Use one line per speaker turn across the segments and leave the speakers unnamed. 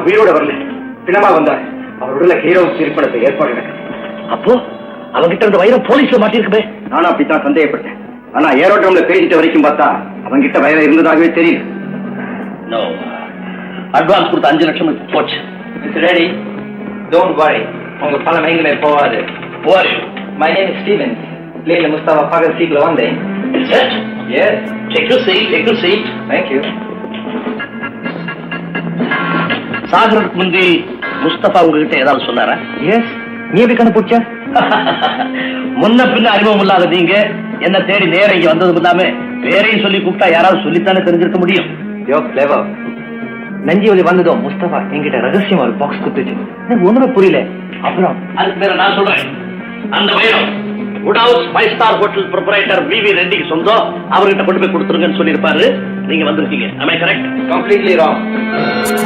உயிரோட வரல, பிணமா வந்தார். அவர் உடல ஹீரோ திருப்பணத்தை ஏற்பாடு நடக்குது.
அப்போ அவங்கிட்ட இருந்த வைரம் போலீஸ்ல மாட்டிருக்குமே.
நானும் அப்படித்தான் சந்தேகப்பட்டேன். ஆனா ஏரோட்ரம்ல பேசிட்ட வரைக்கும் பார்த்தா அவங்கிட்ட வைரம் இருந்ததாகவே தெரியல.
அட்வான்ஸ் கொடுத்த 5 லட்சம் போச்சு.
ரெடி, டோன்ட் வரி, உங்க பணம் எங்கமே போவாது. My name is Stevens. லேல முஸ்தபா பகல் சீக்ல வந்தேன். Yes,
check your seat.
Thank you.
சாகருக்கு முந்தி முஸ்தபா உங்ககிட்ட ஏதாவது சொன்னாரா?
எஸ். நீ எப்படி கண்டுபிடிச்ச?
முன்ன பின்ன அறிமுகம் இல்லாத நீங்க என்ன தேடி நேர இங்க வந்தது இல்லாம பேரையும் சொல்லி கூப்பிட்டா யாராவது சொல்லித்தானே தெரிஞ்சிருக்க முடியும்.
யோ கிளவர். நஞ்சி வலி வந்ததும் முஸ்தபா என்கிட்ட ரகசியமா ஒரு பாக்ஸ் கொடுத்துச்சு. எனக்கு ஒண்ணுமே புரியல. அப்புறம்
அதுக்கு பேர நான் சொல்றேன். அந்த Vairam wood house 5 star hotel proprietor V V ரெட்டிக்கு சொந்தம். அவர்கிட்ட கொண்டு போய் கொடுத்துருங்கன்னு சொல்லியிருப்பாரு. நீங்க வந்திருக்கீங்க. am I correct?
Completely wrong.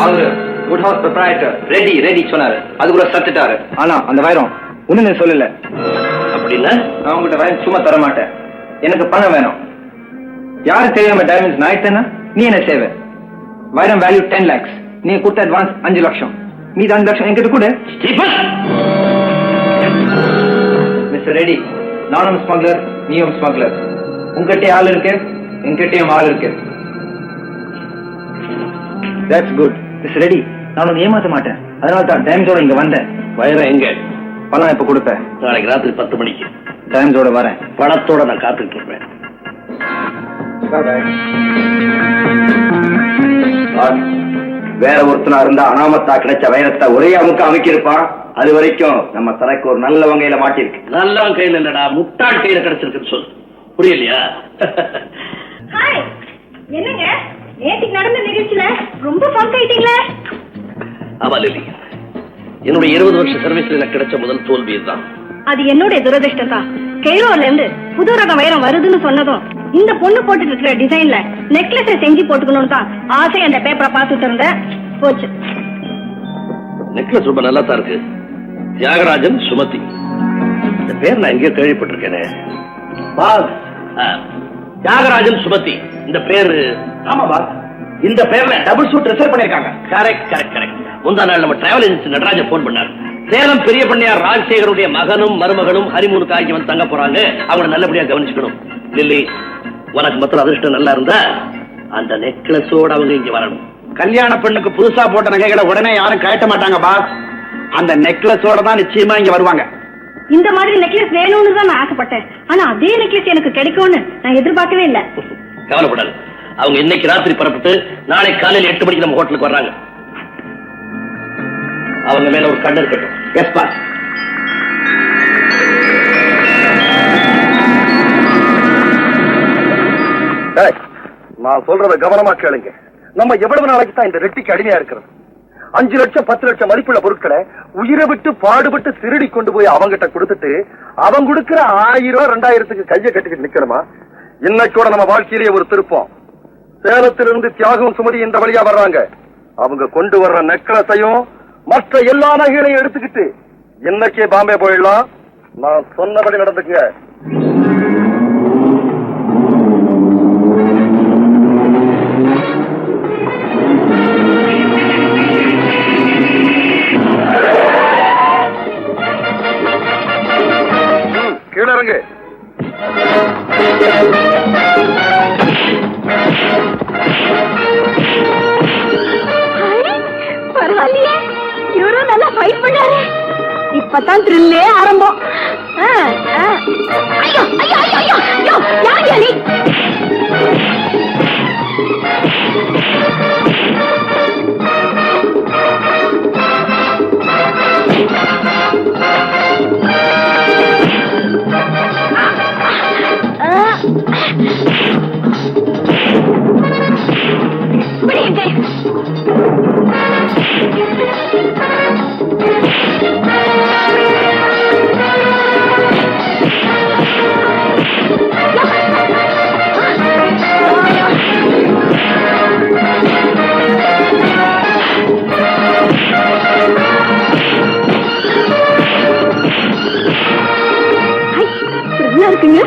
அவரு வுட் ஹவுஸ் ப்ரொப்ரைட்டர் ரெடி சொன்னாரு. அது கூட சத்துட்டாரு. ஆனா அந்த வைரம் ஒண்ணுமே சொல்லல.
அப்படின்னா
நான் உங்ககிட்ட வைரம் சும்மா தர மாட்டேன். எனக்கு பணம் வேணும். யாரு தெரியாம டைமண்ட்ஸ் நாய்த்தனா நீ என்ன சேவை? வைரம் வேல்யூ 10 lakhs. நீ கொடுத்த அட்வான்ஸ் 5 லட்சம். மீது 5 லட்சம் என்கிட்ட கூட. மிஸ்டர் ரெடி, நானும் ஸ்மக்லர், நீயும் ஸ்மக்லர். உங்ககிட்ட ஆள் இருக்கு, என்கிட்டயும் ஆள் இருக்கு. That's good. மிஸ்டர் ரெடி, நான் உன்னை ஏமாத்த மாட்டேன். அதனால தான் டைம்ஸோட இங்க வந்தேன்.
வைரம் எங்க?
பணம் எப்ப கொடுப்பேன்?
நாளைக்கு ராத்திரி 10 மணிக்கு
டைம்ஸோட வரேன்.
பணத்தோட நான் காத்துட்டு இருப்பேன்.
வேற ஒருத்தனா இருந்தா அனாமத்தா கிடைச்ச வைரத்தை ஒரே அமுக்க அமைக்கிருப்பான். அது வரைக்கும் நம்ம தனக்கு ஒரு நல்ல வகையில மாட்டிருக்கு.
நல்லவன் கையில இல்லடா, முட்டாள் கையில கிடைச்சிருக்குன்னு சொல்லு. புரியலையா?
ஹாய், என்னங்க நேற்றுக்கு நடந்த நிகழ்ச்சியில ரொம்ப ஃபங்க் ஆயிட்டீங்களே.
ஆமா லிலி, என்னுடைய 20 வருஷ சர்வீஸ்ல எனக்கு கிடைச்ச முதல் தோல்வி இதுதான்.
அது என்னுடைய துரதிருஷ்டம் தான். கெய்ரோல இருந்து புது ரக வைரம் வருதுன்னு சொன்னதும் இந்த பொண்ணு போட்டுட்டு இருக்கிற டிசைன்ல நெக்லஸை செஞ்சு போட்டுக்கணும்னு தான் ஆசை. அந்த பேப்பரை பார்த்துட்டு இருந்தேன், போச்சு.
நெக்லஸ் ரொம்ப நல்லா தான் இருக்கு. தியாகராஜன் சுமதி, இந்த பேர் நான் எங்கேயோ கேள்விப்பட்டிருக்கேனே.
பாஸ்,
தியாகராஜன் சுமதி இந்த பேரு.
ஆமா பாஸ்,
இந்த பேர்ல டபுள் சூட் ரிசர்வ் பண்ணிருக்காங்க. Correct correct correct. முந்தா நாள் நம்ம டிராவல் ஏஜென்சி நடராஜன் போன் பண்ணாரு. சேலம் பெரிய பண்ணையார் ராஜசேகருடைய மகனும் மருமகனும் ஹனிமூனுக்கு ஆகி வந்து தங்க போறாங்க. அவங்களை நல்லபடியா கவனிச்சுக்கணும். லில்லி, உனக்கு மொத்தம் அதிர்ஷ்டம் நல்லா இருந்தா அந்த நெக்லஸோட அவங்க இங்க வரணும்.
கல்யாண பெண்ணுக்கு புதுசா போட்ட நகைகளை உடனே யாரும் கட்ட மாட்டாங்க பாஸ். அந்த நெக்லஸோட தான் நிச்சயமா இங்க வருவாங்க.
இந்த மாதிரி நெக்லஸ் வேணும்னு தான் நான் ஆசைப்பட்டேன். ஆனா அதே நெக்லஸ் எனக்கு கிடைக்கும்னு நான் எதிர்பார்க்கவே இல்லை.
கவலைப்படாது. அவங்க இன்னைக்கு ராத்திரி புறப்பட்டு நாளை காலையில் 8 மணிக்கு நம்ம ஹோட்டலுக்கு வர்றாங்க. அவங்க மேல ஒரு கண்ணு இருக்கட்டும். Yes boss.
நான் சொல்றத கவனமா கேளுங்க. நம்ம எவ்வளவு நாளைக்கு தான் இந்த ரெட்டிக்கு அடிமையா இருக்கிறது? 5 லட்சம் 10 லட்சம் மதிப்புள்ள பொருட்களை உயிரை விட்டு பாடுபட்டு திருடி கொண்டு போய் அவங்கிட்ட கொடுத்துட்டு அவன் கொடுக்கிற 1000 2000க்கு கையை கட்டிக்கிட்டு நிக்கணுமா? இன்னைக்கூட நம்ம வாழ்க்கையிலேயே ஒரு திருப்பம். சேலத்திலிருந்து தியாகம் சுமதி இந்த வழியா வர்றாங்க. அவங்க கொண்டு வர்ற நெக்லஸையும் மற்ற எல்லா நகைகளையும் எடுத்துக்கிட்டு இன்னைக்கே பாம்பே போயிடலாம். நான் சொன்னபடி நடந்துக்குங்க. கீழே இறங்கு.
பரவாயில்லையே, இவரும் நல்லா ஃபைட் பண்ணாரு. இப்பதான் த்ரில்லே ஆரம்பம். ஐயோ ஐயோ ஐயோ ஐயோ, யார் நீ? இருக்குங்க.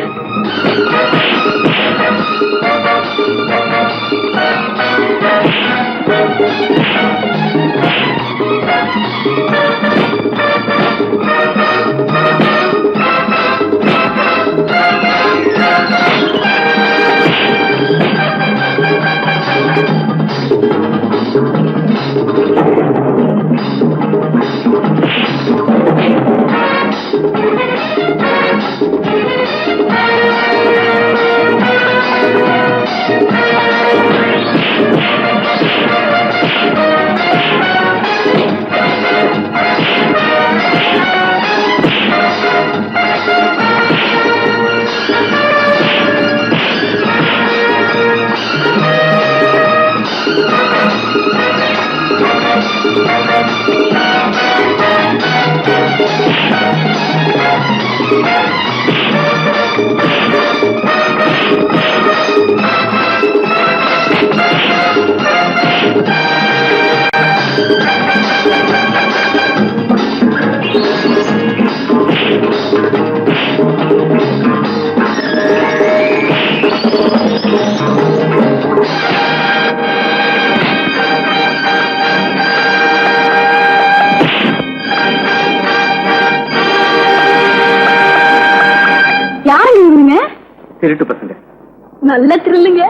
திருட்டு பசங்க.
நல்ல த்ரில்லுங்க.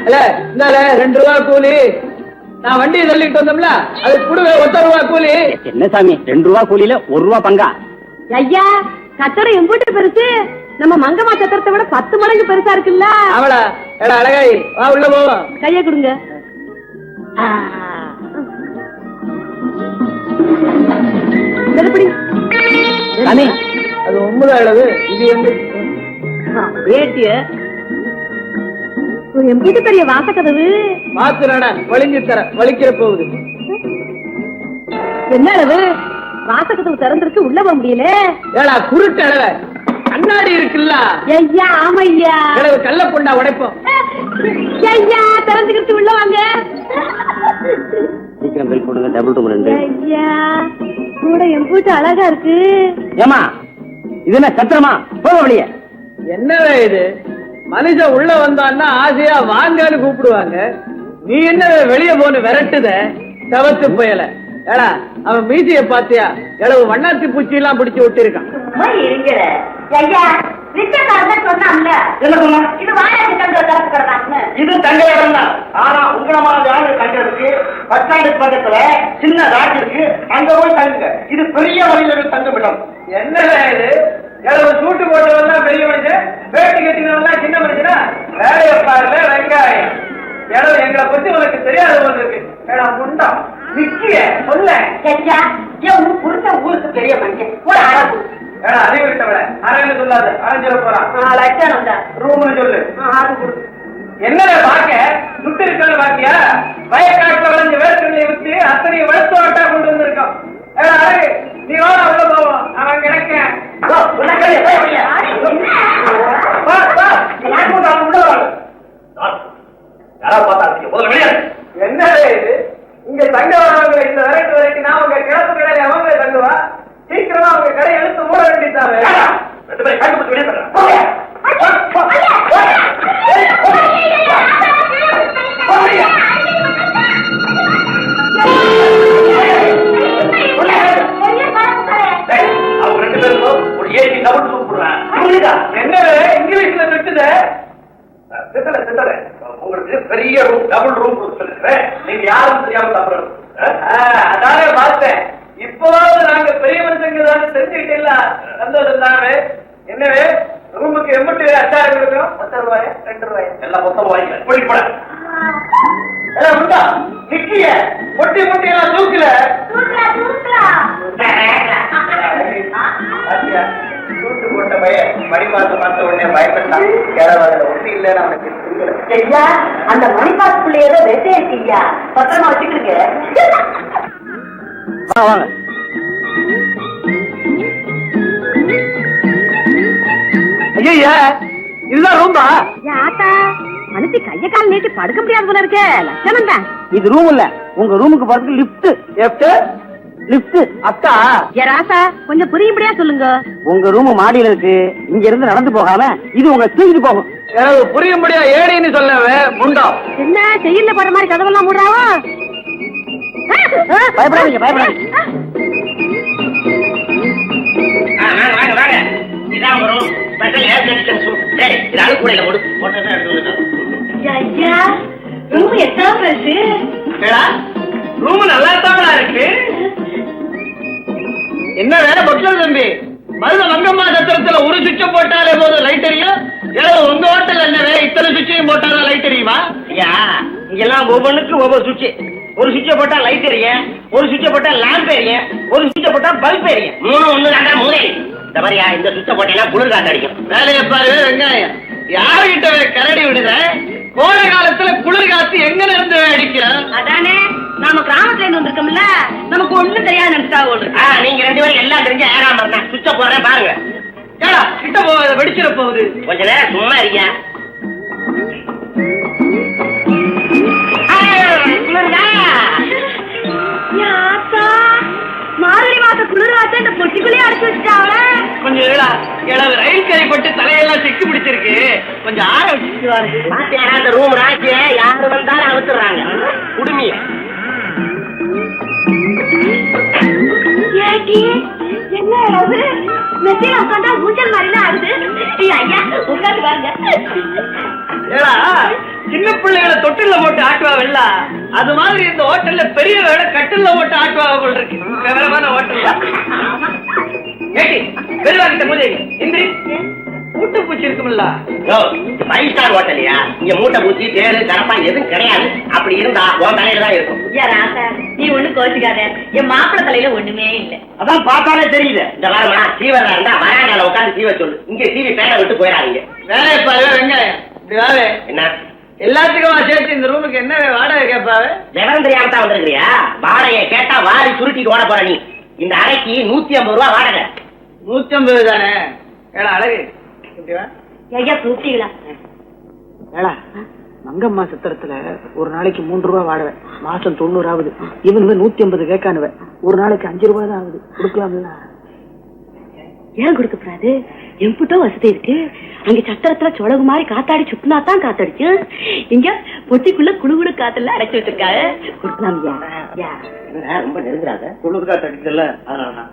இல்ல 2 ரூபா கூலி. நான் வண்டியை தள்ளிட்டு வந்தோம்ல, அது கூடவே 1 ரூபா கூலி.
என்ன சாமி 2 ரூபா கூலியில 1 ரூபா பங்கா?
ஐயா, சத்திரம் எம்பூட்டு பெருசு. நம்ம மங்கம்மா சத்திரத்தை விட 10 மடங்கு பெருசா இருக்குல்ல.
அவளா எடா அழகாய், வா உள்ள போவோம்.
கைய கொடுங்க.
அது 9 அளவு. இது
ஏட்டிய ஒரு எம்பூட்டு பெரிய வாசக்கதவு.
மாத்துறாடா, வலிஞ்சு தர வலிக்கிற போகுது.
என்ன அளவு? வாசக்கதவு திறந்திருக்கு, உள்ள போக முடியல.
ஏடா குருட்டு அளவு, கண்ணாடி இருக்குல்ல.
ஐயா ஆமையா,
அளவு கல்ல பொண்டா உடைப்போம்.
ஐயா திறந்துக்கிட்டு உள்ள வாங்க.
சீக்கிரம் பில் போடுங்க. Double room 2.
ஐயா கூட என் கூட்டு அழகா இருக்கு.
ஏமா இது என்ன சத்திரமா? போக வெளியே.
என்னவே இது? மனுஷன் உள்ள வந்தான்னா ஆசையா வாங்கன்னு கூப்பிடுவாங்க. நீ என்ன வெளியே போன விரட்டுத தவத்து புயல? ஏடா அவன் மீசிய பாத்தியா? எவ்வளவு வண்ணாத்தி பூச்சி எல்லாம் பிடிச்சு விட்டு இருக்கான்.
என்ன சொன்னா? இது தங்க இடம் தான். ஆனா உங்கள மாதிரி ஆளு தங்கிறதுக்கு பஸ் ஸ்டாண்டு பக்கத்துல சின்ன ராட் இருக்கு, அங்க போய் தங்குங்க. இது பெரிய வழியில் தங்கும் இடம்.
என்னடா இது? எவ்வளவு சூட்டு போட்டவன் தான் பெரிய மனுஷன், வேட்டி கட்டினவன் தான் சின்ன மனுஷனா? வேலையை பாருல வெங்காயம். எவ்வளவு எங்களை பத்தி உனக்கு தெரியாத போல இருக்கு. ஏடா முண்டா நிக்கிய சொல்ல.
ஊருக்கு பெரிய மனுஷன் கூட அழகு.
ஏடா அறிவு விட்டவள அரைன்னு சொல்லாத, அரைஞ்சிட போறான். ரூம்னு சொல்லு. என்னடா பாக்க சுட்டு இருக்கிறது பாக்கியா? வயக்காட்டுல விளைஞ்ச வேர்க்கடலை விட்டு அத்தனை வளர்த்து வட்டா கொண்டு வந்திருக்கோம். ஏடா அழகு நீ வாழ உள்ள போவோம். அவன் கிடக்க என்ன இது? இங்க தங்க வரவங்க இந்த வரைக்கும் வரைக்கும் நான் உங்க கிழப்பு கடையில அவங்க தங்குவா. சீக்கிரமா அவங்க கடை எடுத்து மூட வேண்டியதாவே.
அவங்க 2 பேரும் ஒரு ஏசி டபுள் ரூம் போடுறாங்க.
என்ன இங்கிலீஷ்ல திட்டுத?
உங்களுக்கு பெரிய ரூம் டபுள் ரூம் சொல்லுறேன். நீங்க யாரும் தெரியாம சாப்பிடணும்.
அதானே பார்த்தேன். இப்போது நாங்க பெரிய மனுஷங்க தானே தெரிஞ்சுக்கிட்டே. சந்தோஷம் தானே. என்னவே ரூமுக்கு எம்பிட்டு அச்சாரம் கொடுக்கணும்? 10 ரூபாய் 2 ரூபாய்
எல்லாம் மொத்தம் வாங்கிக்கலாம். போய் போட
எல்லாம் உண்டா? நிக்கிய முட்டி முட்டி எல்லாம் தூக்கல. சூட்டு போட்ட பையன் மணி மாசம் பார்த்த உடனே பயப்பட்டான். கேரளாவில் ஒண்ணு இல்லைன்னு அவனுக்கு
ஐயா அந்த மணிப்பாக்குள்ள ஏதோ வெட்டே இருக்கீங்க, பத்திரமா வச்சுக்கிறீங்க.
வாங்க.
ஐயா இதுதான் ரூம்பா?
ஆத்தா மனுஷி கைய கால் நீட்டி படுக்க முடியாது போல இருக்கே. லட்சணம் தான்.
இது ரூம் இல்ல, உங்க ரூமுக்கு போறதுக்கு லிப்ட். லிப்ட் அத்தா.
ஏ ராசா கொஞ்சம் புரியும்படியா சொல்லுங்க.
உங்க ரூம் மாடியில இருக்கு. இங்க இருந்து நடந்து போகாம இது உங்க தூக்கிட்டு போகும்.
எனக்கு புரியும்படியா ஏடின்னு சொல்லவே முண்டா.
என்ன செய்யல போற மாதிரி கதவெல்லாம் மூடுறாவோ?
பயப்படாதீங்க பயப்படாதீங்க.
வாங்க வாங்க. இதான் வரும் ஸ்பெஷல் ஏர் கண்டிஷன் ரூம். சரி இது அழுக்குறையில போட்டுதான் எடுத்து
ஐயா ரூம் எத்தனை பெருசு?
ரூம் நல்லா தான் இருக்கு. என்ன வேலை பக்கல தம்பி? மருத மங்கம்மா சத்திரத்துல ஒரு சுவிட்ச போட்டாலே போதும் லைட் எரியும். உங்க ஹோட்டல் என்னவே இத்தனை சுவிட்சையும் போட்டாதான் லைட் எரியுமா?
ஐயா இங்கெல்லாம் ஒவ்வொன்றுக்கு ஒவ்வொரு சுவிட்ச். ஒரு சுவிட்ச போட்டா லைட் எரியும், ஒரு சுவிட்ச போட்டா லேம்ப் எரியும், ஒரு சுவிட்ச போட்டா பல்ப் எரியும்.
3 1 2 3 இந்த மாதிரியா இந்த சுவிட்ச போட்டீங்கன்னா குளிர் காத்து அடிக்கும்.
வேலையை பாரு வெங்காயம். யாருகிட்ட கரடி விடுத? கோடை காலத்துல குளிர் காத்து எங்க இருந்து அடிக்கிறோம்?
அதானே நாம கிராமத்துல இருந்து வந்திருக்கோம்ல, நமக்கு ஒண்ணும் தெரியாது நினைச்சா ஓடு.
நீங்க 2 பேரும் எல்லாம் தெரிஞ்சு ஏறாம இருந்தா சுவிட்ச போறேன் பாருங்க.
ஏடா கிட்ட போகாத, வெடிச்சிட போகுது.
கொஞ்ச நேரம் சும்மா இருக்கியா?
மார்கழி மாச குளிர் வாச இந்த பொட்டிக்குள்ளேயே அடைச்சு வச்சுட்டாவல.
கொஞ்சம் இளவு ரயில் கறி பட்டு தலையெல்லாம் சிக்கி பிடிச்சிருக்கு. கொஞ்சம் ஆற வச்சுட்டு
பாத்தியா அந்த ரூம் ராஜ்ய யாரு வந்தாலும் அவுத்துறாங்க குடுமிய.
ஏடி என்ன அது? மெத்தையில உட்காந்தா ஊஞ்சல் மாதிரிலாம் ஆடுது. ஐயா உட்காந்து பாருங்க.
ஏடா சின்ன பிள்ளைகளை தொட்டில போட்டு ஆட்டுவாங்கல்ல, அது மாதிரி இந்த ஹோட்டல்ல பெரிய வேலை கட்டில போட்டு ஆட்டுவாங்க போல இருக்கு. விவரமான ஹோட்டல்ல ஏடி வெறுவாங்கிட்ட முதலி இந்திரி மூட்டை பூச்சி இருக்கும்ல.
5 ஸ்டார் ஹோட்டலியா? இங்க மூட்டை பூச்சி தேடு கரப்பா எதுவும் கிடையாது. அப்படி இருந்தா உன் தலையில தான் இருக்கும்.
நீ ஒண்ணு கோச்சுக்காத, என் மாப்பிள்ள தலையில ஒண்ணுமே இல்ல.
அதான் பார்த்தாலே தெரியுது. இந்த வாரமா சீவரா இருந்தா வராண்டால உட்காந்து சீவ சொல்லு. இங்க சீவி பேரை விட்டு போயிடாதீங்க.
வேலையை பாரு வெங்காயம். இப்படி வேலை
என்ன
எல்லாத்துக்கும் சேர்த்து இந்த ரூமுக்கு என்ன வாடகை கேட்பாவே?
விவரம் தெரியாம தான் வந்திருக்கிறியா? வாடகையை கேட்டா வாரி சுருட்டிட்டு ஓட போற நீ. இந்த அறைக்கு 150 ரூபா வாடகை.
150 தானே? ஏடா அழகு இப்படி வா.
ஐயா கூப்பிட்டீங்களா?
மங்கம்மா சித்திரத்துல ஒரு நாளைக்கு 3 ரூபாய் வாடகை, மாசம் 90 ஆகுது. இவனுங்க 150 கேட்கானுவ, ஒரு நாளைக்கு 5 ரூபாய் தான் ஆகுது. கொடுக்கலாம்ல?
ஏன் கொடுக்கப்படாது? எம்புட்டோ வசதி இருக்கு. அங்க சத்திரத்துல சொலகு மாதிரி காத்தாடி சுத்தினா தான் காத்தடிச்சு. இங்க பொட்டிக்குள்ள குழுகுழு காத்தெல்லாம் அடைச்சு வச்சிருக்காங்க. கொடுக்கலாம்.
ரொம்ப நெருங்குறாங்க. குளிர் காத்து அடிக்கல, அதனாலதான்.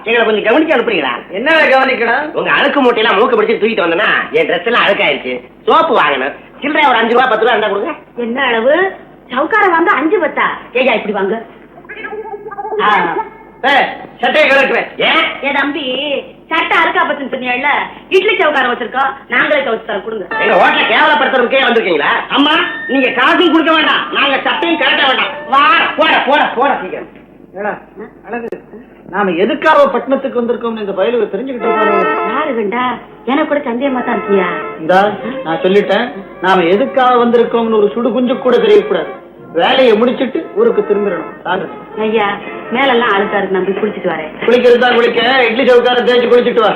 எங்களை கொஞ்சம் கவனிக்க அனுப்புறீங்களா?
என்ன கவனிக்கணும்?
உங்க அழுக்கு மூட்டையெல்லாம் மூக்க பிடிச்சி தூக்கிட்டு வந்தேன்னா என் ட்ரெஸ் எல்லாம் அழுக்காயிருச்சு. சோப்பு வாங்கணும். சில்லறை ஒரு 5 ரூபாய் 10 ரூபாய் இருந்தா கொடுங்க.
என்ன அளவு? சவுக்கார வாங்க 5 பத்தா? ஏயா இப்படி வாங்க.
சட்டையை கலக்குறேன்.
ஏ தம்பி, சட்டை அறுக்கா பத்துன்னு சொன்னீங்கல்ல, இட்லி சவுக்கார வச்சிருக்கோம், நாங்களே துவச்சு தர கொடுங்க.
எங்க ஹோட்டல கேவலப்படுத்துறதுக்கே வந்திருக்கீங்களா? அம்மா நீங்க காசும் கொடுக்க வேண்டாம், நாங்க சட்டையும் கலட்ட வேண்டாம். போட போட போட சீக்கிரம்.
அழகு, நாம எதுக்காக பட்டணத்துக்கு வந்திருக்கோம் இந்த பயலுக்கு தெரிஞ்சுக்கிட்டு
யாரு வேண்டா? எனக்கு கூட சந்தேகமா தான் இருக்கியா?
இந்தா நான் சொல்லிட்டேன், நாம எதுக்காக வந்திருக்கோம்னு ஒரு சுடு குஞ்சு கூட தெரியக்கூடாது. வேலையை முடிச்சிட்டு ஊருக்கு திரும்பிடணும்.
ஐயா மேலெல்லாம் அழுக்கா இருக்கு, நான் போய் குளிச்சுட்டு வரேன்.
குளிக்கிறது தான் குளிக்க, இட்லி சவுக்கார தேய்ச்சி குளிச்சுட்டு வா.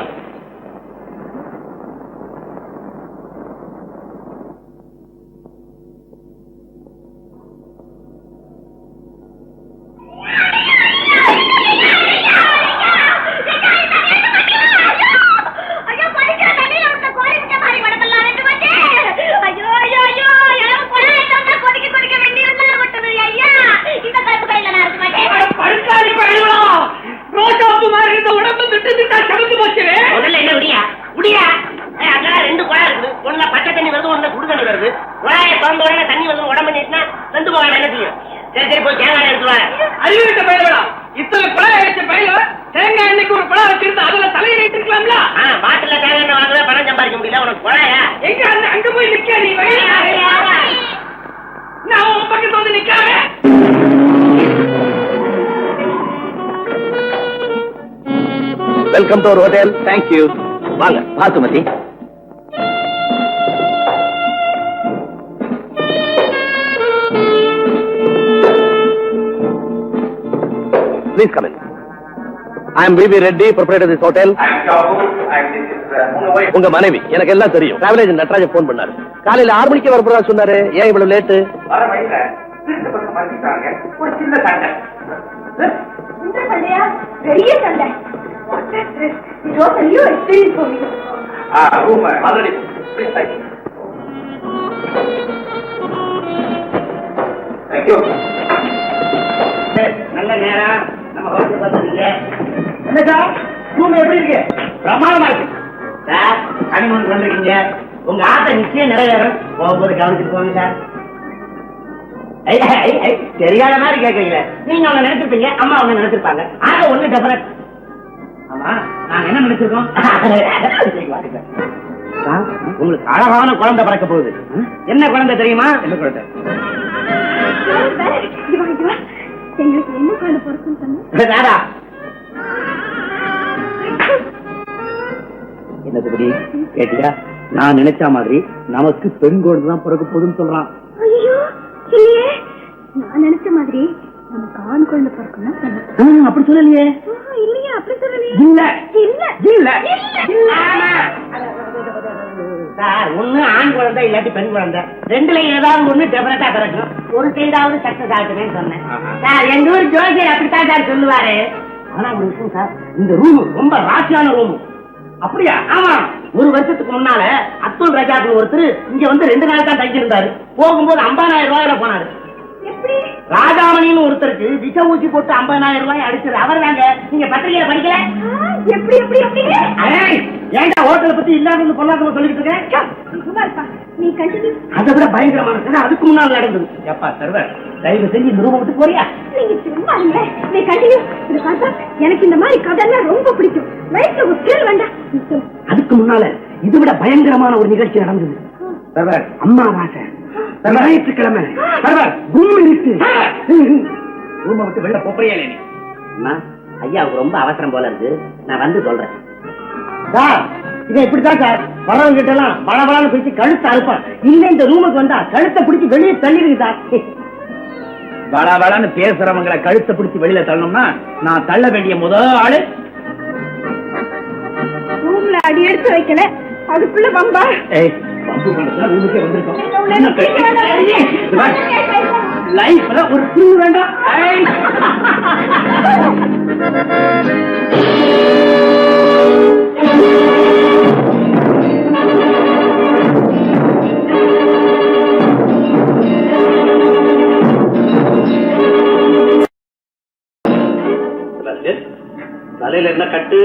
Welcome to our hotel. Thank you. வாங்க Basumathi. Please come in. I am B.B. Reddy, proprietor of this hotel. உங்க மனைவி எனக்கு எல்லாம் தெரியும். டிராவல் ஏஜென்ட் நட்ராஜன் போன் பண்ணாரு. காலையில 6 மணிக்கு வரப்போறதா சொன்னாரு. ஏன் இவ்வளவு லேட்டு?
ஒரு சின்ன சண்டை.
பெரிய சண்டை.
நல்ல நேரம் நம்ம ஹோட்டல் வந்துருக்கீங்க. என்னக்கா ரூம் எப்படி இருக்கு? பிரமாதமா இருக்கு சார். ஹனிமூன் வந்திருக்கீங்க, உங்க ஆசை நிச்சயம் நிறைவேறும். போகும்போது கவனிச்சுட்டு போங்க சார். தெரியாத மாதிரி கேட்கறீங்க. நீங்க அவங்க நினைச்சிருப்பீங்க, அம்மா அவங்க நினைச்சிருப்பாங்க. ஆக ஒண்ணு டெஃபரட். ஆமா நாங்க என்ன நினைச்சிருக்கோம்? உங்களுக்கு அழகான குழந்தை பிறக்க போகுது. என்ன குழந்தை தெரியுமா? என்ன குழந்தை?
எங்களுக்கு என்ன குழந்தை பிறக்குன்னு சொன்னா
என்னதுபடி கேட்டியா? நான் நினைச்ச மாதிரி நமக்கு பெண் குழந்தை தான் பிறக்க போகுதுன்னு சொல்றான்.
ஐயோ இல்லையே, நான் நினைச்ச மாதிரி நமக்கு ஆண் குழந்தை பிறக்கும்னா சொன்னேன்.
அப்படி சொல்லலையே.
இல்லையா? அப்படி சொல்லலையே.
இல்ல
இல்ல
இல்ல இல்ல. சார் ஒண்ணு ஆண் குழந்தை இல்லாட்டி பெண் குழந்தை, ரெண்டுல ஏதாவது ஒண்ணு டெஃபரட்டா பிறக்கும். ஒரு சைடாவது சக்சஸ் ஆகுதுன்னு சொன்னேன் சார். எங்க ஊர் ஜோசியர் அப்படித்தான் சார் சொல்லுவாரு. ஆனா ஒரு விஷயம் சார், இந்த ரூம் ரொம்ப ராசியான ரூம். அப்படியா? ஆமா. ஒரு வருஷத்துக்கு முன்னால அப்துல் ரஜாக் ஒருத்தர் இங்க வந்து 2 நாள் தான் தங்கியிருந்தாரு. போகும்போது 50,000 ரூபாயில போனாரு. ராஜாமணின்னு ஒருத்தருக்கு விஷ ஊசி போட்டு 50,000 ரூபாய் அடிச்சது அவர் தாங்க. நீங்க பத்திரிகையில படிக்கல?
எப்படி எப்படி எப்படி?
ஏன்டா ஹோட்டலை பத்தி இல்லாத பொல்லாதவங்க சொல்லிட்டு இருக்கேன்.
நீ கண்டினியூ.
அதை விட பயங்கரமான அதுக்கு முன்னால் நடந்தது. எப்பா சர்வர், தயவு செஞ்சு இந்த ரூமை விட்டு போறியா?
நீங்க சும்மா இல்ல, நீ கண்டினியூ. இது பார்த்தா எனக்கு இந்த மாதிரி கதைலாம் ரொம்ப பிடிக்கும். லைஃப்ல ஒரு ஸ்கில் வேண்டாம்.
அதுக்கு முன்னால இது விட பயங்கரமான ஒரு நிகழ்ச்சி நடந்தது. சர்வர், அம்மாவாசை ஞாயிற்றுக்கிழமை. சர்வர், கும்மி இருக்கு. ரூமை விட்டு வெளில போறியா நீ? ஐயாவுக்கு ரொம்ப அவசரம் போல இருக்கு, நான் வந்து சொல்றேன். சார் இதை இப்படித்தான் சார் வரவங்க கிட்ட எல்லாம் பளபளன்னு பிடிச்சி கழுத்தை அறுப்பான். இல்ல இந்த ரூமுக்கு வந்தா கழுத்தை பிடிச்சி வெளியே தள்ளிடுங்க சார்.
பளபளன்னு பேசுறவங்களை கழுத்தை பிடிச்சி வெளியில தள்ளணும்னா நான் தள்ள வேண்டிய முதல் ஆளு.
ரூம்ல அடி எடுத்து வைக்கல, அதுக்குள்ள பம்பா.
லைஃப்ல ஒரு புண்ணு வேண்டாம்.
தலையில என்ன கட்டு?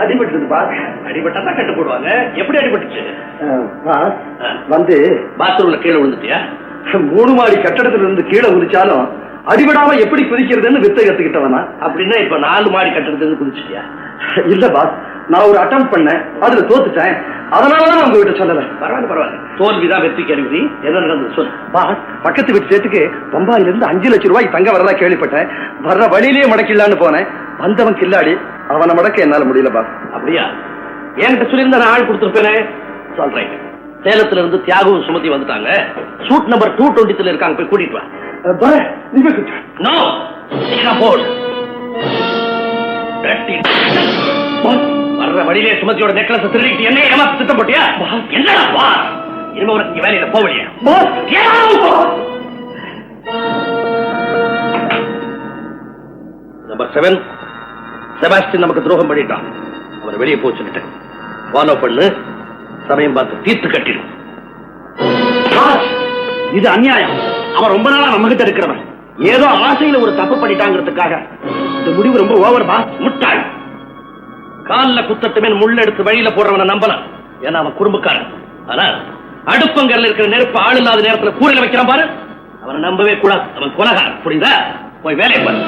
அடிபட்டது பாஸ்.
அடிபட்டா கட்டு போடுவாங்க. எப்படி அடிபட்டுச்சு?
பாஸ் வந்து
பாத்ரூம்ல கீழே விழுந்துட்டியா?
3 மாடி கட்டடத்துல இருந்து கீழே குதிச்சாலும் அடிபடாம எப்படி குதிக்கிறதுன்னு வித்தை கத்துக்கிட்டவனா.
அப்படின்னா இப்ப 4 மாடி கட்டடத்துல இருந்து குதிச்சிட்டியா?
இல்ல பாஸ், நான் ஒரு அட்டம் பண்ணேன், அதுல தோத்துட்டேன். அதனாலதான் உங்க வீட்டை சொல்லல.
பரவாயில்ல பரவாயில்ல, தோல்விதான் வெற்றிக்கு அறிகுறி. என்ன நடந்தது சொல்லு.
பாஸ், பக்கத்து வீட்டு சேட்டுக்கு பம்பாயில இருந்து 5 லட்சம் ரூபாய் தங்க வரதா கேள்விப்பட்டேன். வர்ற வழியிலேயே முடக்கிடலான்னு போனேன். வந்தவன் கில்லாடி, அவனை முடக்க என்னால முடியல பாஸ்.
அப்படியா? என்கிட்ட சொல்லியிருந்த நான் ஆள் கொடுத்துருப்பேனே. சொல்றேன். சேலத்துல இருந்து தியாகவும் சுமதி வந்துட்டாங்க. சூட் நம்பர் 220 இருக்காங்க, போய் கூட்டிட்டு வா. நோ, வர்ற வழியிலே சுமதியோட நெக்லஸ் திருடிட்டு என்ன ஏமாத்து திட்டம் போட்டியா? என்னடா பா, இனிமே உனக்கு வேலையில போவலையா? நம்பர் 7 செபாஸ்டின் நமக்கு துரோகம் பண்ணிட்டான். அவரை வெளியே போக சொல்லிட்டேன். ஃபாலோ பண்ணு, சமயம் பார்த்து தீர்த்து கட்டிடும். இது அநியாயம். அவன் ரொம்ப நாளா நம்ம கிட்ட இருக்கிறவன். ஏதோ ஆசையில ஒரு தப்பு பண்ணிட்டாங்கிறதுக்காக இந்த முடிவு ரொம்ப ஓவர் பாஸ். முட்டாள். கால்ல குத்தட்டுமே முள்ள எடுத்து வழியில போடுறவனை நம்பலாம். ஏன்னா அவன் குறும்புக்காரன். ஆனா அடுப்பங்கல்ல இருக்கிற நெருப்பு ஆள் இல்லாத நேரத்துல கூரையில வைக்கிறான் பாரு, அவனை நம்பவே கூடாது. அவன் கொலகாரன். புரியுதா? போய் வேலையை பாரு.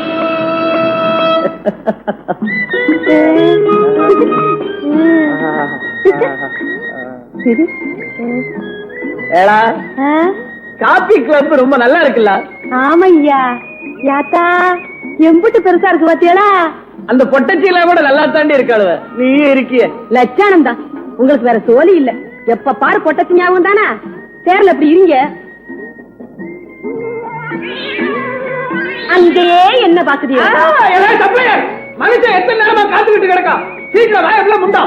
காபி கிளப் ரொம்ப நல்லா இருக்குல்ல?
ஆமையா, யாத்தா எம்புட்டு பெருசா இருக்கு பாத்தியலா?
அந்த பொட்டச்சியில கூட நல்லா தாண்டி இருக்காளுவ. நீ இருக்கிய
லட்சானம் தான். உங்களுக்கு வேற சோழி இல்ல. எப்ப பாரு பொட்டச்சி ஞாபகம் தானா? சேர்ல அப்படி இருங்க. அங்கே என்ன பாக்குதியா?
மனுஷன் எத்தனை நேரமா காத்துக்கிட்டு கிடக்கா? சீக்கிரம் வா, எவ்வளவு முண்டா?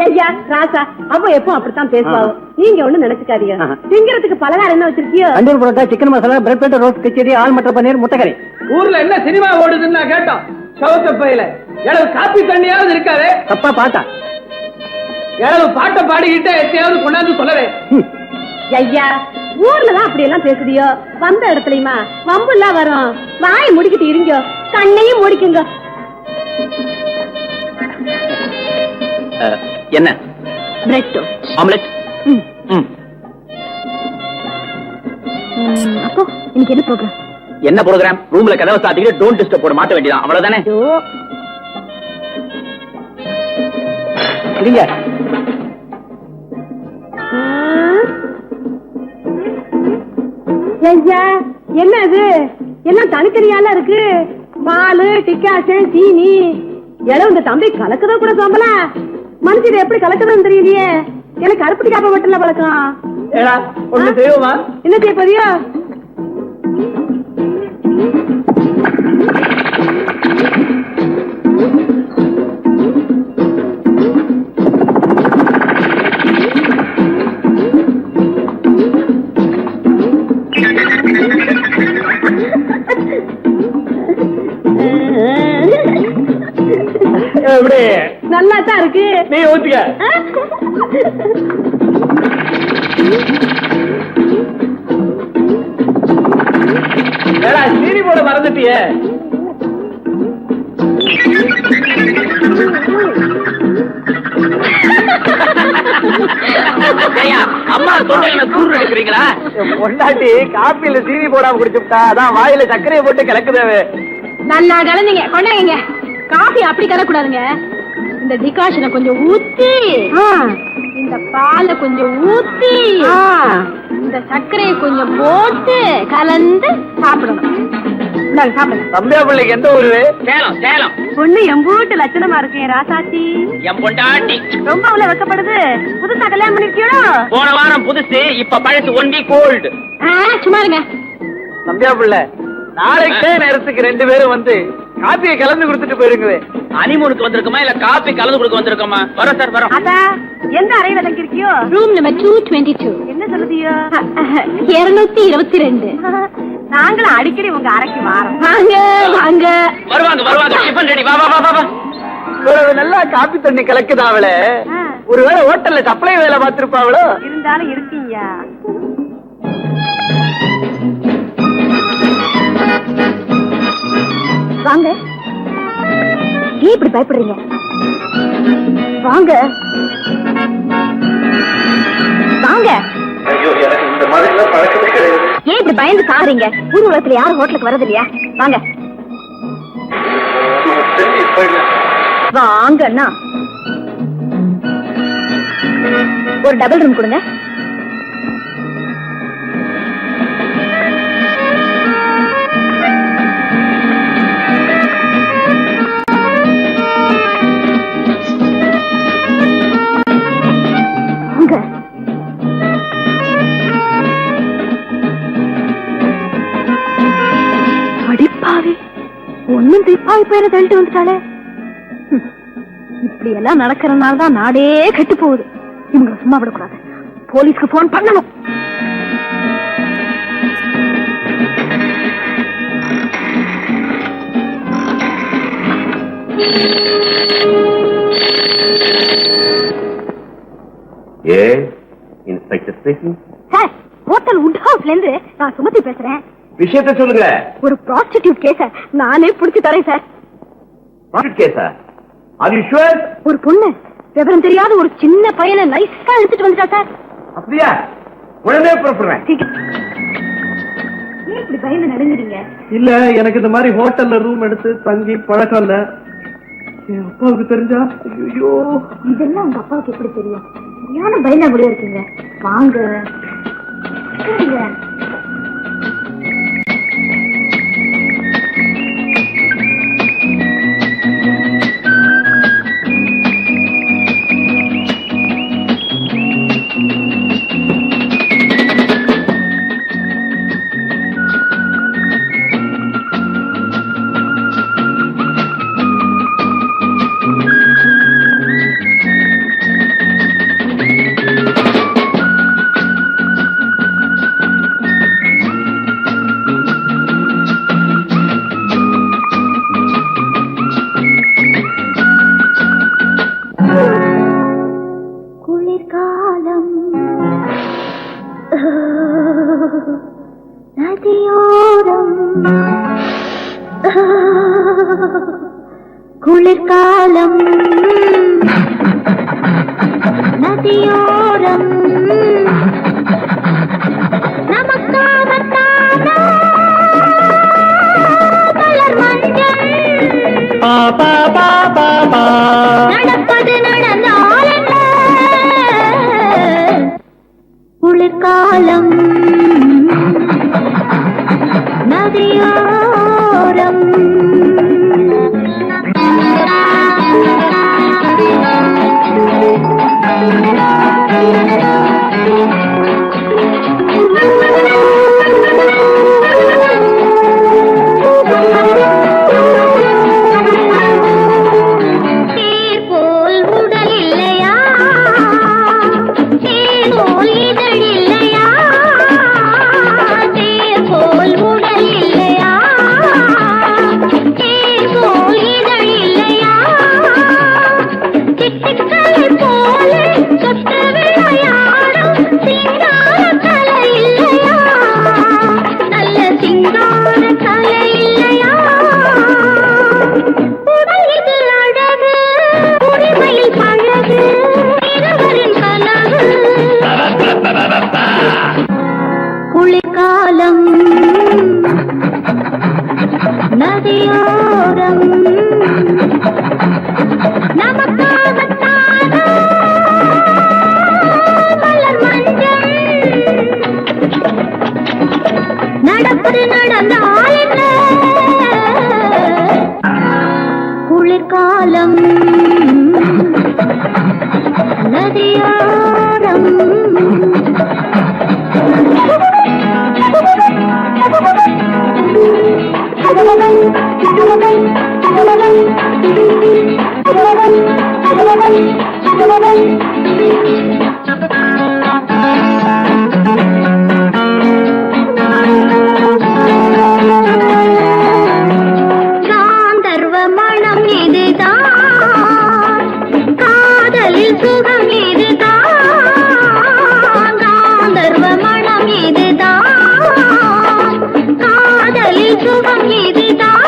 ஐயா ராசா, அப்ப எப்போ அப்படித்தான் பேசுவாங்க. நீங்க ஒண்ணு நினைச்சுக்காதீங்க. திங்கிறதுக்கு பலகாரம் என்ன வச்சிருக்கியோ?
Tandoori parotta, chicken masala, bread butter, rose கச்சேரி, ஆல் மட்டர் பன்னீர், முட்டைக்கறி. ஊர்ல என்ன சினிமா ஓடுதுன்னு நான் கேட்டோம். சவுத்த பையில எவ்வளவு காப்பி தண்ணியாவது இருக்காது. தப்பா பாட்டா? எவ்வளவு பாட்டை பாடிக்கிட்டே எத்தையாவது கொண்டாந்து சொல்லவே.
ஐயா, ஊர்லதான் அப்படி எல்லாம் பேசுதியோ? வந்த இடத்துலயுமா வம்பு எல்லாம் வரும். வாயை முடிக்கிட்டு இருங்க, கண்ணையும் முடிக்குங்க.
என்ன?
Bread
omelette.
அப்போ இன்னைக்கு என்ன ப்ரோக்ராம்?
என்ன ப்ரோக்ராம்? ரூம்ல கதவை சாத்திக்கிட்டு டோன்ட் டிஸ்டர்ப் போட மாட்ட வேண்டியதான். அவ்வளவுதானே?
ஐயா, என்ன அது? எல்லாம் தனித்தனியால இருக்கு. பால், டிக்காசன், சீனி. எல்லாம் இந்த தம்பி கலக்குதான் கூட சோம்பல. மனுஷன் எப்படி கலக்குதுன்னு தெரியலையே. எனக்கு கருப்பட்டி காப்ப மட்டும் பழக்கம்.
ஒண்ணு செய்வோமா?
என்ன செய்ய போறியா? நல்லா தான் இருக்கு.
நீ ஊத்திக்க. சீனி போட மறந்துட்டியே.
அம்மா எடுக்கிறீங்களா?
பொண்டாட்டி காப்பில சீனி போடாம குடிச்சுட்டா, அதான் வாயில சர்க்கரையை போட்டு கலக்குதாவே.
நல்லா கலந்தீங்க. கொண்டாங்க. காஃபி அப்படி கலக்கூடாதுங்க. இந்த டிகாஷனை கொஞ்சம் ஊத்தி, இந்த பாலை கொஞ்சம் ஊத்தி, இந்த சர்க்கரையை கொஞ்சம் போட்டு கலந்து சாப்பிடணும். சாப்பிடுங்க.
தம்பியா பிள்ளைக்கு எந்த ஊரு?
சேலம். சேலம்.
பொண்ணு எம்பூட்டு லட்சணமா இருக்கு. ராசாத்தி
என் பொண்டாட்டி
ரொம்ப அவ்வளவு வைக்கப்படுது. புதுசா கல்யாணம் பண்ணிருக்கியோ?
போன வாரம் புதுசு, இப்ப பழசு 1 வீக் ஓல்டு.
சும்மா இருங்க.
தம்பியா பிள்ளை, நாளைக்கே நேரத்துக்கு 2 பேரும் வந்து காப்பியை கலந்து கொடுத்துட்டு போயிருங்களே.
ஹனிமூனுக்கு வந்திருக்கோமா இல்ல காப்பி கலந்து கொடுக்க வந்திருக்கோமா? வரோம் சார் வரோம்.
அதா எந்த அறையில தங்கிருக்கியோ?
Room number 222.
என்ன சொல்லுதியோ?
222.
நாங்களும் அடிக்கடி உங்க அறைக்கு வாரோம்.
வாங்க வாங்க.
வருவாங்க வருவாங்க. Tiffin ready. வா வா வா வா.
நல்லா காப்பி தண்ணி கலக்குதா அவள? ஒருவேளை ஹோட்டல்ல சப்ளை வேலை பார்த்திருப்பாவளோ?
இருந்தாலும் இருக்கீங்க.
வாங்க. ஏன் இப்படி பயப்படுறீங்க? வாங்க வாங்க.
ஐயோ, எனக்கு இந்த மாதிரி எல்லாம் பழக்கமே கிடையாது.
ஏன் இப்படி பயந்து சாகுறீங்க? ஊர் உலகத்துல யாரும் ஹோட்டலுக்கு வரது இல்லையா? வாங்க வாங்க அண்ணா. ஒரு டபுள் ரூம் கொடுங்க. அடிப்பாவி, ஒன்னும் தீப்பாவி பேரை தள்ளிட்டு வந்துட்டாளே. இப்படி எல்லாம் நடக்கிறதுனால தான் நாடே கெட்டு போகுது. இவங்க சும்மா விடக்கூடாது. போலீஸ்க்கு போன் பண்ணணும்.
Inspector speaking.
Sir, hotel would ஹவுஸ்ல இருந்து நான் சுமதி பேசுறேன்.
விஷயத்தை சொல்லுங்க.
ஒரு ப்ராஸ்டிடியூட் கேஸ நானே புடிச்சு தரேன் சார்.
கேஸா? Are you sure?
ஒரு பொண்ணு விவரம் தெரியாத ஒரு சின்ன பையனை நைஸா எடுத்துட்டு வந்துட்டா சார்.
அப்படியா? உடனே புறப்படுறேன்.
ஏன் இப்படி பயந்து நடுங்குறீங்க?
இல்ல, எனக்கு இந்த மாதிரி ஹோட்டல்ல ரூம் எடுத்து தங்கி பழக்கம் இல்ல. என் அப்பாவுக்கு தெரிஞ்சா ஐயோ.
இதெல்லாம் உங்க அப்பாவுக்கு எப்படி தெரியும்? சரியான பயந்தா முடிய இருக்கீங்க. வாங்க. குளிர்காலம் நதியோரம், குளிர்காலம் நதியோரம், நமக்காகத்தானா மலர் மஞ்சள் நடப்பது நடந்தால் என்ன? குளிர்காலம் நதியோரம். குளிர்காலம் நதியோரம், நமக்காகத்தானா மலர் மஞ்சள் நடப்பது நடந்தால் என்ன? குளிர்காலம் நதியோரம். Thank you.
காந்தர்வ மனம் இதுதான், காதலில் சுகம் இதுதான். காந்தர்வ மனம் இதுதான், காதலில் சுகம் இதுதான்.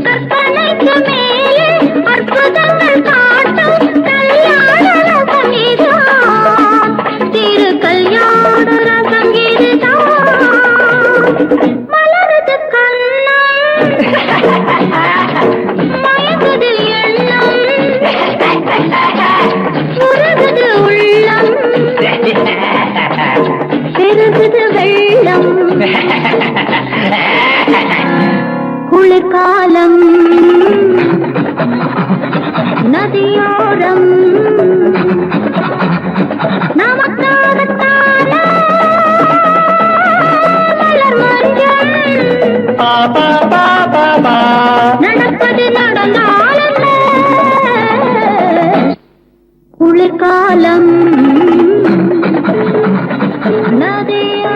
கற்பனைக்கு மேலே அற்புதங்கள் காட்டும் கல்யாண ரசம் இதுதான். திரு கல்யாண ரசம் இதுதான். மலரது கண்ணம், மயங்குது எண்ணம், உருகுது உள்ளம், பெருகுது வெள்ளம். குளிர்காலம் நதியோரம் நமக்காகத்தான மலர் மஞ்சள். நடப்பது நடந்தாலும் குளிர்காலம் நதியோரம்.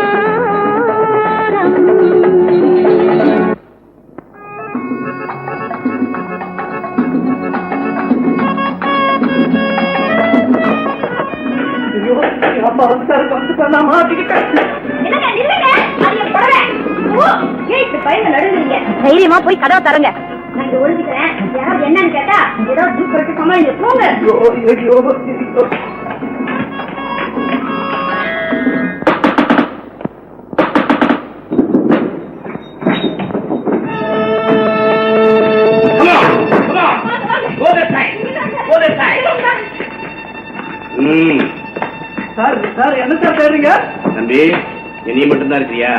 தைரியமா போய் கதவை தரங்க.
நான் இங்க ஒழிஞ்சுக்கிறேன். யாராவது என்னன்னு கேட்டா ஏதாவது சூப்பருக்கு சமாளிங்க. போங்க.
சார் என்ன சார் தேடுறீங்க?
தம்பி நீ மட்டும் தான் இருக்கியா?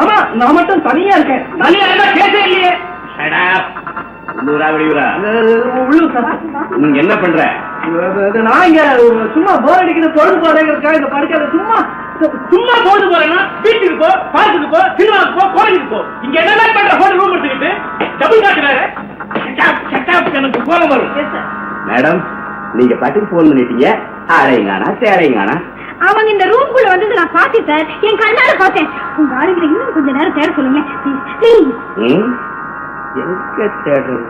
ஆமா, நான் மட்டும் தனியா இருக்கேன். தனியா இருந்தா கேட்டே இல்லையே.
உள்ளூரா வெளியூரா?
உள்ளூர் சார்.
நீங்க என்ன பண்ற?
நான் இங்க சும்மா போர் அடிக்கிற பொழுது போறேங்கிறதுக்காக இந்த படிக்காத சும்மா
சும்மா பொழுது போறேன்னா வீட்டுக்கு போ, பார்க்குக்கு போ, சினிமாவுக்கு போ, கோயிலுக்கு போ. இங்க என்ன பண்ற? ஹோட்டல் ரூம் எடுத்துக்கிட்டு டபுள் காட்டுறாரு. எனக்கு கோபம் வரும்.
மேடம், நீங்க பாட்டுக்கு போன் பண்ணிட்டீங்க. அரைங்கானா தேரைங்கானா?
அவங்க இந்த ரூம்குள்ள வந்து நான் பார்த்தேன் சார். என் கண்ணால பார்த்தேன். உங்க ஆளுங்களை இன்னும் கொஞ்ச நேரம் தேட சொல்லுங்க.
எங்க தேடுறது?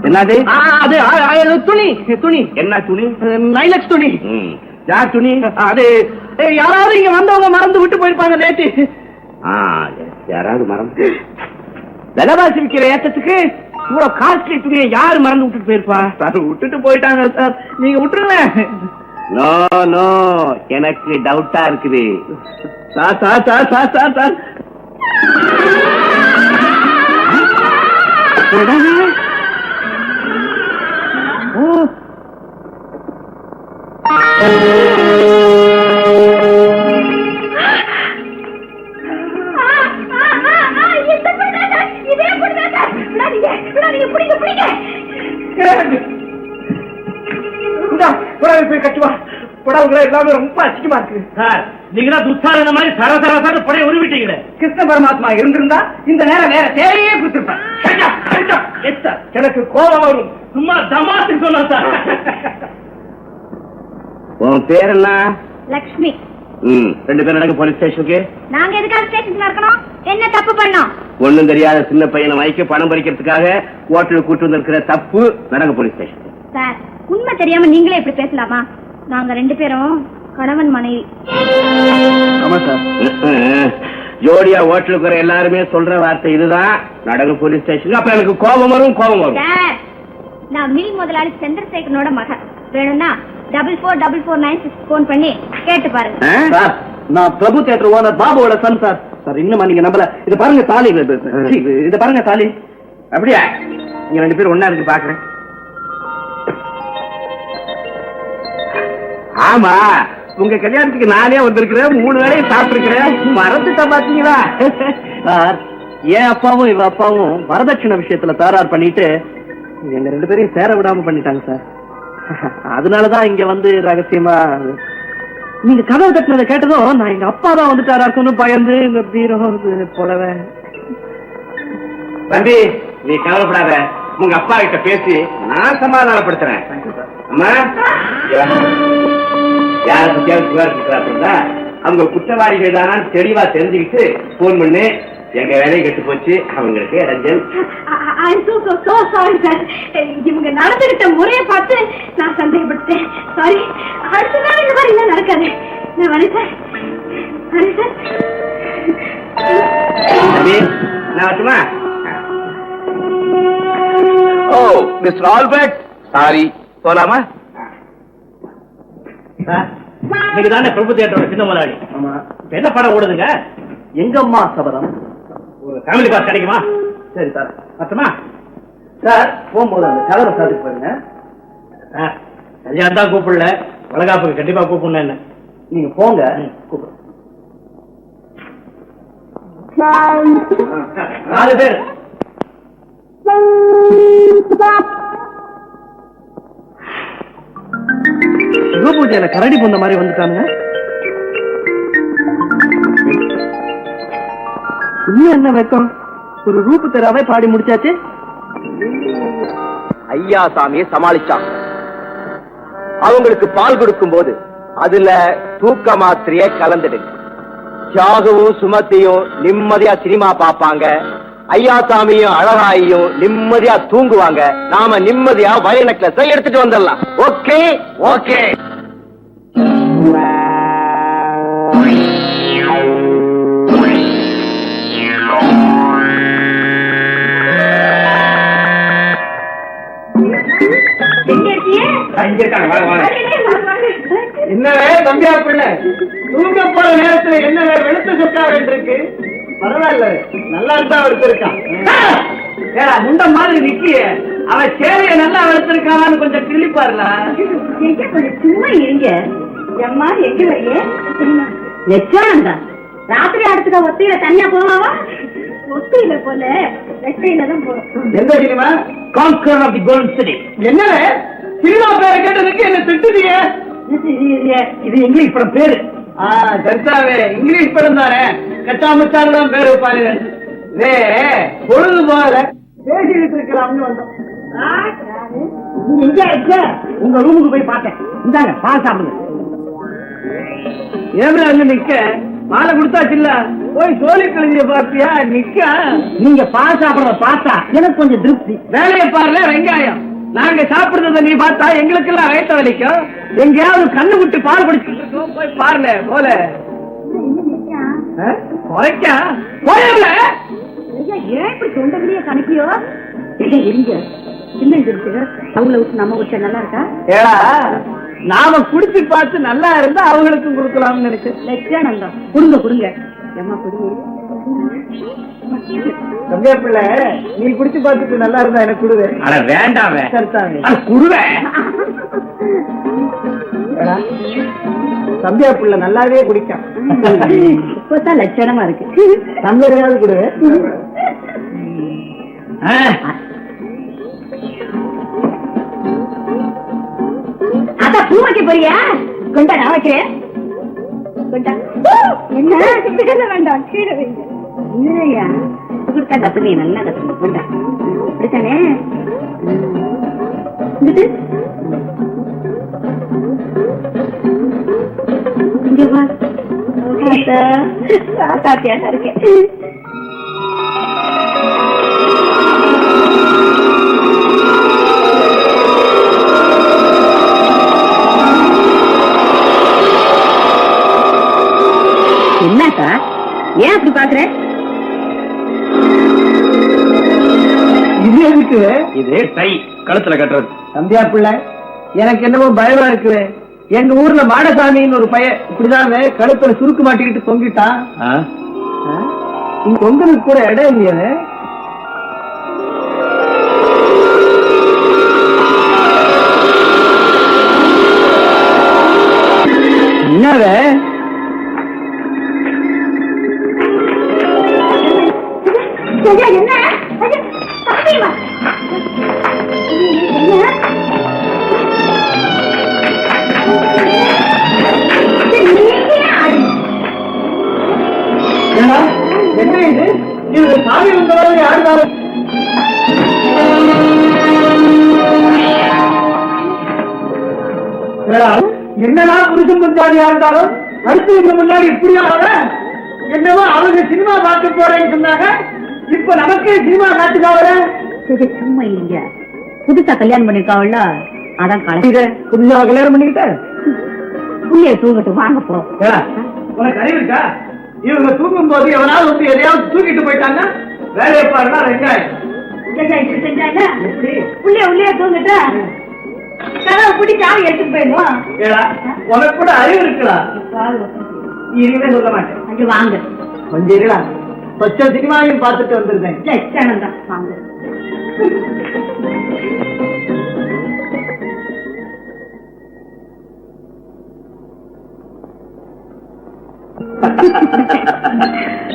என்னது?
அது துணி. துணி
என்ன துணி?
நைலக்ஸ் துணி.
யார் துணி?
அது யாராவது இங்க வந்தவங்க மறந்து விட்டு போயிருப்பாங்க நேற்று.
யாராவது மறந்து விலைவாசி விற்கிற ஏத்தத்துக்கு இவ்வளவு காஸ்ட்லி துணியை யாரு மறந்து விட்டுட்டு போயிருப்பா?
சார் விட்டுட்டு போயிட்டாங்க சார். நீங்க விட்டுருங்க.
நோ நோ, எனக்கு டவுட்டா இருக்குது.
Sir sir sir sir sir sir எல்லாமே ரொம்ப அசிங்கமா இருக்கு
சார். நீங்க தான் துச்சாதன மாதிரி சர சர சர படைய உருவிட்டீங்களே.
கிருஷ்ண பரமாத்மா இருந்திருந்தா இந்த நேரம் வேற தேவையே கொடுத்திருப்பேன். எனக்கு கோபம் வரும்.
சும்மா தமாசு சொன்னா சார்.
உன் பேர் என்ன?
லக்ஷ்மி.
ரெண்டு பேரும் நடக்க போலீஸ் ஸ்டேஷனுக்கு.
நாங்க எதுக்காக ஸ்டேஷன்ல இருக்கணும்? என்ன தப்பு பண்ணோம்?
ஒண்ணும் தெரியாத சின்ன பையனை வாய்க்கு பணம் பறிக்கிறதுக்காக ஹோட்டலுக்கு கூட்டு வந்திருக்கிற தப்பு. நடக்க போலீஸ் ஸ்டேஷன்.
சார், உண்மை தெரியாம நீங்களே இப்படி பேசலாமா? நாங்க ரெண்டு பேரும் கணவன் மனைவி.
ஆமா சார்.
ஜோடியா ஹோட்டலுக்கு வர எல்லாருமே சொல்ற வார்த்தை இதுதான். நடக்க போலீஸ் ஸ்டேஷன். அப்ப எனக்கு கோபம் வரும்.
சார், நான் மில் முதலாளி சந்திரசேகரனோட மகன். வேணும்னா 444496 போன் பண்ணி கேட்டு பாருங்க.
சார், நான் பிரபு தியேட்டர் ஓனர் பாபுவோட சன் சார். சார், இன்னும் நீங்க நம்பல. இது பாருங்க தாலி. இது பாருங்க தாலி.
அப்படியா? நீங்க ரெண்டு பேரும் ஒன்னா இருக்கு பாக்குறேன். ஆமா, உங்க கல்யாணத்துக்கு நானே வந்திருக்கிறேன். 3 வேளையும் சாப்பிட்டுருக்கிறேன். மறந்துட்டா பாத்தீங்களா?
சார், என் அப்பாவும் இவ அப்பாவும் வரதட்சணை விஷயத்துல தகராறு பண்ணிட்டு எங்க ரெண்டு பேரையும் சேர விடாம பண்ணிட்டாங்க சார். அதனாலதான் இங்க வந்து ரகசியமா. நீங்க கதவை தட்டினதை கேட்டதும் நான் எங்க அப்பா தான் வந்துட்டாரா இருக்குன்னு பயந்து எங்க பீரோ போலவே.
தம்பி நீ கவலைப்படாத, உங்க அப்பா கிட்ட பேசி நான் சமாதானப்படுத்துறேன். அம்மா யார பத்தியாவது புகார் இருக்கிறாருந்தா அவங்க குற்றவாளிகள் தானு தெளிவா தெரிஞ்சுக்கிட்டு போன் பண்ணு. எங்க வேலையை கெட்டு போச்சு, அவங்களுக்கு இடைஞ்சல்.
இவங்க நடந்துகிட்ட முறையை பார்த்து நான் சந்தேகப்பட்டேன். சாரி, அடுத்த நாள் இந்த மாதிரி எல்லாம் நடக்காது. நான் வரேன் சார்.
தம்பி நான் வரட்டுமா?
ஓ மிஸ்டர் ஆல்பர்ட், சாரி, போலாமா?
இன்னைக்கு தானே பிரபு தியேட்டரோட சின்ன முதலாளி. என்ன படம் ஓடுதுங்க?
எங்கம்மா சபதம்.
ஒரு ஃபேமிலி பாஸ் கிடைக்குமா?
சரி சார்.
மொத்தமா
சார் போகும்போது அந்த கலரை சாப்பிட்டு போயிருங்க.
கல்யாணம் தான் கூப்பிடல, வளகாப்புக்கு கண்டிப்பா கூப்பிடணும். என்ன
நீங்க போங்க, கூப்பிடுங்க.
4 பேர்.
சிவபூஜையில கரடி பொந்த மாதிரி வந்துட்டாங்க. இன்னும் என்ன வெக்கம்? ஒரு ரூபு தராவே பாடி முடிச்சாச்சு.
ஐயா சாமியை சமாளிச்சான். அவங்களுக்கு பால் கொடுக்கும் போது அதுல தூக்க மாத்திரைய கலந்துடு. தியாகவும் சுமத்தியும் நிம்மதியா சினிமா பாப்பாங்க. ஐயா சாமியும் அழகாயும் நிம்மதியா தூங்குவாங்க. நாம நிம்மதியா வய நெக்லஸ் எடுத்துட்டு வந்துடலாம். Okay okay.
என்னவே தம்பியா பிள்ளை, தூங்க போற நேரத்துல என்ன வெளுத்து சொக்கா வேண்டியிருக்கு? பரவாயில்ல, நல்லா இருந்தா வெளுத்திருக்கான். ஏடா முண்ட மாதிரி நிக்கிய, அவன் சேவைய நல்லா வெளுத்திருக்கான்னு கொஞ்சம் கிள்ளிப்பாருல.
கொஞ்சம் சும்மா இருங்க. எம்மா எங்க வரையே லட்சம் ராத்திரி அடுத்துக்க ஒத்தையில தனியா போவாவா? ஒத்தையில போல வெட்டையில தான் போறோம்.
எந்த cinema? Conquer of the golden city. என்ன சினிமா பேரை கேட்டதுக்கு என்ன திட்டுதீங்க? இது இங்கிலீஷ் படம் பேரு. கருத்தாவே இங்கிலீஷ் படம் தானே, கச்சாமச்சான் தான் பேரு பாருங்க. பொழுது போகல பேசிக்கிட்டு இருக்கலாம்னு வந்தோம். எங்க இருக்க? உங்க ரூமுக்கு போய் பார்த்தேன். இந்தாங்க பால் சாப்பிடுங்க. ஏன் அங்க நிக்க? மாலை கொடுத்தாச்சு இல்ல, போய் சோழி கழிஞ்ச பார்த்தியா? நிக்க நீங்க பால் சாப்பிடுறத பார்த்தா எனக்கு கொஞ்சம் திருப்தி. வேலையை பாருல வெங்காயம். நாங்க சாப்பிடுறத நீ பார்த்தா எங்களுக்கு எல்லாம் வயத்த வலிக்கும். எங்கேயாவது கண்ணு விட்டு பால் குடிச்சுட்டு இருக்கோம், போய் பாருல போல. குறைக்கா போயல
ஏன் இப்படி தொண்டை கணக்கியோ? இருங்க, என்ன இருக்கு? அவங்கள விட்டு நம்ம விட்டு நல்லா இருக்கா?
ஏடா நாம குடிச்சு பார்த்து நல்லா இருந்தா அவங்களுக்கும் கொடுக்கலாம்னு நினைச்சேன்.
லட்சானந்தம் கொடுங்க கொடுங்க. ஏமா கொடுங்க.
தம்பியா பிள்ளை, நீ குடிச்சு பார்த்துட்டு நல்லா இருந்தா எனக்கு குடுவே.
அட வேண்டாமே,
குடுவேன். தம்பியா பிள்ளை நல்லாவே குடிக்கான்.
இப்பதான் லட்சணமா இருக்கு.
தம்பியாவது குடுவே.
அதான் பூ வைக்க போறியா? கொண்டா, நான் வைக்கிறேன். என்ன வேண்டாம், கீழே வைங்க. இல்லையா கொடுத்தா கத்துனே, நல்லா கத்துனே. கொண்டா, அப்படித்தானே? இங்க வா. தாத்தாத்தியா இருக்கேன். என்னக்கா ஏன் அப்படி பாக்குற?
இது எதுக்கு?
இது டை கழுத்துல கட்டுறது.
தம்பியா பிள்ளை, எனக்கு என்னமோ பயமா இருக்குது. எங்க ஊர்ல மாடசாமின்னு ஒரு பையன் இப்படிதான் கழுத்துல சுருக்கு மாட்டிக்கிட்டு தொங்கிட்டான். இங்க தொங்கலுக்கு கூட இடம் இல்லையே. என்னவே
என்ன?
என்ன இது? இது சாமி வந்தவரை யாருனாலும் என்னடா புருஷன் பஞ்சாதியா இருந்தாலும் அடுத்து இந்த முன்னாடி இப்படியாக என்னவோ அவங்க சினிமா பார்க்க போறேன்னு சொன்னாங்க. இப்ப நமக்கே சினிமா காட்டுக்காவல
சும்மா இல்லைங்க, புதுசா கல்யாணம் பண்ணிருக்காவல்ல, அதான்
புதுசா கல்யாணம் பண்ணிக்கிட்ட
புள்ளைய தூங்கிட்டு வாங்க போ.
உனக்கு அறிவு இருக்கா? இவங்க தூங்கும் போது எவனாவது வந்து எதையாவது தூக்கிட்டு போயிட்டாங்க, வேலையை பாருன்னா வெங்காயம்
இப்படி செஞ்சாங்க. புள்ளைய உள்ளே தூங்கிட்டா கதவை பிடிச்சி ஆள் எடுத்துட்டு போயிடுவோம்.
உனக்கு கூட அறிவு இருக்குடா. இனிமே சொல்ல மாட்டேன்.
அங்க வாங்க
கொஞ்சம் இருடா, பச்சை சினிமாவையும் பார்த்துட்டு வந்திருக்கேன்.
லட்சணம் தான், வாங்க.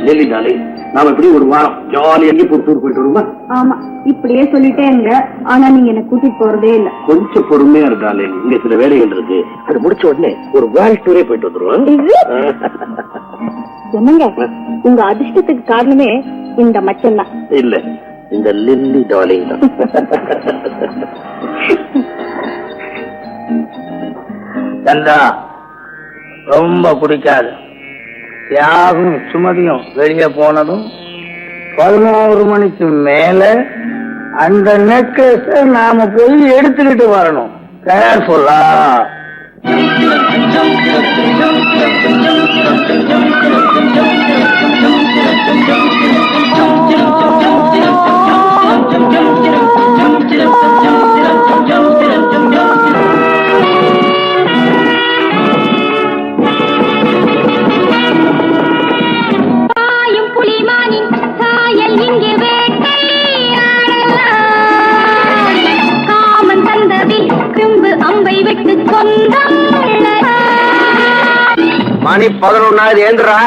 லில்லினாலே நாம இப்படி ஒரு வாரம் ஜாலியா டூர் போயிட்டு வருமா?
ஆமா, இப்படியே சொல்லிட்டேங்க. ஆனா நீங்க என்ன கூட்டிட்டு போறதே இல்ல.
கொஞ்சம் பொறுமையா இருந்தாலே, இங்க சில வேலைகள் இருக்கு, அது முடிச்ச உடனே ஒரு வேர்ல்ட் டூரே போயிட்டு வந்துருவோம்.
என்னங்க, உங்க அதிர்ஷ்டத்துக்கு காரணமே இந்த மச்சம் தான்.
இல்ல, இந்த லில்லி டார்லிங் தான்.
சந்தா ரொம்ப பிடிக்காது. தியாகம் சுமதியும் வெளியே போனதும் 11 மணிக்கு மேல அந்த நெக்லஸ் நாம போய் எடுத்துக்கிட்டு வரணும். கேர்ஃபுல்லா. மணி 11 ஏந்திரா.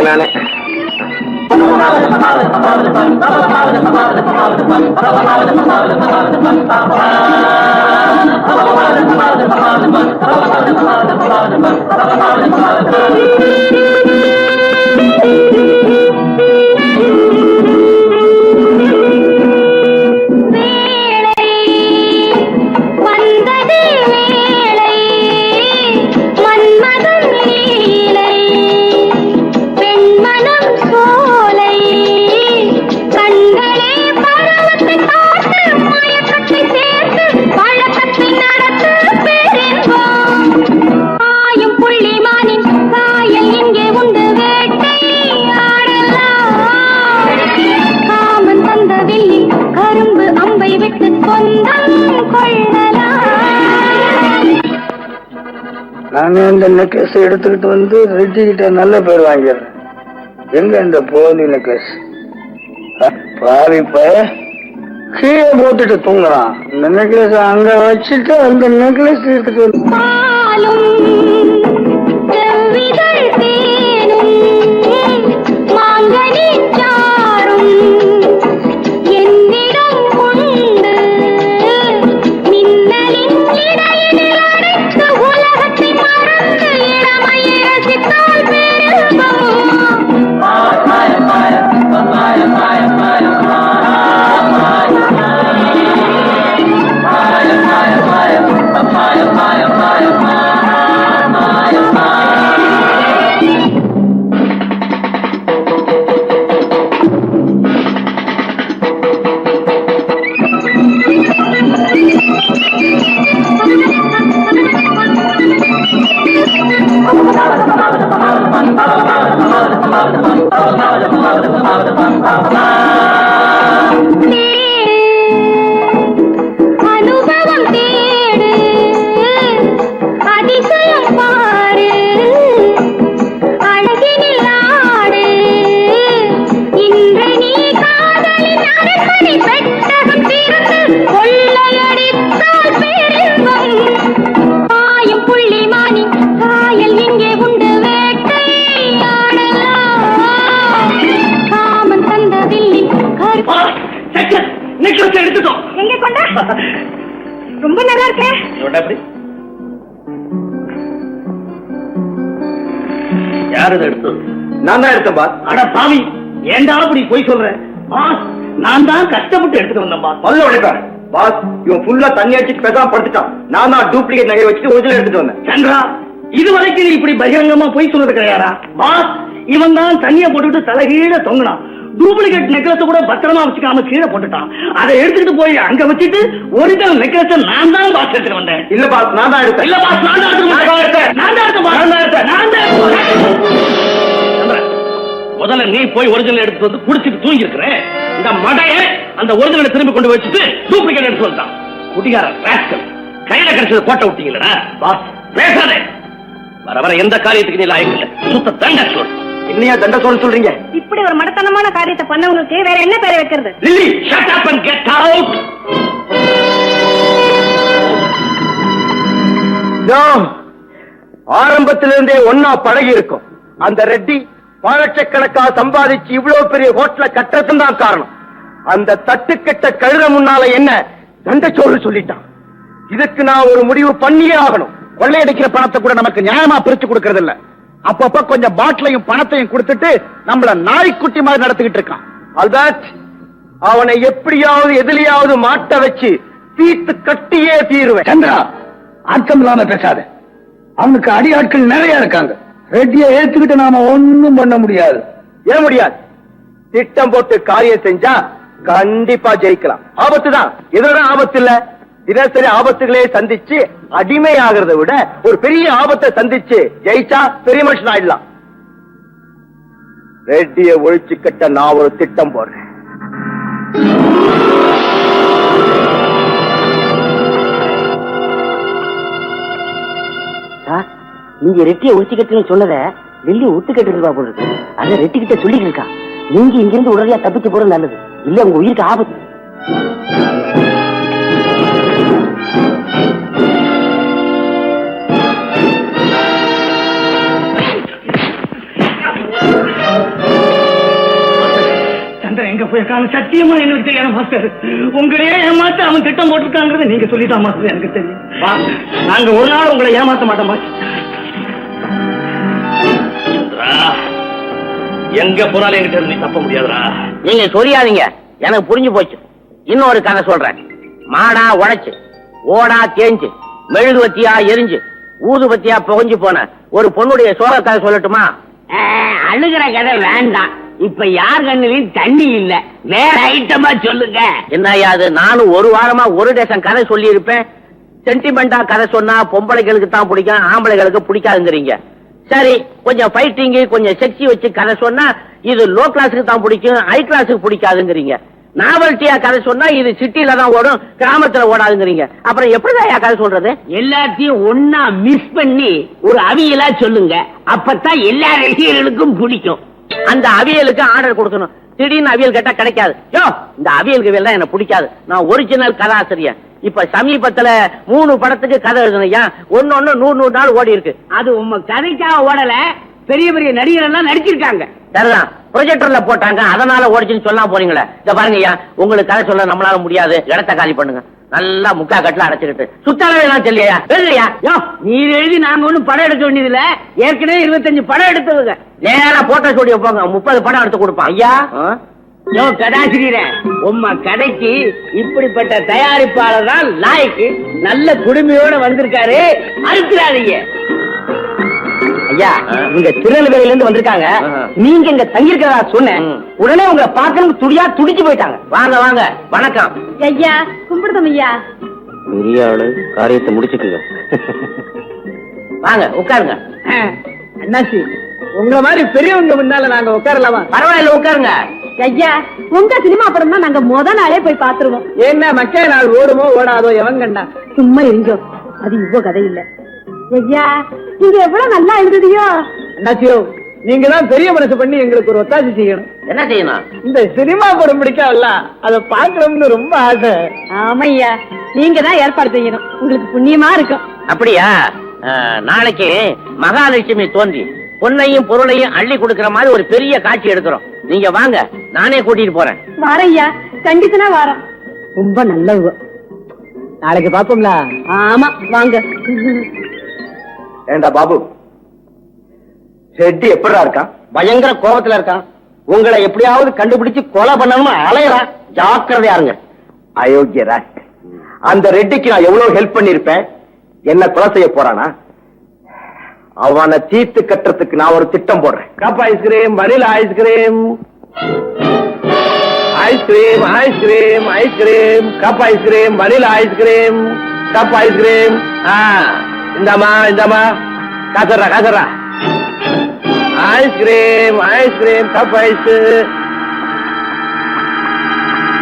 நானே நானே இந்த நெக்லஸ் எடுத்துக்கிட்டு வந்து ரெட்டி கிட்ட நல்ல பேர் வாங்கிடுறேன். எங்க இந்த போலி நெக்லஸ்? பாவி கீழே போட்டுட்டு தூங்குறான். இந்த நெக்லஸ் அங்க வச்சுட்டு அந்த நெக்லஸ் எடுத்துட்டு
ரொம்ப நல்லா இருக்கேன்.
எப்படி யாரு இதை எடுத்தது?
நான் தான் எடுத்தேன் பாஸ்.
அட பாவி, ஏண்டா அப்படி போய் சொல்றேன்? பாஸ், நான் தான் கஷ்டப்பட்டு எடுத்துட்டு வந்தேன் பாஸ்.
பல்ல உடைப்பாரு பாஸ். இவன் ஃபுல்லா தண்ணி அடிச்சு பேசாம படுத்துட்டான். நான் தான் டூப்ளிகேட் நகை வச்சுட்டு ஒரிஜினல் எடுத்துட்டு வந்தேன்.
சந்திரா, இதுவரைக்கும் நீ இப்படி பகிரங்கமா போய் சொன்னது கிடையாதா? பாஸ், இவன் தான் தண்ணியை போட்டுட்டு தலைகீழ தொங்கினான். டூப்ளிகேட் நெக்லஸ் கூட பத்திரமா வச்சுக்காம கீழே போட்டுட்டான். அதை எடுத்துட்டு போய் அங்க வச்சுட்டு ஒரிஜினல் நெக்லஸ் நான் தான் பாஸ் எடுத்துட்டு வந்தேன்.
இல்ல பாஸ், நான் தான் எடுத்தேன்.
இல்ல பாஸ், நான் தான் எடுத்தேன். நான் தான் எடுத்தேன்.
முதல்ல நீ போய் ஒரிஜினல் எடுத்து வந்து குடிச்சிட்டு தூங்கி இருக்கிற. இந்த மடைய அந்த ஒரிஜினல் திரும்பி கொண்டு வச்சுட்டு டூப்ளிகேட் எடுத்து வந்தான். குடிகார ராஸ்கல், கையில கிடைச்சது கோட்டை விட்டீங்களா? பாஸ் பேசாதே. வர வர எந்த காரியத்துக்கு நீ லாயக்கு இல்ல. சுத்த தண்ட சொல்.
என்னையா தண்ட சொல்றீங்க?
இப்படி ஒரு மடத்தனமான காரியத்தை பண்ணவங்களுக்கு வேற என்ன பேரை வைக்கிறது?
Lily, shut up and get out.
ஆரம்பத்திலிருந்தே ஒன்னா பழகி இருக்கும். அந்த ரெட்டி பல லட்சக்கணக்காக சம்பாதிச்சு இவ்வளவு பெரிய ஹோட்டல கட்டுறதும் தான் காரணம். அந்த தட்டுக்கட்ட கழுத முன்னால என்ன தண்டச்சோறு சொல்லிட்டான். இதுக்கு நான் ஒரு முடிவு பண்ணியே ஆகணும்.
கொள்ளையடிக்கிற பணத்தை கூட நமக்கு நியாயமா பிரிச்சு கொடுக்கறது இல்ல. அப்பப்ப கொஞ்சம் பாட்டிலையும் பணத்தையும் கொடுத்துட்டு நம்மள நாய்க்குட்டி மாதிரி நடத்திக்கிட்டு இருக்கான்.
ஆல்பர்ட், அவனை எப்படியாவது எதிலையாவது மாட்ட வச்சு தீர்த்து கட்டியே தீருவேன்.
சந்திரா, ஆட்டம் இல்லாம பேசாத. அவனுக்கு அடி ஆட்கள் நிறைய இருக்காங்க. ரெட்டியை ஏத்துக்கிட்டு நாம ஒண்ணும் பண்ண முடியாது.
ஏன் முடியாது? திட்டம் போட்டு காரியம் செஞ்சா கண்டிப்பா ஜெயிக்கலாம். ஆபத்து தான், எதுதான் ஆபத்து இல்ல. தினசரி ஆபத்துகளே சந்திச்சு அடிமை ஆகிறத விட ஒரு பெரிய ஆபத்தை சந்திச்சு ஜெயிச்சா பெரிய மனுஷன் ஆயிடலாம். ரெட்டியை ஒழிச்சு கட்ட நான் ஒரு திட்டம் போடுறேன்.
நீங்க ரெட்டியை ஒழிச்சுக்கட்டுன்னு சொன்னத டெல்லி ஒத்துக்கிட்டு இருக்கா போல இருக்கு. அதை ரெட்டி கிட்ட சொல்லிட்டு இருக்கா. நீங்க இங்கிருந்து உடனடியா தப்பிச்சு போறது நல்லது. இல்ல உங்க உயிருக்கு ஆபத்து.
சந்திரன் எங்க போயிருக்காங்க சத்தியமா எனக்கு தெரியாத மாஸ்டர். உங்களையே ஏமாத்த அவன் திட்டம் போட்டிருக்காங்கிறது நீங்க சொல்லிதான் மாஸ்டர் எனக்கு தெரியும். நாங்க ஒரு நாள் உங்களை ஏமாத்த மாட்டோம் மாஸ்டர்.
எங்க போனாலும் என்கிட்ட இருந்து நீ தப்ப முடியாதுடா.
நீங்க சொல்லாதீங்க, எனக்கு புரிஞ்சு போச்சு. இன்னொரு கதை சொல்றேன். மாடா உடைச்சு, ஓடா தேஞ்சு, மெழுகுவத்தியா எரிஞ்சு, ஊதுபத்தியா புகஞ்சு போன ஒரு பொண்ணுடைய சோக கதை சொல்லட்டுமா? அழுகிற கதை வேண்டாம். இப்ப யார் கண்ணிலையும் தண்ணி இல்ல. வேற ஐட்டமா சொல்லுங்க. என்னையா அது? நானும் ஒரு வாரமா ஒரு டேசன் கதை சொல்லி இருப்பேன். சென்டிமெண்டா கதை சொன்னா பொம்பளைகளுக்கு தான் பிடிக்கும், ஆம்பளைகளுக்கு பிடிக்காதுங்கிறீங்க. சரி, கொஞ்சம் ஃபைட்டிங் கொஞ்சம் செக்ஸி வச்சு கதை சொன்னா இது லோ கிளாஸுக்கு தான் பிடிக்கும், ஹை கிளாஸுக்கு பிடிக்காதுங்கிறீங்க. நாவல்ட்டியா கதை சொன்னா இது சிட்டில தான் ஓடும், கிராமத்துல ஓடாதுங்கிறீங்க. அப்புறம் எப்படிதான் கதை சொல்றது? எல்லாத்தையும் ஒன்னா மிஸ் பண்ணி ஒரு அவியலா சொல்லுங்க. அப்பதான் எல்லா ரசிகர்களுக்கும் பிடிக்கும். அந்த அவியலுக்கு ஆர்டர் கொடுக்கணும். திடீர்னு அவியல் கேட்டா கிடைக்காது. யோ, இந்த அவியலுக்கு எல்லாம் எனக்கு பிடிக்காது. நான் ஒரிஜினல் கதாசிரியர். இப்ப சமீபத்துல 3 படத்துக்கு கதை எழுதுனையா, ஒன்னொன்னு 100 நாள் ஓடி இருக்கு. அது உங்க கதைக்காக ஓடல, பெரிய பெரிய நடிகர் எல்லாம் நடிச்சிருக்காங்க. சரிதான், ப்ரொஜெக்டர்ல போட்டாங்க, அதனால ஓடிச்சுன்னு சொல்லலாம் போறீங்களே. இத பாருங்க ஐயா, உங்களுக்கு கதை சொல்ல நம்மளால முடியாது. இடத்த காலி பண்ணுங்க. நல்லா முக்கா கட்டுல அடைச்சுக்கிட்டு சுத்தாலவே எல்லாம் சொல்லியா எழுதியா? நீ எழுதி நாங்க ஒண்ணும் படம் எடுக்க வேண்டியது இல்ல. ஏற்கனவே 25 படம் எடுத்தவங்க. நேரா போட்டோ ஸ்டுடியோ போங்க, 30 படம் எடுத்து கொடுப்பான். ஐயா யோ கதாசிரியரே, உம்ம கதைக்கு இப்படிப்பட்ட தயாரிப்பாளர் தான் லாய்க்கு. நல்ல குடுமையோட வந்திருக்காரு, அறுக்கிறாதீங்க. ஐயா, இங்க திருநெல்வேலியில இருந்து வந்திருக்காங்க. நீங்க இங்க தங்கியிருக்கிறதா சொன்னேன். உடனே உங்களை பார்க்கணும் துடியா துடிச்சு போயிட்டாங்க. வாங்க வாங்க, வணக்கம்.
ஐயா கும்பிடுதம் ஐயா.
பெரிய ஆளு, காரியத்தை முடிச்சுக்குங்க. வாங்க உட்காருங்க.
அண்ணாச்சி, உங்க மாதிரி பெரியவங்க முன்னால நாங்க உட்காரலாமா?
பரவாயில்ல, உட்காருங்க.
ஐயா, உங்க சினிமா படம் தான் நாங்க முத நாளே போய் பாத்துருவோம்.
என்ன மக்கா நாள் ஓடுமோ ஓடாதோ எவன் கண்டா?
சும்மா இருங்கோ, அது இவ்வளவு கதை இல்ல. ஐயா, நீங்க எவ்வளவு நல்லா எழுதுதியோ.
அண்ணாச்சியோ, நீங்க தான் பெரிய மனசு பண்ணி எங்களுக்கு ஒரு ஒத்தாசி செய்யணும்.
என்ன செய்யணும்?
இந்த சினிமா படம் பிடிக்கல, அதை பாக்கணும்னு ரொம்ப ஆசை.
ஆமையா, நீங்க தான் ஏற்பாடு செய்யணும். உங்களுக்கு புண்ணியமா இருக்கும்.
அப்படியா? நாளைக்கு மகாலட்சுமி தோன்றி பொன்னையும் பொருளையும் அள்ளி கொடுக்கிற மாதிரி ஒரு பெரிய காட்சி எடுக்கிறோம். நீங்க வாங்க, நானே கூட்டிட்டு போறேன்.
வாரையா, கண்டிப்பா வாரம். ரொம்ப நல்லவங்க.
நாளைக்கு பாப்போம்ல.
ஆமா வாங்க.
ஏண்டா பாபு, ரெட்டி எப்படா இருக்கான்?
பயங்கர கோபத்துல இருக்கான். உங்களை எப்படியாவது கண்டுபிடிச்சு கொலை பண்ணணும்னு அலையறான். ஜாக்கிரதையா இருங்க.
அயோக்கிய ராட். அந்த ரெட்டிக்கு நான் எவ்வளவு ஹெல்ப் பண்ணிருப்பேன். என்ன கொலை செய்ய போறானா? அவனை தீர்த்து கட்டுறதுக்கு நான் ஒரு திட்டம் போடுறேன்.
Cup ice cream, vanilla ice cream, ice cream ice cream ice cream, cup ice cream, vanilla ice cream, cup ice cream. இந்தாமா இந்தாமா, காசர்ரா காசர்ரா. Ice cream ice cream, cup ice.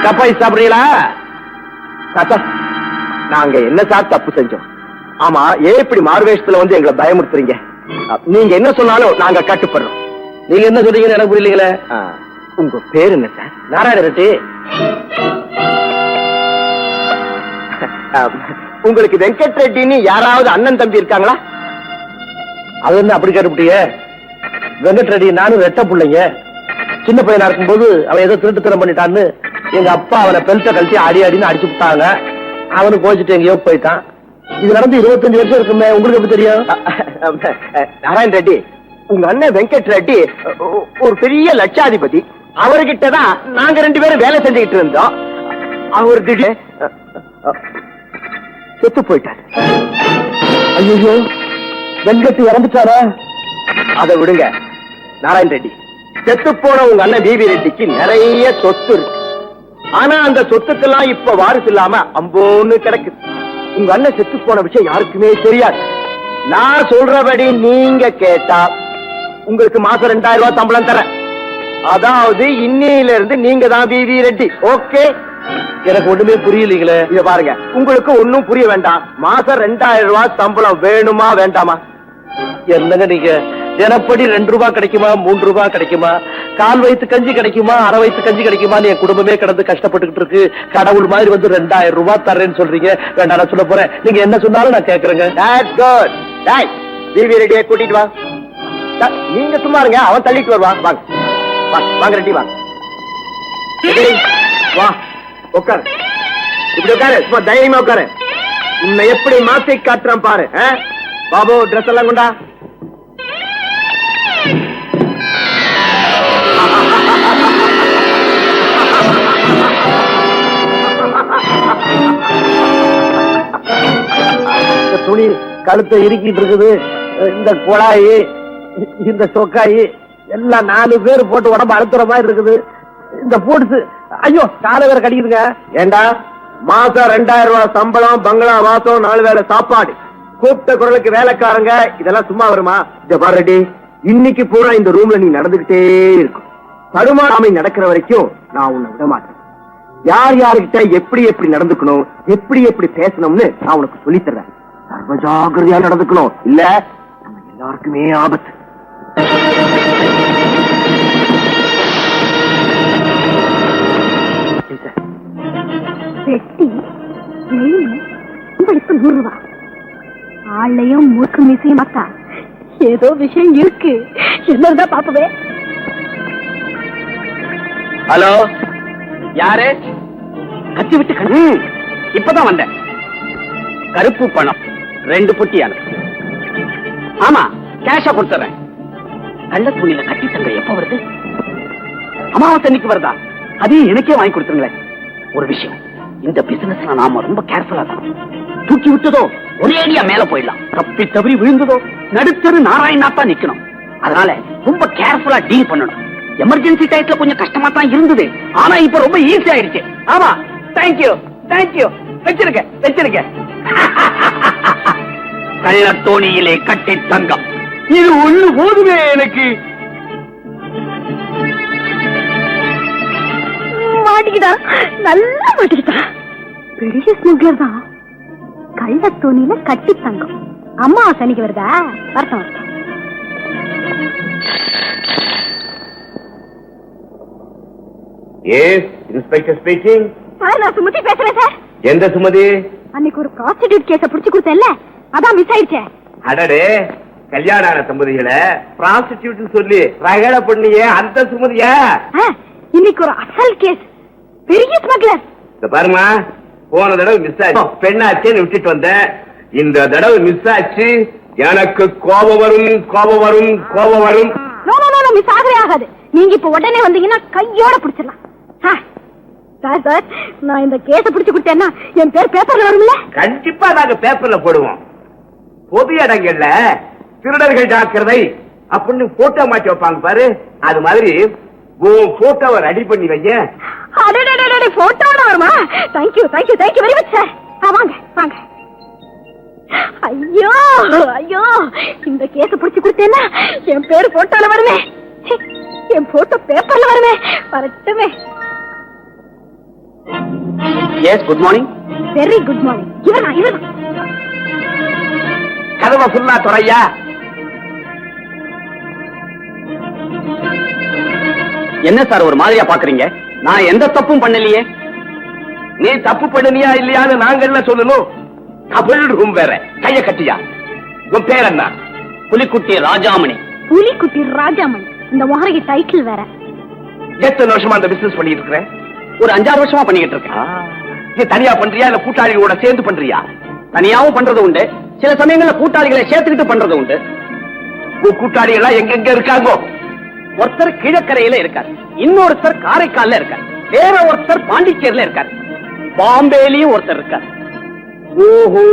Cup ice சாப்பிடுறீங்களா?
தாத்தா, நாங்க என்ன சார் தப்பு செஞ்சோம்? ஆமா, ஏன் இப்படி மார்வேஷத்துல வந்து எங்களை பயமுறுத்துறீங்க? நீங்க என்ன சொன்னாலும் நாங்க கட்டுப்படுறோம்.
நீங்க என்ன சொல்றீங்கன்னு எனக்கு புரியலீங்களே.
உங்க பேர் என்ன சார்?
நாராயண ரெட்டி.
உங்களுக்கு வெங்கட் ரெட்டின்னு யாராவது அண்ணன் தம்பி இருக்காங்களா?
அது என்ன அப்படி கேட்டுவிட்டீங்க? வெங்கட் ரெட்டி நானும் ரெட்ட பிள்ளைங்க. சின்ன பையனா இருக்கும்போது அவன் ஏதோ திருட்டுத்தனம் பண்ணிட்டான்னு எங்க அப்பா அவனை பெல்ட்ட கழிச்சு அடி அடின்னு அடிச்சு விட்டாங்க. அவனு கோச்சிட்டு எங்கேயோ போயிட்டான். இது நடந்து 25 வருஷம் இருக்குமே. உங்களுக்கு எப்படி தெரியும்?
நாராயண ரெட்டி, உங்க அண்ணன் வெங்கட் ரெட்டி ஒரு பெரிய லட்சாதிபதி. அவர்கிட்டதான் நாங்க 2 பேரும் வேலை செஞ்சுக்கிட்டு இருந்தோம். அவர் திடீர் செத்து போயிட்டார்.
ஐயோ, வெங்கட் இறந்துட்டாரா?
அதை விடுங்க நாராயண ரெட்டி. செத்து போன உங்க அண்ணன் பிபி ரெட்டிக்கு நிறைய சொத்து இருக்கு. ஆனா அந்த சொத்துக்கெல்லாம் இப்ப வாரிசு இல்லாம அம்போன்னு கிடக்குது. உங்க அண்ணன் செத்து போன விஷயம் யாருக்குமே தெரியாது. நான் சொல்றபடி நீங்க கேட்டா உங்களுக்கு மாசம் 2000 ரூபாய் சம்பளம் தரேன். அதாவது இன்னையில இருந்து நீங்க தான் பிபி ரெட்டி. ஓகே?
எனக்கு ஒண்ணுமே புரியலீங்களே.
இத பாருங்க, உங்களுக்கு ஒண்ணும் புரிய வேண்டாம். மாசம் 2000 ரூபாய் சம்பளம் வேணுமா வேண்டாமா?
என்னங்க நீங்க தினப்படி 2 ரூபாய் கிடைக்குமா, 3 ரூபாய் கிடைக்குமா, கால் வயிற்று கஞ்சி கிடைக்குமா, அரை வயிற்று கஞ்சி கிடைக்குமா? என் குடும்பமே கடந்து கஷ்டப்பட்டுக்கிட்டு இருக்கு. கடவுள் மாதிரி வந்து 2000 ரூபாய் தர்றேன்னு சொல்றீங்க. வேண்டாம், நான் சொல்ல போறேன். நீங்க என்ன சொன்னாலும் நான் கேக்குறேங்க.
பிபி ரெட்டியை கூட்டிட்டு வா. நீங்க சும்மா இருங்க, அவன் தள்ளிட்டு வருவான். வாங்க வாங்க ரெட்டி வாங்க. வா உட்காரு. இப்படி உட்காரு, சும்மா தைரியமா உட்காரு. உன்னை எப்படி மாத்தி காட்டுறான் பாரு. பாபு, ட்ரெஸ் எல்லாம் கொண்டா.
துணி கழுத்தை இறுக்கிட்டு இருக்குது. இந்த குழாயி, இந்த சொக்காயி எல்லாம் 4 பேர் போட்டு உடம்பு அழுத்துற மாதிரி இருக்குது. இந்த போடுச்சு, ஐயோ காலை வேற கடிக்குதுங்க.
ஏண்டா, மாசம் 2000 ரூபாய் சம்பளம், பங்களா வாசம், 4 வேளை சாப்பாடு, கூப்பிட்ட குரலுக்கு வேலைக்காரங்க, இதெல்லாம் சும்மா வருமா? இத பாருடி, இன்னைக்கு பூரா இந்த ரூம்ல நீ நடந்துகிட்டே இருக்கும். தடுமாறாமை நடக்கிற வரைக்கும் நான் உன்னை விட மாட்டேன். யார் யாருக்கிட்ட எப்படி எப்படி நடந்துக்கணும், எப்படி எப்படி பேசணும்னு நான் உனக்கு சொல்லித் தர்றேன். சர்வ ஜாக்கிரதையா நடந்துக்கணும். இல்ல நம்ம எல்லாருக்குமே ஆபத்து.
வெட்டி உங்களுக்கு 100 ரூபாய். ஆளையும் மூக்கு மீசையும் பார்த்தா
ஏதோ விஷயம் இருக்கு. என்னதான் பாப்பவே.
ஹலோ, யாரு? கத்தி விட்டு கண்ணு. இப்பதான் வந்தேன். கருப்பு பணம் 2 புட்டியான. ஆமா, கேஷா கொடுத்துறேன். கள்ள துணியில கட்டி தங்க எப்ப வருது? அமாவாசை அன்னைக்கு வருதா? அதையும் எனக்கே வாங்கி கொடுத்துருங்களேன். ஒரு விஷயம், இந்த பிசினஸ்ல நாம ரொம்ப கேர்ஃபுல்லா தான். தூக்கி விட்டதோ ஒரே அடியா மேல போயிடலாம். தப்பி தவறி விழுந்ததோ நடுத்தரு நாராயணா நிக்கணும். அதனால ரொம்ப கேர்ஃபுல்லா டீல் பண்ணணும். எமர்ஜென்சி டைத்துல கொஞ்சம் கஷ்டமா தான் இருந்தது. ஆனா இப்ப ரொம்ப ஈஸி ஆயிடுச்சு. ஆமா, தேங்க்யூ தேங்க்யூ. வச்சிருக்க வச்சிருக்க. கள்ள தோணியிலே கட்டி தங்கம். இது ஒண்ணு போதுமே எனக்கு.
மாட்டிக்கிட்டா, நல்லா மாட்டிக்கிட்டா. பெரிய ஸ்முக்லர் தான். கள்ள தோணியில கட்டி தங்கம். அம்மா சனிக்கு வருதா? வருத்தம் வருத்தம்.
S, inspector speaking.
சார், நான் சுமதி பேசுறேன் சார்.
எந்த சுமதி?
அன்னைக்கு ஒரு ப்ராஸ்டிடியூட் கேஸ புடிச்சு கொடுத்தேன்ல, அதான் மிஸ் ஆயிடுச்சே.
அடடே, கல்யாண ஆன தம்பதிகளை பிராஸ்டிடியூட் சொல்லி ரகட பண்ணியே அந்த சுமதியா?
இன்னைக்கு ஒரு அசல் கேஸ். பெரிய ஸ்மக்லர்.
இந்த பாருமா,
போன தடவை மிஸ் ஆச்சு, பெண்ணாச்சேன்னு விட்டுட்டு வந்தேன். இந்த தடவை மிஸ் ஆச்சு, எனக்கு கோபம் வரும், கோபம் வரும், கோபம் வரும்.
மிஸ் ஆகவே ஆகாது. நீங்க இப்ப உடனே வந்தீங்கன்னா கையோட பிடிச்சிடலாம். சார், நான் இந்த கேஸ பிடிச்சு கொடுத்தேன்னா என் பேர் பேப்பர்ல வரும்ல?
கண்டிப்பா நாங்க பேப்பர்ல போடுவோம். பொது இடங்கள்ல திருடர்கள் ஜாக்கிரதை அப்படின்னு போட்டோ மாட்டி வைப்பாங்க பாரு, அது மாதிரி போட்டோவை ரெடி பண்ணி வைங்க.
போட்டோட வருமா? Thank you thank you thank you very much sir. வாங்க வாங்க. ஐயோ ஐயோ, இந்த கேஸ பிடிச்சு கொடுத்தேன்னா என் பேரு போட்டோல வருமே, என் போட்டோ பேப்பர்ல வருமே. வரட்டுமே.
Yes, good morning.
Very good morning. இவர்தான்.
கதவை ஃபுல்லா துறையா.
என்ன சார் ஒரு மாதிரியா பாக்குறீங்க? நான் எந்த தப்பும் பண்ணலையே.
நீ தப்பு பண்ணியா இல்லையான்னு நாங்க என்ன சொல்லணும்? தமிழ் ரூம் வேற, கைய கட்டியா. உன் பேர் என்ன?
புலிக்குட்டி ராஜாமணி.
புலிக்குட்டி ராஜாமணி, இந்த மொஹரகி டைட்டில் வேற.
எத்தனை வருஷமா அந்த பிசினஸ் பண்ணிட்டு இருக்கிறேன்?
ஒரு 5-6 வருஷமா பண்ணிக்கிட்டு இருக்கேன்.
நீ தனியா பண்றியா இல்ல கூட்டாளிகளோட சேர்ந்து பண்றியா?
தனியாவும் பண்றது உண்டு, சில சமயங்கள்ல கூட்டாளிகளை சேர்த்துக்கிட்டு பண்றது உண்டு.
கூட்டாளிகள் எங்க இருக்காங்க?
ஒருத்தர் கீழக்கரையில இருக்கார், இன்னொருத்தர் காரைக்கால்ல இருக்கார், வேற ஒருத்தர் பாண்டிச்சேரியில இருக்கார், பாம்பேலயும் ஒருத்தர் இருக்கார்.
ஓஹோ,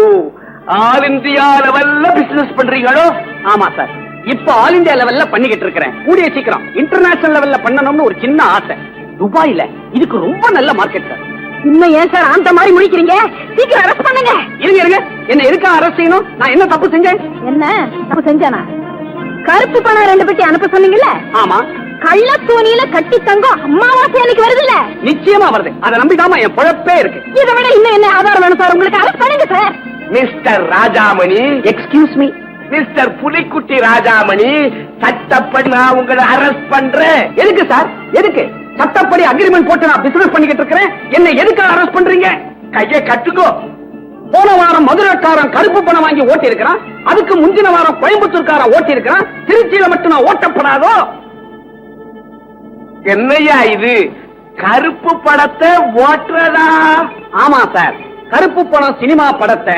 ஆல் இந்தியா லெவல்ல பிசினஸ் பண்றீங்களோ?
ஆமா சார், இப்ப ஆல் இந்தியா லெவல்ல பண்ணிக்கிட்டு இருக்கிறேன். கூடிய சீக்கிரம் இன்டர்நேஷனல் லெவல்ல பண்ணணும்னு ஒரு சின்ன ஆசை. துபாயில இதுக்கு ரொம்ப நல்ல மார்க்கெட் சார்.
இன்னும் ஏன் சார் அந்த மாதிரி முடிக்கிறீங்க? சீக்கிரம் அரெஸ்ட் பண்ணுங்க.
இருங்க, என்ன எதுக்காக அரெஸ்ட் செய்யணும்? நான் என்ன தப்பு செஞ்சேன்?
என்ன தப்பு செஞ்சானா? கருப்பு பணம் 2 பெட்டி அனுப்ப சொன்னீங்கல்ல?
ஆமா.
கள்ள தூணியில கட்டி தங்கம் அம்மாவாசை அன்னைக்கு வருதுல்ல?
நிச்சயமா வருது. அதை நம்பிதாமா என் பொழப்பே இருக்கு.
இதை விட இன்னும் என்ன ஆதாரம் வேணும் சார்? உங்களுக்கு அரெஸ்ட் பண்ணுங்க sir.
Mister Rajamani,
excuse me.
Mister Pulikutti Rajamani, சட்டப்படி நான் உங்களை அரெஸ்ட் பண்றேன்.
எதுக்கு சார்? எதுக்கு? சட்டப்படி அக்ரிமெண்ட் போட்டு நான் பிசினஸ் பண்ணிக்கிட்டு இருக்கிறேன், என்ன எதுக்காக அரெஸ்ட் பண்றீங்க?
கையை கட்டுக்கோ.
போன வாரம் மதுரைக்காரன் கருப்பு பணம் வாங்கி ஓட்டி இருக்கிறான், அதுக்கு முந்தின வாரம் கோயம்புத்தூர்காரன் ஓட்டி இருக்கிறான், திருச்சியில மட்டும் நான் ஓட்டப்படாதோ?
என்னையா இது? கருப்பு படத்தை ஓட்டுறதா?
ஆமா சார், கருப்பு பணம் சினிமா படத்தை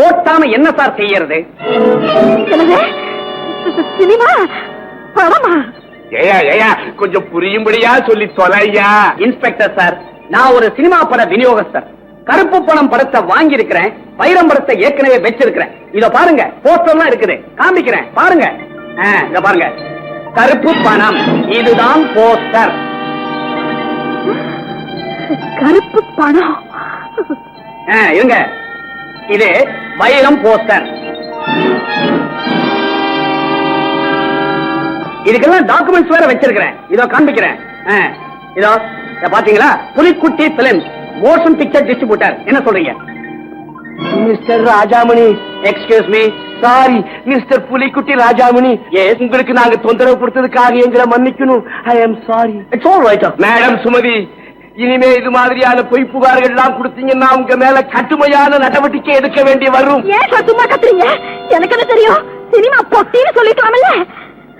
ஓட்டாம என்ன சார் செய்யறது?
சினிமா படமா?
ஏயா கொஞ்சம் புரியும்படியா சொல்லி தொலையா.
இன்ஸ்பெக்டர் சார், நான் ஒரு சினிமா பட விநியோகஸ்தர். கருப்பு பணம் படத்தை வாங்கி இருக்கிறேன், வைரம் படத்தை ஏற்கனவே வச்சிருக்கிறேன். இத பாருங்க, போஸ்டர்லாம் இருக்குது, காமிக்கிறேன் பாருங்க. இத பாருங்க, கருப்பு பணம், இதுதான் போஸ்டர்.
கருப்பு பணம்?
இருங்க, இது வைரம் போஸ்டர். இதுக்கெல்லாம் டாக்குமெண்ட்ஸ் வேற வச்சிருக்கிறேன், இதோ காண்பிக்கிறேன். இதோ பாத்தீங்களா, Pulikutti films motion picture distributor. என்ன சொல்றீங்க?
Mister Rajamani,
excuse me.
Sorry mister Pulikutti Rajamani, உங்களுக்கு நாங்க தொந்தரவு கொடுத்ததுக்காக எங்களை மன்னிக்கணும். I am sorry.
It's all right.
Madam Sumathi, இனிமே இது மாதிரியான பொய் புகார்கள் எல்லாம் கொடுத்தீங்கன்னா உங்க மேல கடுமையான நடவடிக்கை எடுக்க வேண்டி வரும்.
ஏன் சார் சும்மா கத்துறீங்க? எனக்கு என்ன தெரியும்? சினிமா பொட்டின்னு சொல்லிக்கலாம்ல?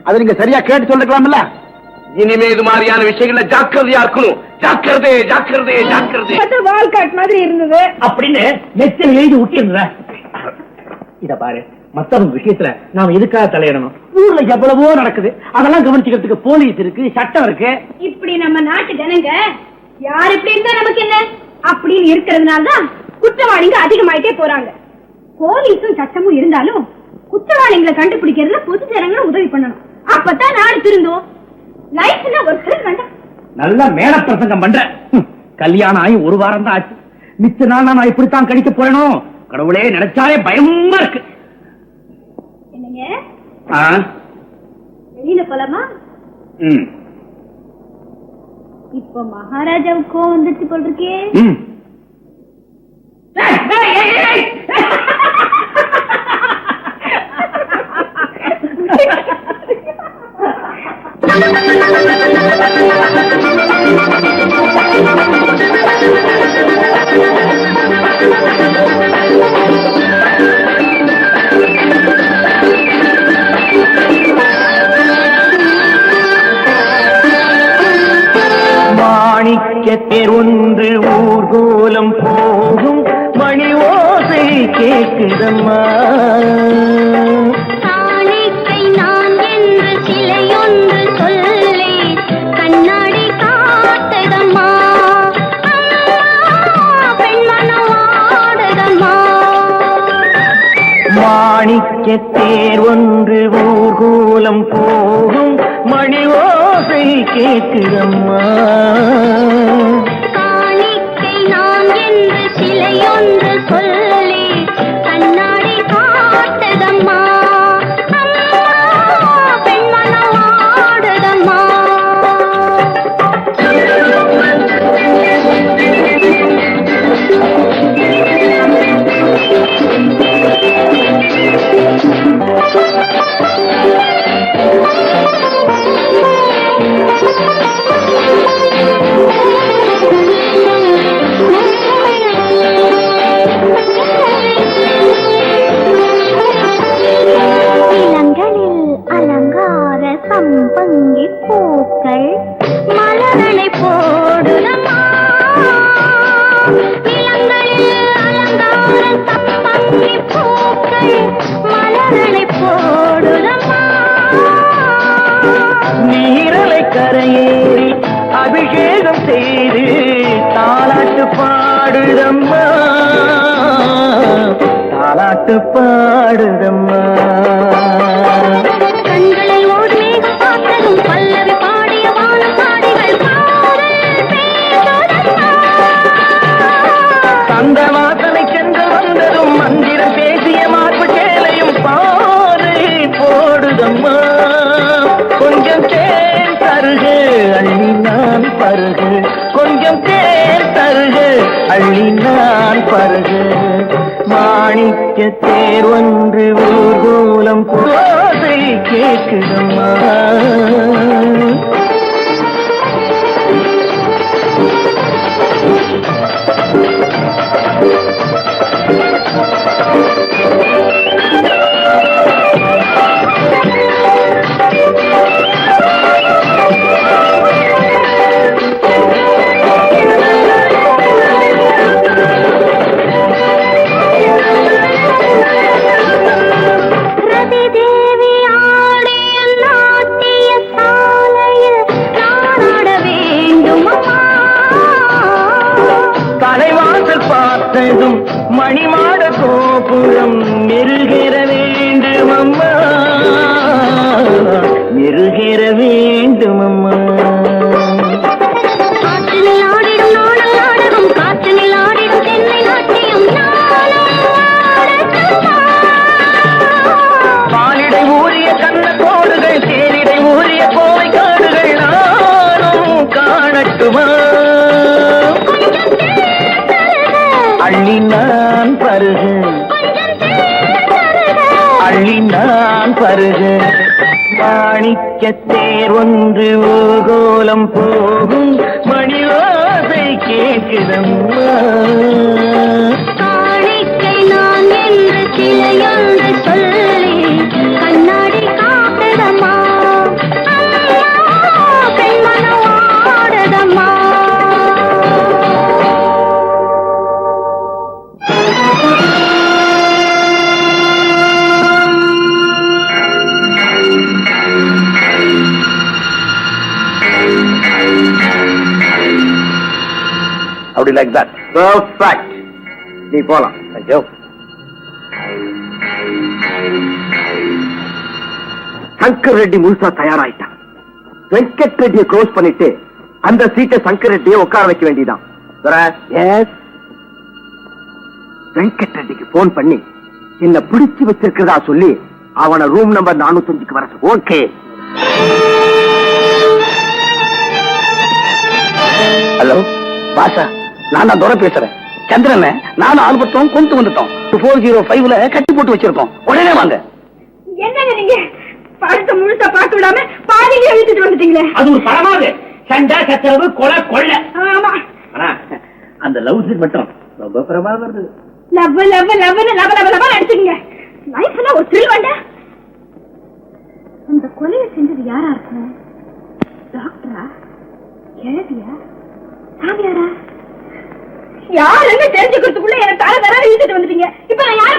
அது நீங்க சரியா கேட்டு சொல்லிக்கலாம்ல?
இனிமே இது மாதிரியான விஷயங்கள்ல ஜாக்கிரதையா இருக்கணும். ஜாக்கிரதை ஜாக்கிரதை ஜாக்கிரதை.
வால்காட் மாதிரி இருந்தது
அப்படின்னு நெத்தில எழுதி விட்டுருந்த. இத பாரு, மத்தவங்க விஷயத்துல நாம எதுக்காக தலையிடணும்? ஊர்ல எவ்வளவோ நடக்குது, அதெல்லாம் கவனிச்சுக்கிறதுக்கு போலீஸ் இருக்கு, சட்டம் இருக்கு.
இப்படி நம்ம நாட்டு ஜனங்க யார் இப்படி இருந்தா நமக்கு என்ன அப்படின்னு இருக்கிறதுனாலதான் குற்றவாளிங்க அதிகமாயிட்டே போறாங்க. போலீஸும் சட்டமும் இருந்தாலும் குற்றவாளிகளை கண்டுபிடிக்கிறதுல பொது ஜனங்களும் உதவி பண்ணணும். அப்பதான் நாடு திருந்தும். லைஃப்ல ஒரு ஃப்ரெண்ட் வேண்டாம்.
நல்ல மேல பிரசங்கம் பண்ற. கல்யாணம் ஆகி 1 வாரம் தான் ஆச்சு. மிச்ச நாள் நான் இப்படித்தான் கழிக்க போறேனும். கடவுளே, நினைச்சாலே பயமா இருக்கு.
என்னங்க, வெளியில போலாமா? இப்ப மகாராஜாவுக்கும் வந்துட்டு போல் இருக்கே.
மாணிக்க தெருன்று ஊர்கோ கேக்குதம்மா.
காணிக்கை நான் என்று சிலையொன்று சொல்லி கண்ணாடி காத்ததம்மா. பெண்மனவாடுதம்மா.
மாணிக்க தேர் ஒன்று ஊர்கோலம் போகும் மணி ஓசை கேக்குதம்மா.
காணிக்கை நான் என்று சிலையொன்று சொல்லி கண்ணாடி காத்ததம்மா. பெண்மனவாடுதம்மா. இளங்களில் அலங்கார சம்பங்கி பூக்கள் மலரனை போடுதம்மா. இளங்களில் அலங்கார சம்பங்கி பூக்கள் மலரனை போடுதம்மா.
நீரலை கரையேறி அபிஷேகம் செய்து தாலாட்டு பாடுதம்மா. தாலாட்டு பாடுதம்மா.
கண்களில் ஓர் மேகம் பார்த்ததும் பல்லவி பாடிய வானம் பாடிகள் பாடல் பேசுதம்மா.
அந்த வாசனை சென்று வந்ததும் மந்திரம் பேசிய மார்பு சேலையும் பாறை போடுதம்மா. கொஞ்சம் தேன் தருகு அள்ளி நான் பருகு. கொஞ்சம் தேன் தருகு அள்ளி நான் பருகு. மாணிக்க தேர் ஒன்று ஊர்கோலம் போதை கேக்குதம்மா.
ரதி தேவி ஆடிய நாட்டிய சாலையில் நாடாட வேண்டும் அம்மா.
தலைவாசல் பார்த்ததும் மணிமாட கோபுரம் மெருகேற வேண்டும் அம்மா. மெருகேற வேண்டும் அம்மா.
காற்றினில் ஆடிடும் நாடல் நாடகம் காற்றினில் ஆடிடும் தென்னை நாட்டியம்
பாலிடை ஊறிய கண்ண கோடுகள் தேரிடை ஊறிய கோவை காடுகள் நானும் காணட்டுமா. அள்ளி நான் பருகு அள்ளி நான் பருகு. மாணிக்க தேர் ஒன்று ஊர்கோலம் போகும் மணி ஓசை கேட்குதம்மா.
காணிக்கை நான் என்று சிலையொன்று சொல்லி கண்ணாடி காத்ததம்மா. பெண்மனவாடுதம்மா.
How do you like that?
Perfect. நீ போலாம்.
Thank you.
சங்கர் ரெட்டி முழுசா தயாராயிட்டான். வெங்கட் ரெட்டியை க்ளோஸ் பண்ணிட்டு அந்த சீட்டை சங்கர் ரெட்டியை உட்கார வைக்க வேண்டியதான். எஸ். வெங்கட் ரெட்டிக்கு போன் பண்ணி என்ன பிடிச்சு வச்சிருக்கிறதா சொல்லி அவனை ரூம் நம்பர் 405க்கு வர. ஓகே.
ஹலோ பாசா, நான் தான் துரை பேசுறேன். சந்திரன் நானும் ஆல்பத்தோம் கொண்டு வந்துட்டோம். 405ல கட்டி போட்டு வச்சிருக்கோம். உடனே வாங்க.
என்னங்க நீங்க படத்தை முழுசா பார்த்து விடாம பாதியிலே இழுத்துட்டு வந்துட்டீங்களே.
அது ஒரு படமாவது சண்டை சச்சரவு கொலை கொள்ளை.
ஆமா.
ஆனா அந்த லவ் சீன் மட்டும் ரொம்ப பிரமா வருது.
லவ் லவ் லவ்னு லவ லவ லவ அடிச்சுங்க. லைஃப்ல ஒரு த்ரில் வேண்டா. அந்த கொலையை செஞ்சது யாரா இருக்கும்? டாக்டரா? கேதியா? சாமியாரா? யாருன்னு தெரிஞ்சுக்கிறதுக்குள்ள என்ன தலை தர இழுத்துட்டு வந்துட்டீங்க. இப்ப நான்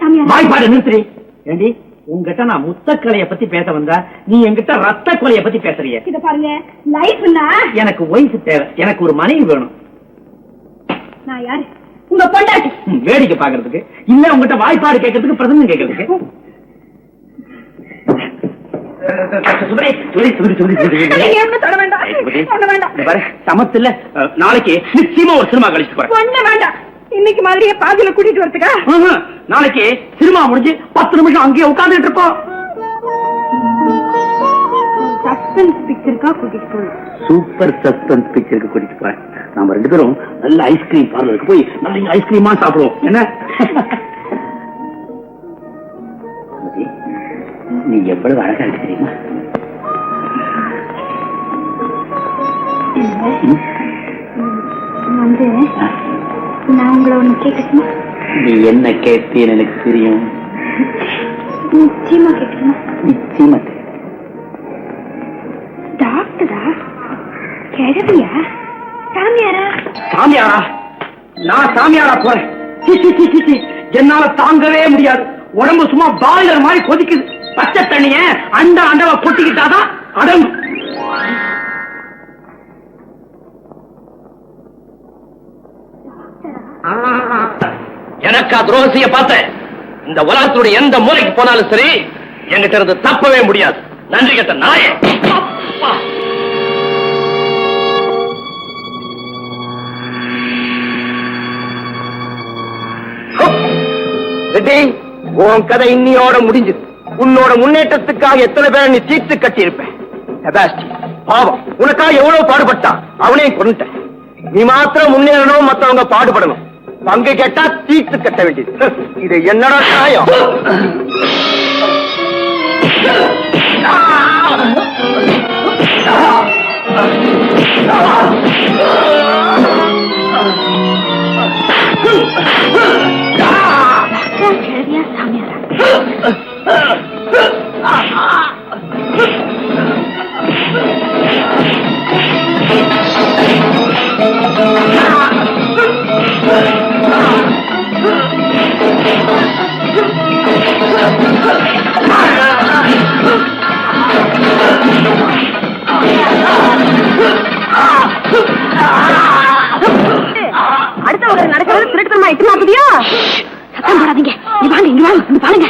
சாமியார்.
வாய்ப்பாடு நிறுத்துறீ. ஏண்டி உங்ககிட்ட நான் முத்தக்கலைய பத்தி பேச வந்தா நீ என்கிட்ட ரத்த கொலைய பத்தி பேசுறிய.
இத பாருங்க, லைஃப்னா
எனக்கு வயசு தேவை, எனக்கு ஒரு மனைவி வேணும்.
நான் யாரு? உங்க பொண்டாட்டி.
வேடிக்கை பாக்குறதுக்கு இல்ல, உங்ககிட்ட வாய்ப்பாடு கேட்கறதுக்கு, பிரசங்கம் கேட்கறதுக்கு. சமத்துல நாளைக்கு நிச்சயமா ஒரு சினிமா கழிச்சு போறேன்.
ஒண்ணு வேண்டாம், இன்னைக்கு மாதிரியே பாதியில கூட்டிட்டு வரதுக்கா?
நாளைக்கு சினிமா முடிஞ்சு 10 நிமிஷம் அங்கேயே உட்கார்ந்துட்டு இருக்கோம்.
சஸ்பென்ஸ் பிக்சருக்கா கூட்டிட்டு போறேன்.
சூப்பர் சஸ்பென்ஸ் பிக்சருக்கு கூட்டிட்டு போறேன். நாம 2 பேரும் நல்ல ஐஸ்கிரீம் பார்லருக்கு போய் நல்ல ஐஸ்கிரீமா சாப்பிடுவோம். என்ன நீ எவ்வளவு அழகா இருக்கு தெரியுமா?
வந்து நான் உங்களை ஒண்ணு கேட்கணுமா?
நீ என்ன கேட்பீன்னு எனக்கு தெரியும்.
நிச்சயமா கேட்கணுமா?
நிச்சயமா.
டாக்டரா? கிழவியா? சாமியாரா?
சாமியாரா? நான் சாமியாரா போறேன்? என்னால தாங்கவே முடியாது. உடம்பு சும்மா பாய்லர் மாதிரி கொதிக்குது. பச்சை தண்ணிய அண்டவ கொட்டிக்கிட்டாதான் அடங்கும்.
எனக்கா துரோகசிய பார்த்த இந்த உலகத்துடைய எந்த மூலைக்கு போனாலும் சரி, என்கிட்ட இருந்து தப்பவே முடியாது. நன்றி கேட்ட நாயே. உன் கதை இன்னியோட முடிஞ்சது. உன்னோட முன்னேற்றத்துக்காக எத்தனை பேரை நீ தீர்த்து கட்டி இருப்பேன். பாவம், உனக்காக எவ்வளவு பாடுபட்டான், அவனையும் கொண்டுட்ட. நீ மாத்திரம் முன்னேறணும், மத்தவங்க பாடுபடணும். பங்கு கேட்டா தீர்த்து கட்ட வேண்டியது. இது என்னடா நியாயம்?
கிழவியா சாமியாரா?
அடுத்தவங்க நடக்கிறது திருட்டுமா இட்டுமா புதியா? சத்தம் போடாதீங்க. நீ வாங்க, இங்க வாங்க, இங்க பாருங்க.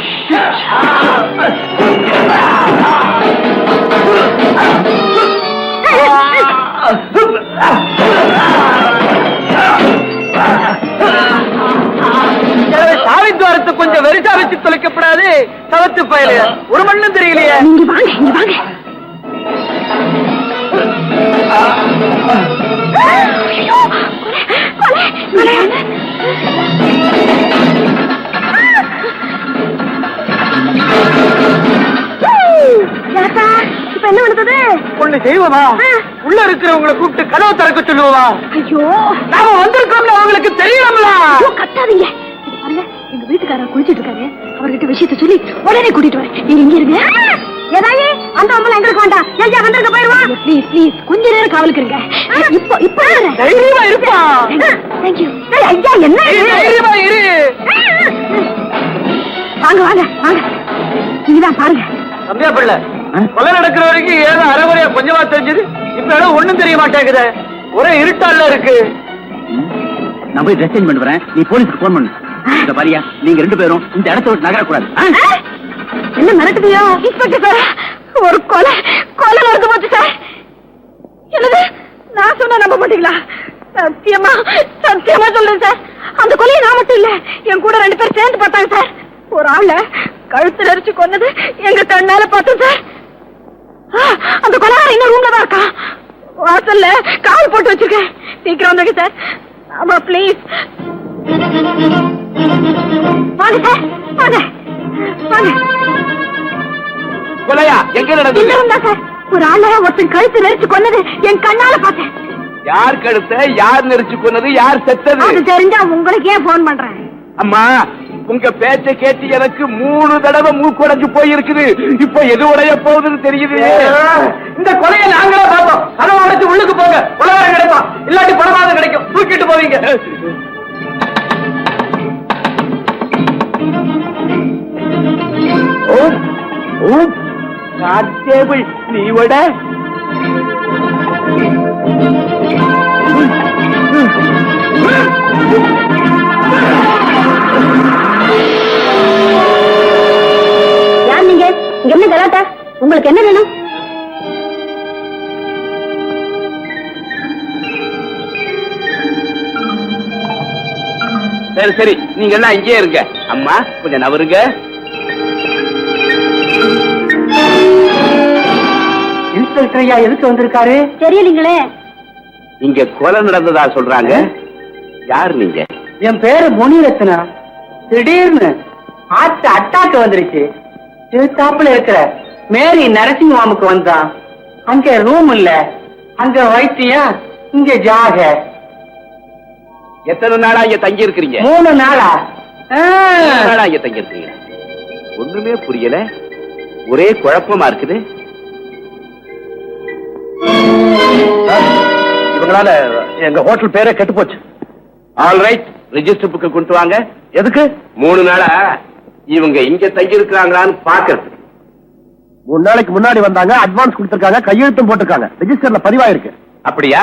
சாவித்வாரத்தை கொஞ்சம் வெறிச்சா வச்சு தொலைக்கப்படாது. சவத்து பயல ஒரு மண்ணும் தெரியலையே.
நீங்க வாங்க, இங்க வாங்க. இப்ப என்ன பண்ணுறது?
ஒண்ணு செய்வமா? உள்ள இருக்கிறவங்களை கூப்பிட்டு கதவை திறக்க சொல்லுவா?
ஐயோ,
நாம வந்திருக்கோம்ல, அவங்களுக்கு தெரியணும்ல.
கத்தாதீங்க. பாருங்க, எங்க வீட்டுக்காரர் குளிச்சிட்டு இருக்காரு. அவர்கிட்ட விஷயத்த சொல்லி உடனே கூட்டிட்டு வரேன். நீங்க இங்க இருங்க. ஏதாயி அந்த அம்பல எங்களுக்கு வேண்டாம். ஐயா வந்திருக்க போயிருவா. ப்ளீஸ் ப்ளீஸ் கொஞ்ச நேரம் காவலுக்கு இருங்க. இப்போ
தைரியமா இருப்பா.
Thank you. ஐயா என்ன
தைரியமா இரு.
வாங்க வாங்க வாங்க. இதுதான் பாருங்க.
தம்பியா பிள்ளை, கொலை நடக்கிற வரைக்கும் ஏதோ அரைமுறையா கொஞ்சமா தெரிஞ்சது. இப்ப ஏதோ ஒண்ணும் தெரிய மாட்டேங்குது. ஒரே இருட்டால இருக்கு.
நான் போய் ட்ரெஸ் சேஞ்ச் பண்ணி வரேன். நீ போலீஸ்க்கு போன் பண்ணு. இந்த பாரியா, நீங்க 2 பேரும் இந்த இடத்த விட்டு நகரக்கூடாது.
என்ன மிரட்டுதியோ? இன்ஸ்பெக்டர் சார், ஒரு கொலை நடந்து போச்சு சார். என்னது? நான் சொன்னா நம்ப மாட்டீங்களா? சத்தியமா சத்தியமா சொல்றேன் சார். அந்த கொலையை நான் மட்டும் இல்ல, என் கூட 2 பேர் சேர்ந்து பார்த்தாங்க சார். ஒரு ஆள கழுத்துல அரிச்சு கொன்னது எங்க கண்ணால பார்த்தோம் சார். அந்த கொலையார இன்னும் ரூம்ல தான் இருக்கா. வாசல்ல கால் போட்டு வச்சிருக்கேன். சீக்கிரம் வந்துங்க சார். ஆமா ப்ளீஸ். வாங்க சார், வாங்க வாங்க.
கொலையா எங்க நடந்தது?
சார், ஒரு ஆள ஒருத்தன் கழுத்து நெரிச்சு கொன்னது என் கண்ணால பார்த்தேன்.
யார் கழுத்த, யார் நெரிச்சு கொன்னது, யார் செத்தது?
அது தெரிஞ்சா உங்களுக்கு ஏன் போன் பண்றேன்?
அம்மா, உங்க பேச்ச கேட்டு எனக்கு 3 தடவை மூக்குடைஞ்சு போயிருக்குது. இப்ப எது உடைய போகுதுன்னு தெரியுது.
இந்த கொலையை நாங்களே பார்த்தோம். அதை உடைச்சு உள்ளுக்கு போங்க, உலகம் கிடைக்கும். இல்லாட்டி பணமாவது கிடைக்கும். தூக்கிட்டு போவீங்க.
கான்ஸ்டேபிள் நீ விட
யார் நீங்க? இங்க என்ன கலாட்டா? உங்களுக்கு என்ன வேணும்?
சரி சரி, நீங்க எல்லாம் இங்கே இருங்க. அம்மா கொஞ்சம் நவருங்க.
இன்ஸ்பெக்டர் ஐயா எதுக்கு வந்திருக்காரு?
தெரியலீங்களே.
இங்க கொலை நடந்ததா சொல்றாங்க. யார் நீங்க?
என் பேரு முனிரத்னா. திடீர்னு அட்டாக்கு வந்துருச்சு. திருத்தாப்புல இருக்கிற மேரி நரசிங் ஹோமுக்கு வந்தான். அங்க ரூம் இல்ல, அங்க வைத்தியம், இங்க ஜாக.
எத்தனை நாளா இங்க தங்கி இருக்கிறீங்க?
3 நாளா?
நாளா இங்க தங்கி இருக்கிறீங்க? ஒண்ணுமே புரியல, ஒரே குழப்பமா இருக்குது.
இவங்களால எங்க ஹோட்டல் பேரே கெட்டு போச்சு.
ஆல் ரைட், ரெஜிஸ்டர் புக்க கொண்டு வாங்க.
எதுக்கு?
3 நாளா இவங்க இங்க தங்கி இருக்கிறாங்களான்னு பாக்குறது.
3 நாளைக்கு முன்னாடி வந்தாங்க, அட்வான்ஸ் கொடுத்திருக்காங்க, கையெழுத்தும் போட்டிருக்காங்க, ரெஜிஸ்டர்ல பதிவாயிருக்கு.
அப்படியா?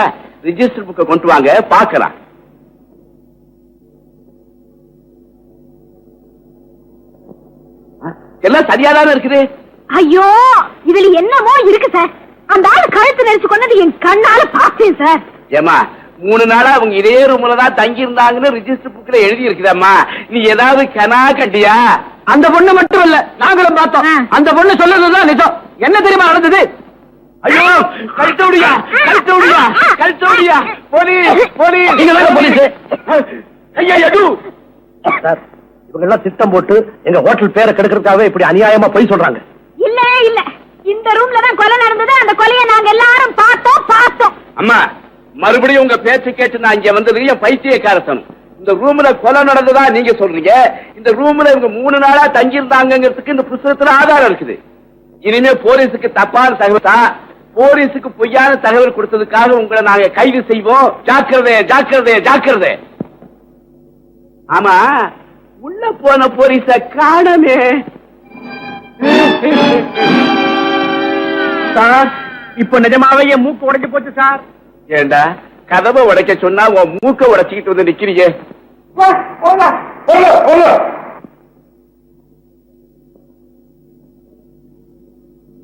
ரெஜிஸ்டர் புக்க கொண்டு வாங்க, பாக்கலாம். எல்லாம் சரியாதானே இருக்குது.
ஐயோ, இதுல என்னமோ இருக்கு சார். அந்த ஆளு கழுத்து நெரிச்சு கொண்டது என் கண்ணால பார்த்தேன் சார்.
ஏமா, 3 நாளா அவங்க இதே ரூம்ல தான் தங்கி இருந்தாங்கன்னு ரெஜிஸ்டர் புக்ல எழுதி இருக்குதாம்மா. நீ ஏதாவது கனா கண்டியா?
அந்த பொண்ணு மட்டும் இல்ல, நாங்களும் பார்த்தோம். அந்த பொண்ணு சொல்லதுதான் நிஜம். என்ன தெரியுமா நடந்தது?
ஐயோ, கழுத்தோடியா கழுத்தோடியா கழுத்தோடியா! Police police!
நீங்க தானே போலீஸ்? ஐயா எது சார், இவங்க எல்லாம் திட்டம் போட்டு எங்க ஹோட்டல் பேரை கெடுக்கிறதுக்காக இப்படி அநியாயமா போய் சொல்றாங்க.
இல்ல இல்ல, இந்த ரூம்ல தான் கொலை நடந்தது. அந்த கொலையை நாங்க எல்லாரும் பார்த்தோம்.
அம்மா, மறுபடியும் உங்க பேச்சு கேட்டு நான் இங்க வந்தது என் பைத்தியக்காரத்தனம். இந்த ரூம்ல கொலை நடந்ததா நீங்க சொல்றீங்க. இந்த ரூம்ல இவங்க 3 நாளா தங்கி இருந்தாங்கிறதுக்கு இந்த புத்தகத்துல ஆதாரம் இருக்குது. இனிமே போலீஸுக்கு தப்பான தகவல், போலீஸுக்கு பொய்யான தகவல் கொடுத்ததுக்காக உங்களை நாங்க கைது செய்வோம். ஜாக்கிரதை ஜாக்கிரதை ஜாக்கிரதை. ஆமா, உள்ள போன போலீஸ காணமே.
சார், இப்ப நிஜமாவே என் மூக்கு உடைஞ்சு போச்சு சார்.
ஏண்டா, கதவை உடைக்க சொன்னா உன் மூக்க உடைச்சிக்கிட்டு வந்து நிக்கிறீங்க.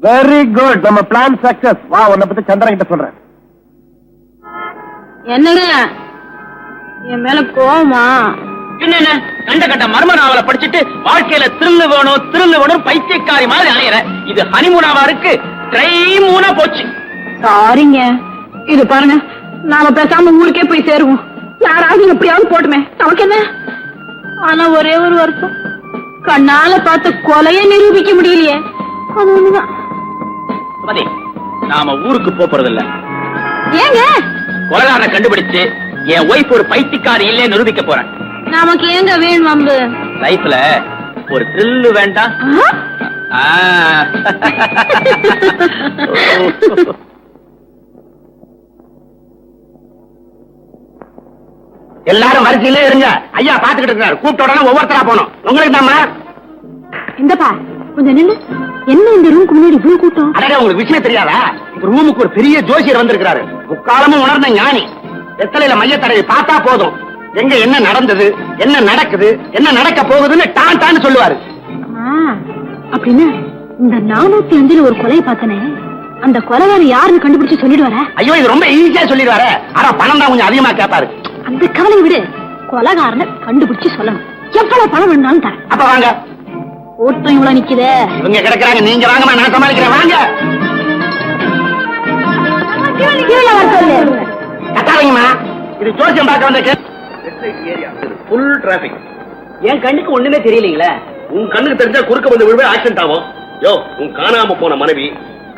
வெரி குட், நம்ம பிளான் சக்சஸ். வா, உன்னை பத்தி சந்திரன் கிட்ட சொல்றேன்.
என்னங்க என் மேல கோவமா?
என்ன கண்ட கண்ட மர்ம நாவலை படிச்சுட்டு வாழ்க்கையில திருள்ளு வேணும் பைத்தியக்காரி மாதிரி அலையற. இது ஹனிமூனாவா இருக்கு, ட்ரைமூனா போச்சு.
சாரிங்க. இது பாருங்க, நாம பேசாம ஊருக்கே போய் சேருவோம். யாராவது எப்படியாவது போட்டுமே, நமக்கு என்ன? ஆனா ஒரே ஒரு வருஷம் கண்ணால பார்த்த கொலையை நிரூபிக்க முடியலையே. அது ஒண்ணுதான்.
மதி, நாம ஊருக்கு போறதில்ல.
ஏங்க?
கொலைகாரனை கண்டுபிடிச்சு என் ஒய்ஃப் ஒரு பைத்தியக்காரி இல்லையே நிரூபிக்க போறேன்.
நமக்கு ஏங்க வேணும் வம்பு?
லைஃப்ல ஒரு த்ரில்லு வேண்டாம்? எல்லாரும் வரிசையிலே இருங்க. ஐயா பாத்துக்கிட்டு இருக்காரு. கூப்பிட்ட உடனே ஒவ்வொருத்தரா போனோம். உங்களுக்கு தாமா?
இந்தப்பா கொஞ்சம் நில்லு. என்ன இந்த ரூமுக்கு முன்னாடி இவ்வளவு கூட்டம்?
அடடே, உங்களுக்கு விஷயம் தெரியாதா? இந்த ரூமுக்கு ஒரு பெரிய ஜோசியர் வந்திருக்கிறாரு. முக்காலமும் உணர்ந்த ஞானி. வெத்தலையில மையத்தடவை பார்த்தா போதும், எங்க என்ன நடந்தது, என்ன நடக்குது, என்ன நடக்க போகுதுன்னு டான்னு சொல்லுவாரு.
அப்படின்னா இந்த 405 ஒரு கொலையை பார்த்தனே, அந்த கொலைவாரி யாருன்னு கண்டுபிடிச்சு சொல்லிடுவார?
ஐயோ, இது ரொம்ப ஈஸியா சொல்லிடுவாரு. ஆனா பணம் தான் கொஞ்சம் அதிகமா கேட்பாரு.
அந்த கவலை விடு, கொலைகாரனை கண்டுபிடிச்சு சொல்லணும். எவ்வளவு பணம் வேணாலும் தரேன்.
அப்ப வாங்க.
ஓட்டம் இவ்வளவு நிக்குதே.
இவங்க கிடக்குறாங்க, நீங்க வாங்கம்மா, நான் சமாளிக்கிறேன். வாங்க. கத்தாதீங்கம்மா, இது ஜோசியம் பார்க்க வந்த ஃபுல் டிராபிக்.
என் கண்ணுக்கு ஒண்ணுமே தெரியலீங்களே.
உன் கண்ணுக்கு தெரிஞ்சா குறுக்க வந்து விழுவே ஆக்சிடென்ட் ஆகும். யோ, உன் காணாம போன மனைவி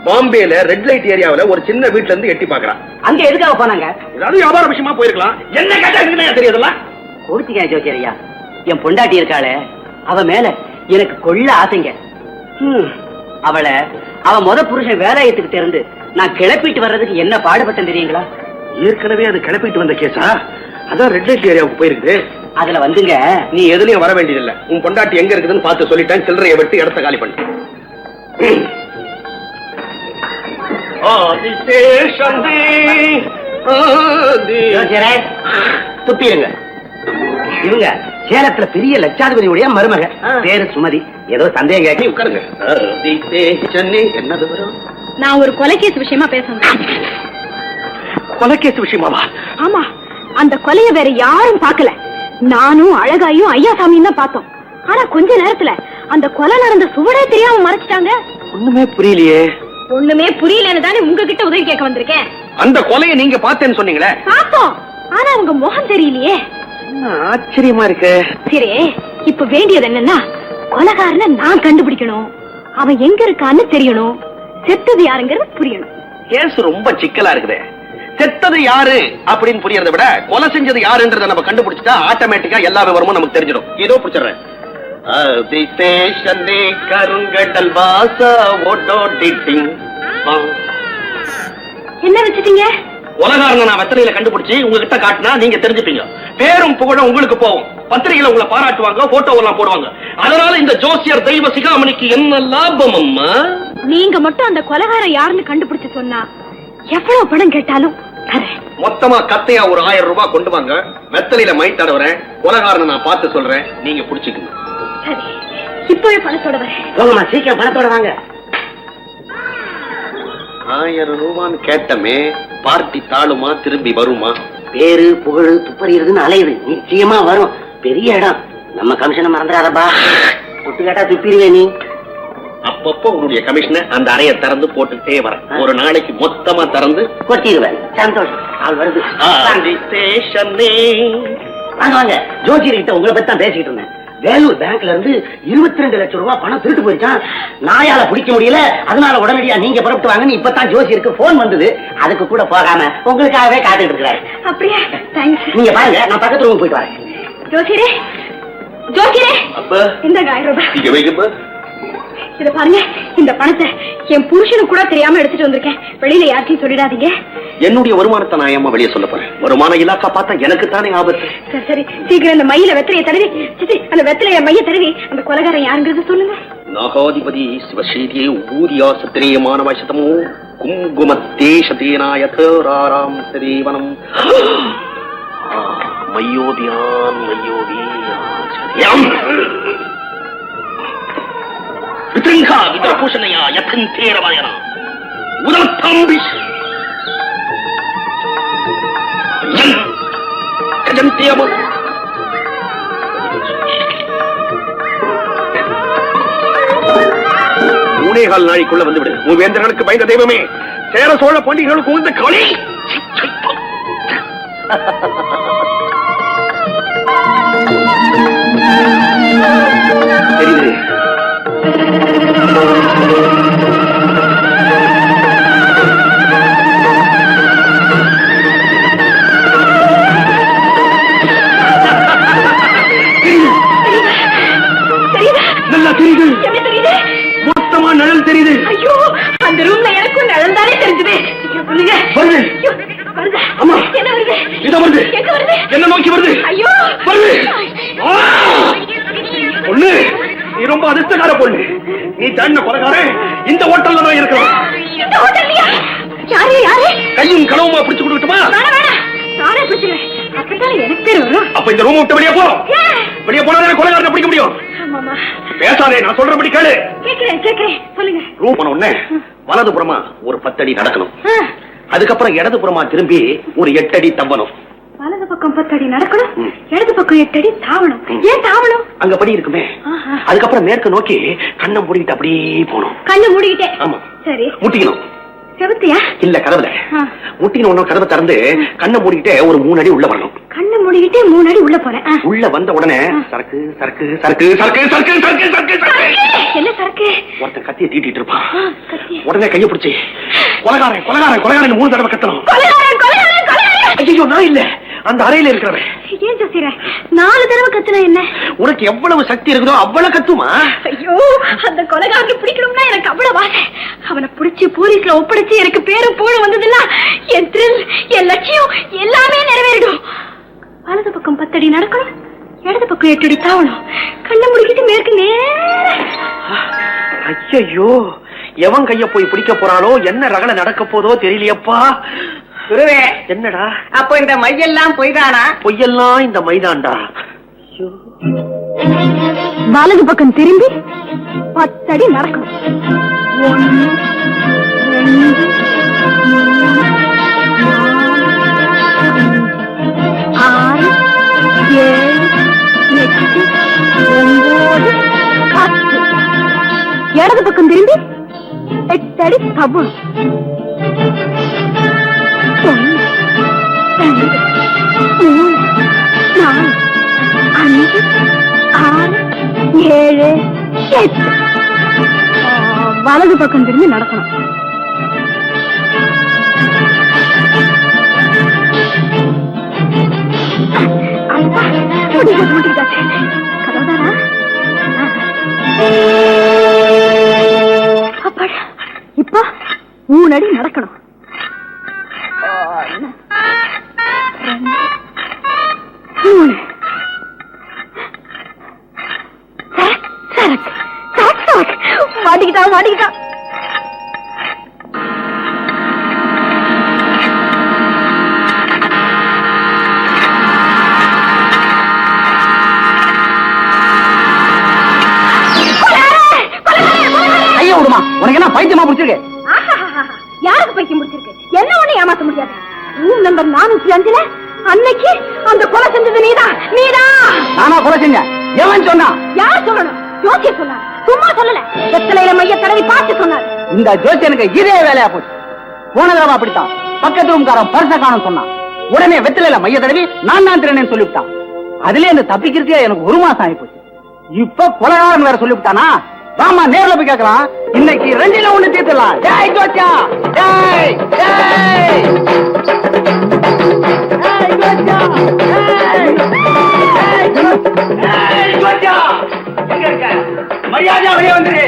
பாம்பேல ரெட் லைட் ஏரியாவுல ஒரு சின்ன வீட்ல இருந்து எட்டி பாக்குறான்.
அங்க எதுக்காக போனாங்க?
ஏதாவது வியாபார விஷயமா போயிருக்கலாம். என்ன கேட்டா எனக்கு தெரியாதுல்ல?
கோடிச்சிக்க ஜோசியரையா, என் பொண்டாட்டி இருக்காளே, அவ மேல எனக்கு கொள்ள ஆசைங்க. அவ முத புருஷன் வேலையத்துக்கிட்ட இருந்து நான் கிளப்பிட்டு வர்றதுக்கு என்ன பாடுபட்டேன் தெரியுங்களா?
ஏற்கனவே அது கிளப்பிட்டு வந்த கேஸா? அதான் ரெட் லைட் ஏரியாவுக்கு போயிருக்குது.
அதுல வந்துங்க
நீ எதுலயும் வர வேண்டியதில்லை. உன் பொண்டாட்டி எங்க இருக்குதுன்னு பார்த்து சொல்லிட்டேன். சில்லறையை வெட்டி இடத்த காலி பண்ணு.
துப்பிடுங்க. இவங்க சேலத்துல பெரிய லட்சாதிபதியுடைய மருமக, பேரு சுமதி. ஏதோ சந்தேகம் கேட்டு உட்காருங்க. என்னது வரும்?
நான் ஒரு கொலைகேஸ் விஷயமா பேசணும்.
கொலைகேஸ் விஷயமாவா?
ஆமா, அந்த கொலைய வேற யாரும் பார்க்கல. நானும் அழகாயும் ஐயாசாமியும் தான் பார்த்தோம். ஆனா கொஞ்ச நேரத்துல அந்த கொலை நடந்த சுவடே தெரியாம மறைச்சிட்டாங்க.
ஒண்ணுமே புரியலையே.
ஒண்ணுமே புரியலன்னு தானே உங்ககிட்ட உதவி கேட்க வந்திருக்கேன்.
அந்த கொலையை நீங்க பார்த்தேன்னு சொன்னீங்களே?
பார்த்தோம், ஆனா உங்க முகம் தெரியலையே.
ஆச்சரியமா இருக்கு.
சரி, இப்ப வேண்டியது என்னன்னா கொலைகாரனை நான் கண்டுபிடிக்கணும். அவன் எங்க இருக்கான்னு தெரியணும். செத்தது யாருங்கிறது புரியணும்.
கேஸ் ரொம்ப சிக்கலா இருக்குது. செத்தது யாரு அப்படின்னு புரியறதை விட கொலை செஞ்சது யாருன்றதை நம்ம கண்டுபிடிச்சிட்டா ஆட்டோமேட்டிக்கா எல்லா விவரமும் நமக்கு தெரிஞ்சிடும். ஏதோ பிடிச்சிடுறேன். கருங்கடல் வாசா
என்ன வச்சுட்டீங்க?
உலகாரங்க நான் வெத்தலையில கண்டுபிடிச்சு உங்ககிட்ட காட்டினா நீங்க தெரிஞ்சுப்பீங்க. பேரும் புகழும் உங்களுக்கு போகும். பத்திரிகையில உங்களை பாராட்டுவாங்க, போட்டோ எல்லாம் போடுவாங்க. அதனால இந்த ஜோசியர் தெய்வ சிகாமணிக்கு என்ன லாபம் அம்மா?
நீங்க மட்டும் அந்த கொலைகாரன் யாருன்னு கண்டுபிடிச்சு சொன்னா எவ்வளவு பணம் கேட்டாலும்
மொத்தமா கத்தையா ஒரு 1000 ரூபாய் கொண்டு வாங்க. வெத்தலையில மை தடவுறேன். கொலைகாரனை நான் பார்த்து சொல்றேன், நீங்க புடிச்சுக்கணும்.
சரி, இப்பவே பணத்தோட
வரேன். சீக்கிரம் பணத்தோட வாங்க.
1000 ரூபான்னு கேட்டமே, பார்ட்டி தாளுமா திரும்பி வருமா?
பேரு புகழ் துப்பறிறதுன்னு அலையுது. நிச்சயமா வரும். பெரிய இடம். நம்ம கமிஷனை மறந்துடாதப்பா. துட்டு கேட்டா துப்பிடுவே நீ.
அப்பப்போ உன்னுடைய கமிஷனை அந்த அறையை திறந்து போட்டுட்டே வர. ஒரு நாளைக்கு மொத்தமா திறந்து
கொட்டிடுவேன். சந்தோஷம். ஆள் வருது. வாங்க வாங்க. ஜோசியர் கிட்ட உங்களை பத்தி தான் பேசிக்கிட்டு இருந்தேன். வேலூர் பேங்க்ல இருந்து 22 லட்சம் ரூபாய் பணம் திருட்டு போயிருச்சான். நாயால பிடிக்க முடியல. அதனால உடனடியா நீங்க புறப்பட்டு வாங்கன்னு இப்பதான் ஜோசியருக்கு போன் வந்தது. அதுக்கு கூட போகாம உங்களுக்காகவே காத்துட்டு இருக்கிறாரு.
அப்படியே
நீங்க பாருங்க, நான் பக்கத்துல ரூம் போயிட்டு வரேன்.
ஜோசியரே, ஜோசியரே, இந்த 1000 ரூபாய் இத பாருங்க. இந்த பணத்தை என் புருஷனுக்கு கூட தெரியாம எடுத்துட்டு வந்திருக்கேன். வெளியில யார்ட்டையும் சொல்லிடாதீங்க.
என்னுடைய வருமானத்தை நான் ஏமா வெளியே சொல்ல போறேன்? வருமான இலாக்கா பார்த்தா எனக்கு தானே ஆபத்து.
சரி சரி, சீக்கிரம் அந்த மையில வெத்தலையை தடவி, அந்த வெத்தலைய மைய தடவி அந்த கொலைகாரன் யாருங்கிறது சொல்லுங்க.
நாகாதிபதி சிவசீரியே ஊதியா சத்திரியமான வசதமோ குங்குமத்தேஷதேனாயதாராம் சதேவனம் மையோதியான் மையோதியாம் வித்ருங்கா வித்ரபூஷணயா யதந்தேரவாயனா உதர்த்தம்பிஷ் கஜந்தேம 3.25 நாளைக்குள்ள வந்து விடு. மூவேந்தர்களுக்கு பயந்த தெய்வமே, சேர சோழ பாண்டியர்களுக்கு உந்த களி தெரியுது. நல்லா தெரியுது. மொத்தமா நிழல் தெரியுது.
ஐயோ, அந்த ரூம்ல எனக்கும் நிழல் தானே தெரிஞ்சது. சொல்லுங்க.
வருது. அம்மா,
என்ன வருது?
இதோ வருது.
எங்க வருது?
என்ன நோக்கி வருது?
ஐயோ,
வருது. பொண்ணு, நீ ரொம்ப அதிர்ஷ்டக்கார பொண்ணு. நீ தாண்ட கொலைகாரன் இந்த ஹோட்டல்ல தான் இருக்கிறோம்.
இந்த ஹோட்டல்லையா? யாரு யாரு?
கையும் களவுமா பிடிச்சு கொடுக்கட்டுமா?
வேணாம், நானே பிடிச்சிக்கிறேன். அப்பதான் எனக்கு பேர் வரும்.
அப்ப இந்த ரூம் விட்டு வெளியே போ. வெளியே போனா கொலைகாரனை பிடிக்க முடியும்.
ஆமாமா.
பேசாதே, நான் சொல்றபடி கேளு.
கேக்குறேன், சொல்லுங்க.
ரூம் போன உடனே வலதுபுறமா ஒரு 10 அடி நடக்கணும். அதுக்கப்புறம் இடதுபுறமா திரும்பி ஒரு 8 அடி தம்பணும்.
வலது பக்கம் 10 அடி நடக்கணும், இடது பக்கம் 8 அடி தாவணும். ஏன் தாவணும்?
அங்க படி இருக்குமே. அதுக்கப்புறம் மேற்கு நோக்கி கண்ணை மூடிக்கிட்டு அப்படியே போகணும்.
கண்ணை மூடிக்கிட்டே?
ஆமா.
சரி.
முட்டிக்கணும்.
செவத்தியா?
இல்ல, கதவுல. முட்டின உடனே கதவை திறந்து கண்ணை மூடிக்கிட்டே ஒரு 3 அடி உள்ள வரணும்.
கண்ணை மூடிக்கிட்டே 3 அடி உள்ள போறேன்.
உள்ள வந்த உடனே சரக்கு சரக்கு சரக்கு சரக்கு சரக்கு சரக்கு சரக்கு சரக்கு.
என்ன சரக்கு?
ஒருத்தன் கத்தியை தீட்டிட்டு இருப்பான். உடனே கையை பிடிச்சி கொலைகாரன் கொலைகாரன் கொலைகாரன் 3 தடவை கத்தணும். ஐயோ, நான் இல்ல, அந்த அறையில இருக்கிறவன்.
ஏன் ஜோசியரே 4 தடவை கத்துனா என்ன?
உனக்கு எவ்வளவு சக்தி இருக்குதோ அவ்வளவு கத்துமா.
ஐயோ, அந்த கொலைகாரனை பிடிக்கணும்னா எனக்கு அவ்வளவு ஆசை. அவனை பிடிச்சி போலீஸ்ல ஒப்படைச்சு எனக்கு பேரும் போடும் வந்ததுன்னா என் த்ரில், என் லட்சியம் எல்லாமே நிறைவேறிடும். வலது பக்கம் 10 அடி நடக்கணும், தெற்கு 8 அடி தாவணும். கண்ணை முடிக்கிட்டு மேற்கு நேர.
ஐயோ, எவன் கைய போய் பிடிக்க போறானோ, என்ன ரகல நடக்க போதோ தெரியலையப்பா.
குருவே,
என்னடா
அப்போ இந்த மையெல்லாம் பொய்தானா?
பொய்யெல்லாம் இந்த மைதான்டா.
வலது பக்கம் திரும்பி 10 அடி நடக்கணும். 1 2 6 7 8 9 10. இடது பக்கம் திரும்பி 8 அடி தபு. 1 2 3 4 5 6 7 8. வலது பக்கம் திரும்பி நடக்கணும். இப்ப 3 அடி நடக்கணும். 1 2 3 மாட்டிக்கிட்டா.
ஐயா விடுமா, உனக்கு என்ன பைத்தியமா பிடிச்சிருக்கு?
யாருக்கு பைத்தியம் முடிச்சிருக்கு? என்ன ஒண்ணு ஏமாத்த முடியாது. ரூம் நம்பர் 405 அன்னைக்கு அந்த கொலை செஞ்சது நீதான்.
நானா கொலை செஞ்சேன்? எவன் சொன்னா?
யார் சொல்லணும்? ஜோசிய சொன்னார். சும்மா சொல்லல, வெத்தலையில மைய தடவி பார்த்து சொன்னார்.
இந்த ஜோசியனுக்கு இதே வேலையா போச்சு. போன தடவை அப்படித்தான், பக்கத்து ரூம்காரன் பர்ச காணும் சொன்னான். உடனே வெத்தலையில மைய தடவி நான் தான் திருநேன்னு சொல்லிவிட்டான். அதுல இந்த தப்பிக்கிறதுக்கு எனக்கு 1 மாசம் ஆகி போச்சு. இப்ப கொலைகாரன் வேற சொல்லிவிட்டானா? வாமா நேர்ல போய் கேட்கலாம். இன்னைக்கு 2ல 1 தீர்த்தலாம். ஜெய் ஜோசியா, ஜெய் ஜெய் ஜோசியா,
எங்க இருக்க? மரியாதையா வெளியே வந்துரு.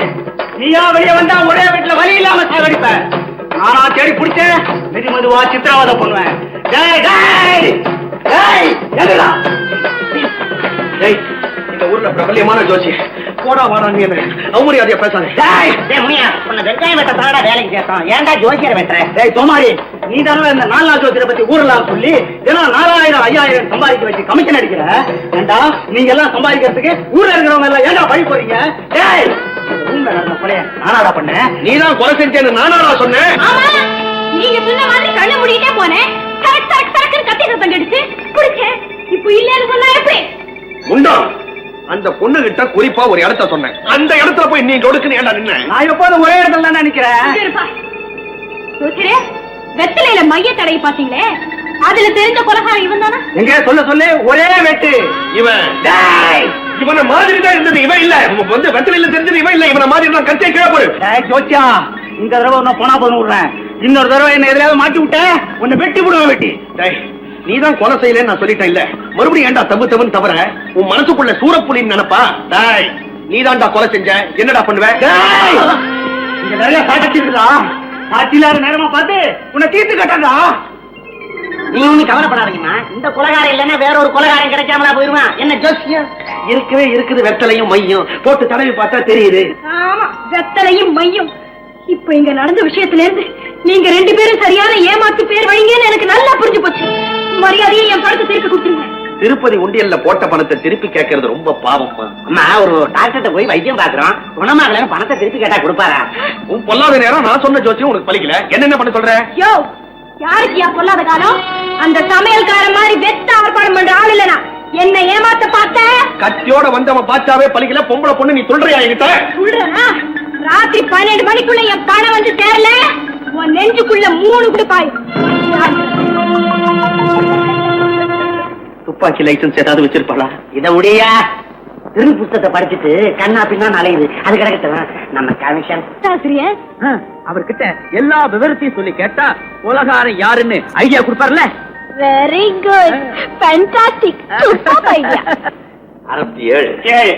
நீயா வெளியே வந்தா ஒரே வீட்டுல வழி இல்லாம சாகடிப்ப. நானா தேடி பிடிச்சேன், மெதுவா சித்திரவதை பண்ணுவேன். டேய் டேய் டேய், எங்கடா? டேய், இந்த ஊர்ல பிரபல்யமான ஜோசி. போடா வாடா, நீ என்ன அவமரியாதையா பேசாதே.
டேய், டேய் முனியா, உன்னை வெங்காயம் வெட்ட தானடா வேலைக்கு சேர்த்தோம். ஏன்டா ஜோசியரை வெட்டுற?
டேய் தோமாரி, நீ தானே இந்த 4 நாள் ஜோசியரை பத்தி ஊரெல்லாம் சொல்லி தினம் 4000 5000 சம்பாதிக்க வச்சு கமிஷன் அடிக்கிற. ஏண்டா நீங்க எல்லாம் சம்பாதிக்கிறதுக்கு ஊர்ல இருக்கிறவங்க எல்லாம் ஏண்டா பழி போறீங்க? டேய், ஊர்ல நடந்த கொலைய நானாடா பண்ணேன்? நீதான் கொலை செஞ்சேன்னு நானாடா சொன்னேன்?
நீங்க சொன்ன மாதிரி கண்ணை மூடிட்டே போனேன். கரெக்ட் கரெக்ட் கரெக்ட் கத்தி சத்தம் கேட்டுச்சு, குடிச்சேன். இப்போ இல்லன்னு சொன்னா எப்படி?
முண்டா, அந்த பொண்ணு கிட்ட குறிப்பா ஒரு இடத்த சொன்னேன். அந்த இடத்துல போய் நீ கொடுக்குன்னு ஏண்டா நின்ன?
நான் எப்போதும் ஒரே இடத்துல தான் நினைக்கிறேன்.
ஜோசியரே, வெத்தலையில மைய தடவை பாத்தீங்களே, அதுல தெரிஞ்ச கொலைகாரன் இவன் தானா?
எங்க சொல்லு ஒரே வெட்டு
இவன். டேய், இவன மாதிரி தான் இருந்தது, இவன் இல்ல. வந்து வெத்தலையில தெரிஞ்சது இவன் இல்ல. இவன மாதிரி தான் கச்சை கீழே போடு.
டேய் ஜோசியா, இந்த தடவை உன்னை போனா போன விடுறேன். இன்னொரு தடவை என்ன எதிராவது மாட்டி விட்ட உன்னை வெட்டி விடுவேன். வெட்டி.
டேய், நீதான் கொலை செய்யலன்னு நான் சொல்லிட்டேன் இல்ல. மறுபடியும் ஏண்டா தப்பு தப்புன்னு தவிர உன் மனசுக்குள்ள சூரப்புலின்னு நினைப்பா? டேய், நீதான்டா கொலை செஞ்ச. என்னடா பண்ணுவ?
டேய், இங்க நிறைய சாட்சி இருக்குதா? சாட்சி இல்லாத நேரமா பார்த்து உன்னை தீர்த்து கட்டா.
நீ ஒண்ணு கவலைப்படாதீங்கம்மா. இந்த கொலைகாரம் இல்லன்னா வேற ஒரு கொலைகாரம் கிடைக்காமலா போயிருவான். என்ன ஜோசியம்?
இருக்கவே இருக்குது வெத்தலையும் மையும். போட்டு தடவி பார்த்தா தெரியுது.
ஆமா, வெத்தலையும் மையும். இப்ப இங்க நடந்த விஷயத்துல இருந்து நீங்க 2 பேரும் சரியான ஏமாத்து பேர் வழங்கின்னு எனக்கு நல்லா புரிஞ்சு போச்சு. மரியாதையை என் பணத்தை திருப்பி கொடுத்துருங்க.
திருப்பதி உண்டியல்ல போட்ட பணத்தை திருப்பி கேட்கறது ரொம்ப பாவம்மா.
அம்மா, ஒரு டாக்டர்கிட்ட போய் வைத்தியம் பாக்குறோம், குணமாகலன்னு பணத்தை திருப்பி கேட்டா கொடுப்பாரா?
உன் பொல்லாத நேரம் நான் சொன்ன ஜோசியம் உனக்கு பலிக்கல. என்ன பண்ண சொல்ற?
யோ, யாருக்கு யா பொல்லாத காலம்? அந்த சமையல்கார மாதிரி வெத்த ஆர்ப்பாடம் பண்ற ஆள் இல்லனா என்ன ஏமாத்த பார்த்த?
கத்தியோட வந்தவன் பாச்சாவே பலிக்கல. பொம்பளை பொண்ணு நீ சொல்றியா என்கிட்ட?
சொல்றேனா? ராத்திரி 12 மணிக்குள்ள என் பணம் வந்து சேரல, உன் நெஞ்சுக்குள்ள 3 குடு பாய்.
துப்பாக்கி லைசன்ஸ் ஏதாவது வச்சிருப்பாளா?
இத முடியா? திரு புத்தகத்தை படிச்சுட்டு கண்ணா பின்னா அலையுது. அது கிடக்கட்டும், நம்ம கமிஷன்.
ஆசிரியர்,
அவர்கிட்ட எல்லா விவரத்தையும் சொல்லி கேட்டா உலகாரம் யாருன்னு ஐடியா கொடுப்பார்ல.
Very good, fantastic, super idea.
67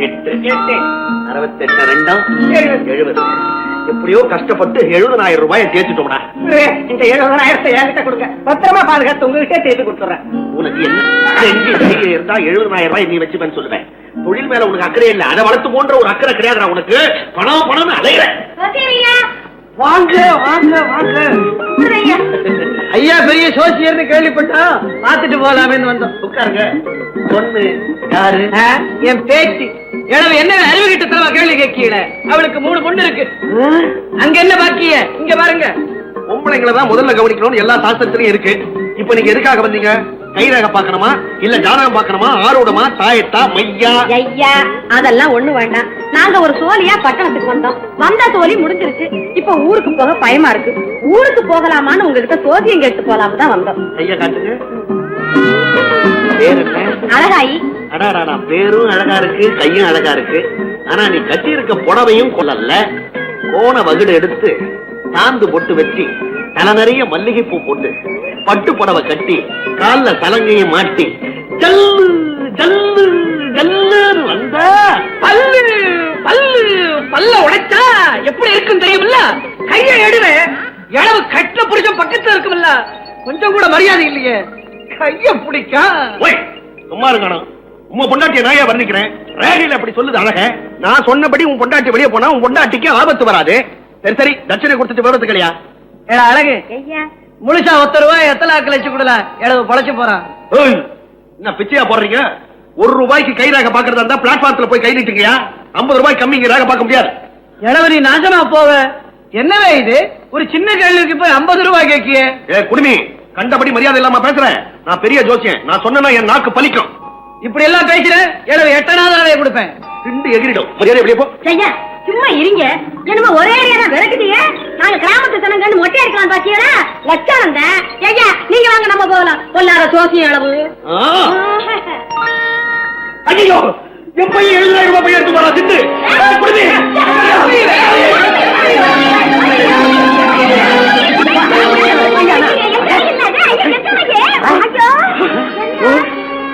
68 68 2 70 எப்படியோ கஷ்டப்பட்டு 70,000 ரூபாயை தேய்ச்சிட்டோம்டா.
இந்த 70,000 என்கிட்ட கொடுங்க, பத்திரமா பாதுகாத்து உங்ககிட்ட தேடி கொடுத்துறேன்.
உனக்கு என்ன தைரியம் இருந்தா 70,000 ரூபாய் நீ வச்சுப்பேன்னு சொல்லுவேன். தொழில் மேல உனக்கு அக்கறை இல்ல, அதை வளர்த்து போன்ற ஒரு அக்கறை கிடையாது உனக்கு. பணம் பணம் அலையிற.
வாங்க வாங்க வாங்க. ஐயா பெரிய சோசியர்னு கேள்விப்பட்டா பாத்துட்டு போலாமேன்னு வந்தோம்.
உட்காருங்க. பொண்ணு யாரு?
என் பேச்சு. எனவே என்ன அறிவுகிட்ட கேள்வி கேட்கல. அவளுக்கு 3 பொண்ணு இருக்கு. அங்க என்ன பாக்கிய? இங்க பாருங்க.
பொம்பளைங்களை தான் முதல்ல கவனிக்கணும்னு எல்லா சாஸ்திரத்திலயும் இருக்கு. இப்ப நீங்க எதுக்காக வந்தீங்க? கைரேகை பாக்கணுமா, இல்ல ஜாதகம் பாக்கணுமா, ஆரோடமா, தாயத்தா, மையா?
ஐயா அதெல்லாம் ஒண்ணு வேண்டாம். நாங்க ஒரு சோழியா பட்டணத்துக்கு வந்தோம். வந்த சோழி முடிஞ்சிருச்சு. இப்ப ஊருக்கு போக பயமா இருக்கு. ஊருக்கு போகலாமான்னு உங்ககிட்ட சோதியம் கேட்டு போலாம்னு தான் வந்தோம்.
ஐயா காட்டுங்க. பேர் என்ன?
அழகாயி.
அடாடா, பேரும் அழகா இருக்கு, கையும் அழகா இருக்கு. ஆனா நீ கட்டி இருக்க புடவையும் கொள்ளல. கோண வகுடு எடுத்து சாந்து பொட்டு வச்சு தலை நிறைய மல்லிகை பூ போட்டு பட்டு புடவை கட்டி கால்ல சலங்கையை மாட்டி ஜல்லு ஜல்லு ஜல்லுன்னு வந்தா
பல்லு பல்லு பல்ல உடைச்சா எப்படி இருக்குன்னு தெரியுமில்ல? கையை எடுவேன். எளவு கட்ட புடிச்ச பக்கத்துல இருக்குமில்ல? கொஞ்சம் கூட மரியாதை இல்லையே. கைய பிடிக்கா.
சும்மா இருக்கணும். உங்க பொண்டாட்டிய நான் ஏன் வர்ணிக்கிறேன்? ரேகையில அப்படி சொல்லுது அழக. நான் சொன்னபடி உன் பொண்டாட்டி வெளியே போனா உன் பொண்டாட்டிக்கு ஆபத்து வராது. சரி சரி, தட்சணை கொடுத்துட்டு விவரத்துக்கு இல்லையா?
அழகு முழுசா 10 ரூபாய் எத்தனை லட்சம் கொடுல எளவு பொழைச்சு போறான்.
என்ன பிச்சையா போடுறீங்க? 1 ரூபாய்க்கு கை ரேகை பாக்குறதா இருந்தா பிளாட்பாரத்துல போய் கை நீட்டுங்கயா. 50 ரூபாய் கம்மிங்க ரேகை பார்க்க முடியாது.
எளவு நீ நாசமா போவ. என்னவே இது? ஒரு சின்ன கேள்விக்கு போய் 50 ரூபாய் கேட்கிய.
குடுமி, கண்டபடி மரியாதை இல்லாம பேசுறேன். நான் பெரிய ஜோசியன். நான் சொன்னா என் நாக்கு பலிக்கும்.
இப்படி எல்லாம் பேசுறேன். எளவு 8,000 கொடுப்பேன்.
2 எகிரிடும். மரியாதை வெளியே போ.
ஐயா சும்மா இருங்க. என்னமோ ஒரே ஏரியா விரட்டுதீங்க. நாங்க கிராமத்து சனங்கன்னு மொட்டை அடிக்கலாம் பாத்தீங்களா? லட்சம் தான். ஐயா நீங்க வாங்க, நம்ம போகலாம். பொல்லாத சோசியம் அளவு.
ஐயோ, என் பையன் 70,000 ரூபாய் எடுத்து போறா. சிந்து குடுமி.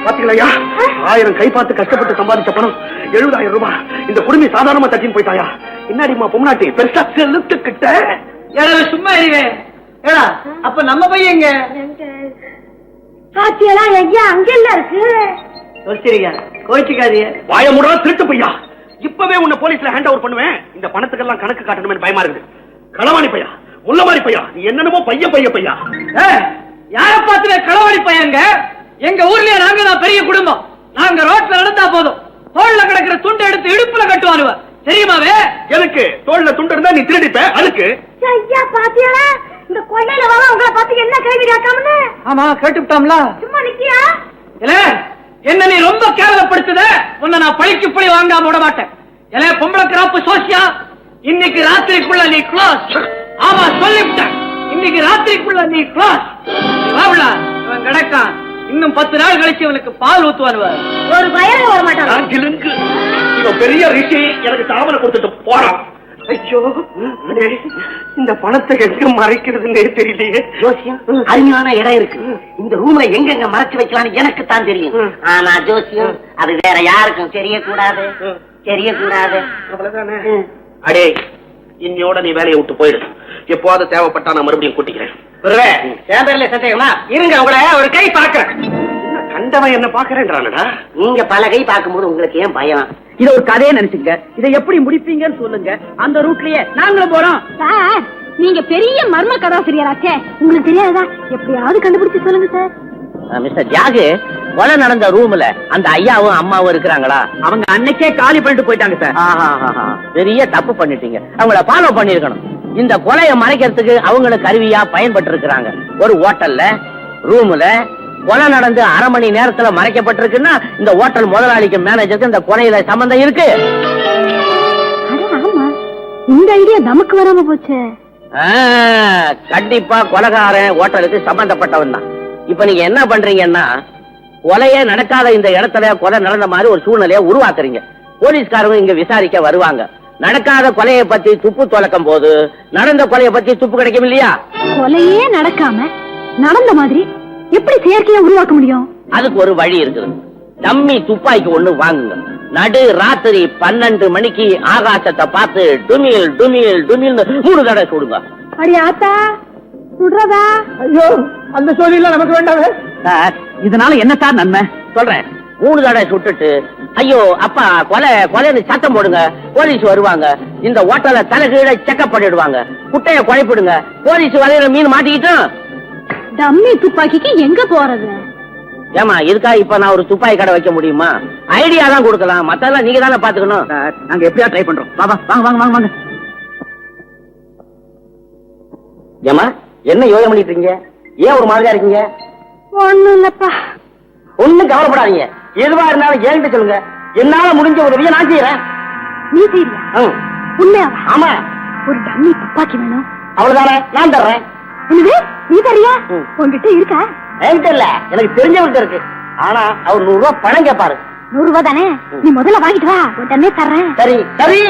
பாத்தீங்களா, 1000 கை பார்த்து கஷ்டப்பட்டு சம்பாதிச்ச பணம் 70,000 ரூபாய். இந்த குடுமி சாதாரணமா தட்டின்னு போயிட்டாயா? என்னடிமா பொம்னாட்டி பெருசா செலுத்துக்கிட்ட.
சும்மா இருங்க. அப்ப நம்ம பையன் எங்க?
பாத்தியெல்லாம் ஐயா அங்கெல்லாம் இருக்கு.
சரிங்க, கோச்சிக்காதீங்க.
வாய முடா திருட்டு பையா. இப்பவே உன்னை போலீஸ்ல ஹேண்ட் ஓவர் பண்ணுவேன். இந்த பணத்துக்கெல்லாம் கணக்கு காட்டணுமே பயமா இருக்குது. களவாணி பையா, முள்ள மாதிரி பையா, நீ என்னென்னமோ பைய பைய பையா.
யார பாத்துல களவாணி பையங்க? எங்க ஊர்லயே நாங்க தான் பெரிய குடும்பம். நாங்க ரோட்ல நடந்தா போதும், தோல்ல கிடக்கிற துண்டை எடுத்து இடுப்புல கட்டுவானுவ. தெரியுமாவே?
எனக்கு தோல்ல துண்டு இருந்தா நீ திருடிப்ப. அதுக்கு
ஐயா பாத்தியலா இந்த கொள்ளையில வர உங்களை பார்த்து என்ன கேள்வி கேட்காமனே?
ஆமா கேட்டுட்டோம்ல.
சும்மா நிக்கியா?
இல்ல என்ன நீ ரொம்ப கேவலப்படுத்துத. உன்னை நான் பழிக்கு பழி வாங்காம விட மாட்டேன். இல்ல பொம்பளை கிராப்பு சோசியா, இன்னைக்கு ராத்திரிக்குள்ள நீ க்ளோஸ். ஆமா சொல்லிவிட்டேன், இன்னைக்கு ராத்திரிக்குள்ள நீ க்ளோஸ். இவன் கிடக்கான். இன்னும் 10 நாள் கழிச்சு இவனுக்கு பால் ஊத்துவானுவ.
ஒரு பயம் வர மாட்டான்.
இவன் பெரிய ரிஷி. எனக்கு தாவலை கொடுத்துட்டு போறான். ஐயோ, இந்த பணத்தை எங்க மறைக்கிறதுன்னே தெரியலையே.
ஜோசியம், அருமையான இடம் இருக்கு. இந்த ரூம்ல எங்க மறைச்சு வைக்கலாம்னு எனக்கு தான் தெரியும். ஆனா ஜோசியம், அது வேற யாருக்கும் தெரியக்கூடாது. தெரியக்கூடாது.
அவ்வளவுதானே? அடே, இன்னையோட நீ வேலையை விட்டு போயிடு. எப்போது தேவைப்பட்டா நான் மறுபடியும் கூட்டிக்கிறேன்.
சந்தேகமா இருங்க, உங்களை ஒரு கை பாக்குறேன்.
கண்டவன் என்ன பாக்குறேன்றானடா.
நீங்க பல கை பார்க்கும்போது உங்களுக்கு ஏன் பயம்?
இத ஒரு கதையை நினைச்சுங்க. இதை எப்படி முடிப்பீங்கன்னு சொல்லுங்க. அந்த ரூட்லயே நாங்களும் போறோம்.
சார் நீங்க பெரிய மர்ம கதாசிரியராச்சே, உங்களுக்கு தெரியாதா? எப்படியாவது கண்டுபிடிச்சு சொல்லுங்க சார்.
மிஸ்டர் ஜாகு, கொலை நடந்த ரூம்ல அந்த ஐயாவும் அம்மாவும் இருக்கிறாங்களா?
அவங்க அன்னைக்கே காலி பண்ணிட்டு போயிட்டாங்க சார்.
பெரிய தப்பு பண்ணிட்டீங்க. அவங்கள ஃபாலோ பண்ணிருக்கணும். இந்த கொலையை மறைக்கிறதுக்கு அவங்களுக்கு கருவியா பயன்பட்டு இருக்கிறாங்க. ஒரு ஹோட்டல்ல ரூம்ல கொலை நடந்து 1/2 மணி நேரத்துல மறைக்கப்பட்டிருக்குன்னா இந்த ஹோட்டல் முதலாளிக்கு மேனேஜருக்கு இந்த கொலையில சம்பந்தம் இருக்கு.
ஆமா, இந்த ஐடியா நமக்கு வராம போச்சு.
கண்டிப்பா கொலைகாரன் ஹோட்டலுக்கு சம்பந்தப்பட்டவன் தான். இப்ப நீங்க என்ன பண்றீங்கன்னா, கொலையே நடக்காத இந்த இடத்துல கொலை நடந்த மாதிரி ஒரு சூழ்நிலையை உருவாக்குறீங்க. போலீஸ்காரங்க இங்க விசாரிக்க வருவாங்க. நடக்காத கொலையை பத்தி துப்பு துளக்கும் போது நடந்த கொலையை பத்தி துப்பு கிடைக்கும் இல்லையா?
கொலையே நடக்காம நடந்த மாதிரி எப்படி செயற்கையா உருவாக்க முடியும்?
அதுக்கு ஒரு வழி இருக்குது. டம்மி துப்பாக்கி ஒண்ணு வாங்குங்க. நடு ராத்திரி 12 மணிக்கு ஆகாசத்தை பார்த்து டுமில் டுமில் டுமில் 3 தடவை சுடுங்க.
அடி ஆத்தா சுடுறதா?
ஐயோ அந்த சொல்லில நமக்கு வேண்டாமே
சார். இதனால என்ன சார் நன்மை சொல்றேன். 3 தடவை சுட்டுட்டு ஐயோ அப்பா கொலை கொலைன்னு சத்தம் போடுங்க. போலீஸ் வருவாங்க. இந்த ஹோட்டல தலைகீழ செக்அப் பண்ணிடுவாங்க. குட்டைய குழைப்பிடுங்க. போலீஸ் வலையில மீன் மாட்டிக்கிட்டோம்.
டம்மி துப்பாக்கிக்கு எங்க போறது?
ஏமா இதுக்கா இப்ப நான் ஒரு துப்பாக்கி கடை வைக்க முடியுமா? ஐடியா தான் கொடுக்கலாம். மத்தெல்லாம் நீங்க தானே பாத்துக்கணும்.
நாங்க எப்படியா ட்ரை பண்றோம். வாங்க வாங்க வாங்க வாங்க.
ஏமா என்ன யோசனை பண்ணிட்டு இருக்கீங்க? ஏன் ஒரு மாதிரியா இருக்கீங்க?
ஒண்ணும் இல்லப்பா.
ஒண்ணும் கவலைப்படாதீங்க. எதுவா இருந்தாலும் என்கிட்ட சொல்லுங்க. என்னால முடிஞ்ச உதவியை நான் செய்யறேன்.
நீ செய்யறியா? உண்மையா?
ஆமா.
ஒரு டம்மி துப்பாக்கி வேணும்.
அவ்வளவுதானே நான் தர்றேன்.
நீ தரியா? உன்கிட்ட இருக்கா?
என்கிட்ட இல்ல, எனக்கு தெரிஞ்சவர்கிட்ட இருக்கு. ஆனா அவர் 100 ரூபாய் பணம் கேட்பாரு.
100 ரூபாய் தானே? நீ முதல்ல வாங்கிட்டு வா, உடனே தர்றேன்.
சரி சரி.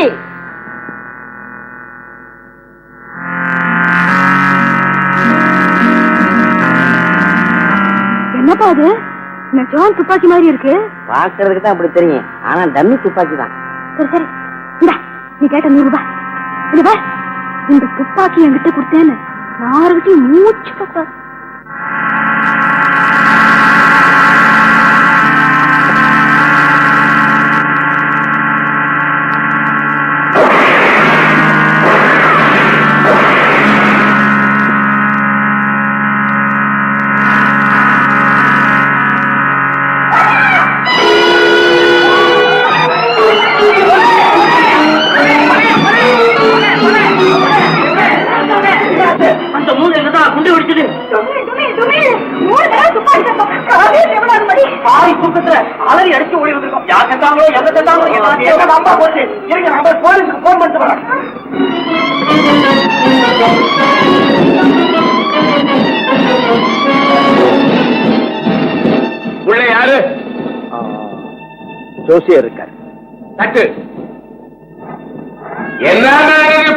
என்னப்பா அது? நிஜம் துப்பாக்கி மாதிரி இருக்கு.
பாக்குறதுக்கு தான் அப்படி தெரியும். ஆனா டம்மி துப்பாக்கி தான்.
சரி சரி இந்தா, நீ கேட்ட 100 ரூபாய். இந்த துப்பாக்கி என்கிட்ட கொடுத்தேன்னு யாருக்கிட்டையும் மூச்சு பத்தா.
அலறி அடிச்சு ஓடி வந்திருக்கோம். யார் செத்தாங்களோ எங்க செத்தாங்களோ அம்மா போச்சு. நம்ம போலீஸ்க்கு போன் பண்ணிட்டு வரோம்.
உள்ள யாரு?
ஜோசியர் இருக்கார்.
தட்டு. என்ன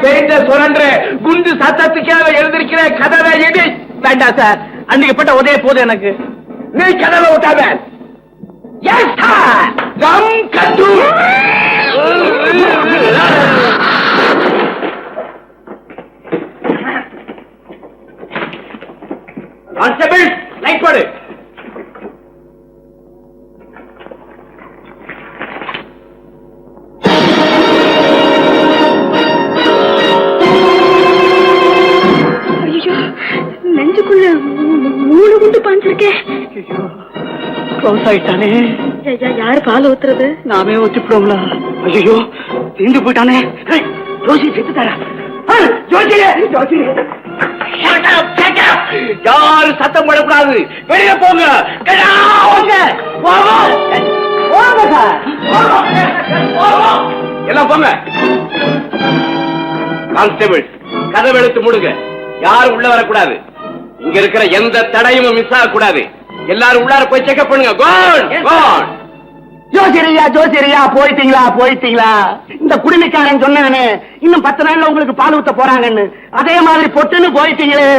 பெயிண்ட சுரன்ற குண்டு சத்தத்துக்காக எழுந்திருக்கிற கதை எது?
வேண்டாம் சார், அன்னைக்கு பட்ட உதய போது எனக்கு.
நீ கதவை விட்டாத. கட்டு
கான்ஸ்டபிள் லைட் போடு.
நெஞ்சுக்குள்ள 3 குண்டு பாஞ்சிருக்கேன்.
க்ளோஸ் ஆயிட்டானே.
யாரு பால் ஊத்துறது?
நாமே ஊத்திப்போம்ல. ஐயோ தீண்டு போயிட்டானே. ஜோசி செத்துட்டாரா?
யாரு சத்தம் போடக்கூடாது. வெளியே போங்க. எல்லாம் போங்க. கான்ஸ்டபிள் கதவை எடுத்து மூடுங்க. யாரும் உள்ள வரக்கூடாது. இங்க இருக்கிற எந்த தடையும் மிஸ் ஆகக்கூடாது. எல்லாரும் உள்ளார போய் செக்அப் பண்ணுங்க.
ஜோசியரியா போயிட்டீங்களா? இந்த குடிமைக்காரன் சொன்னானே இன்னும் 10 நாள்ல உங்களுக்கு பால் ஊத்த போறாங்கன்னு, அதே மாதிரி பொட்டுன்னு போயிட்டீங்களே.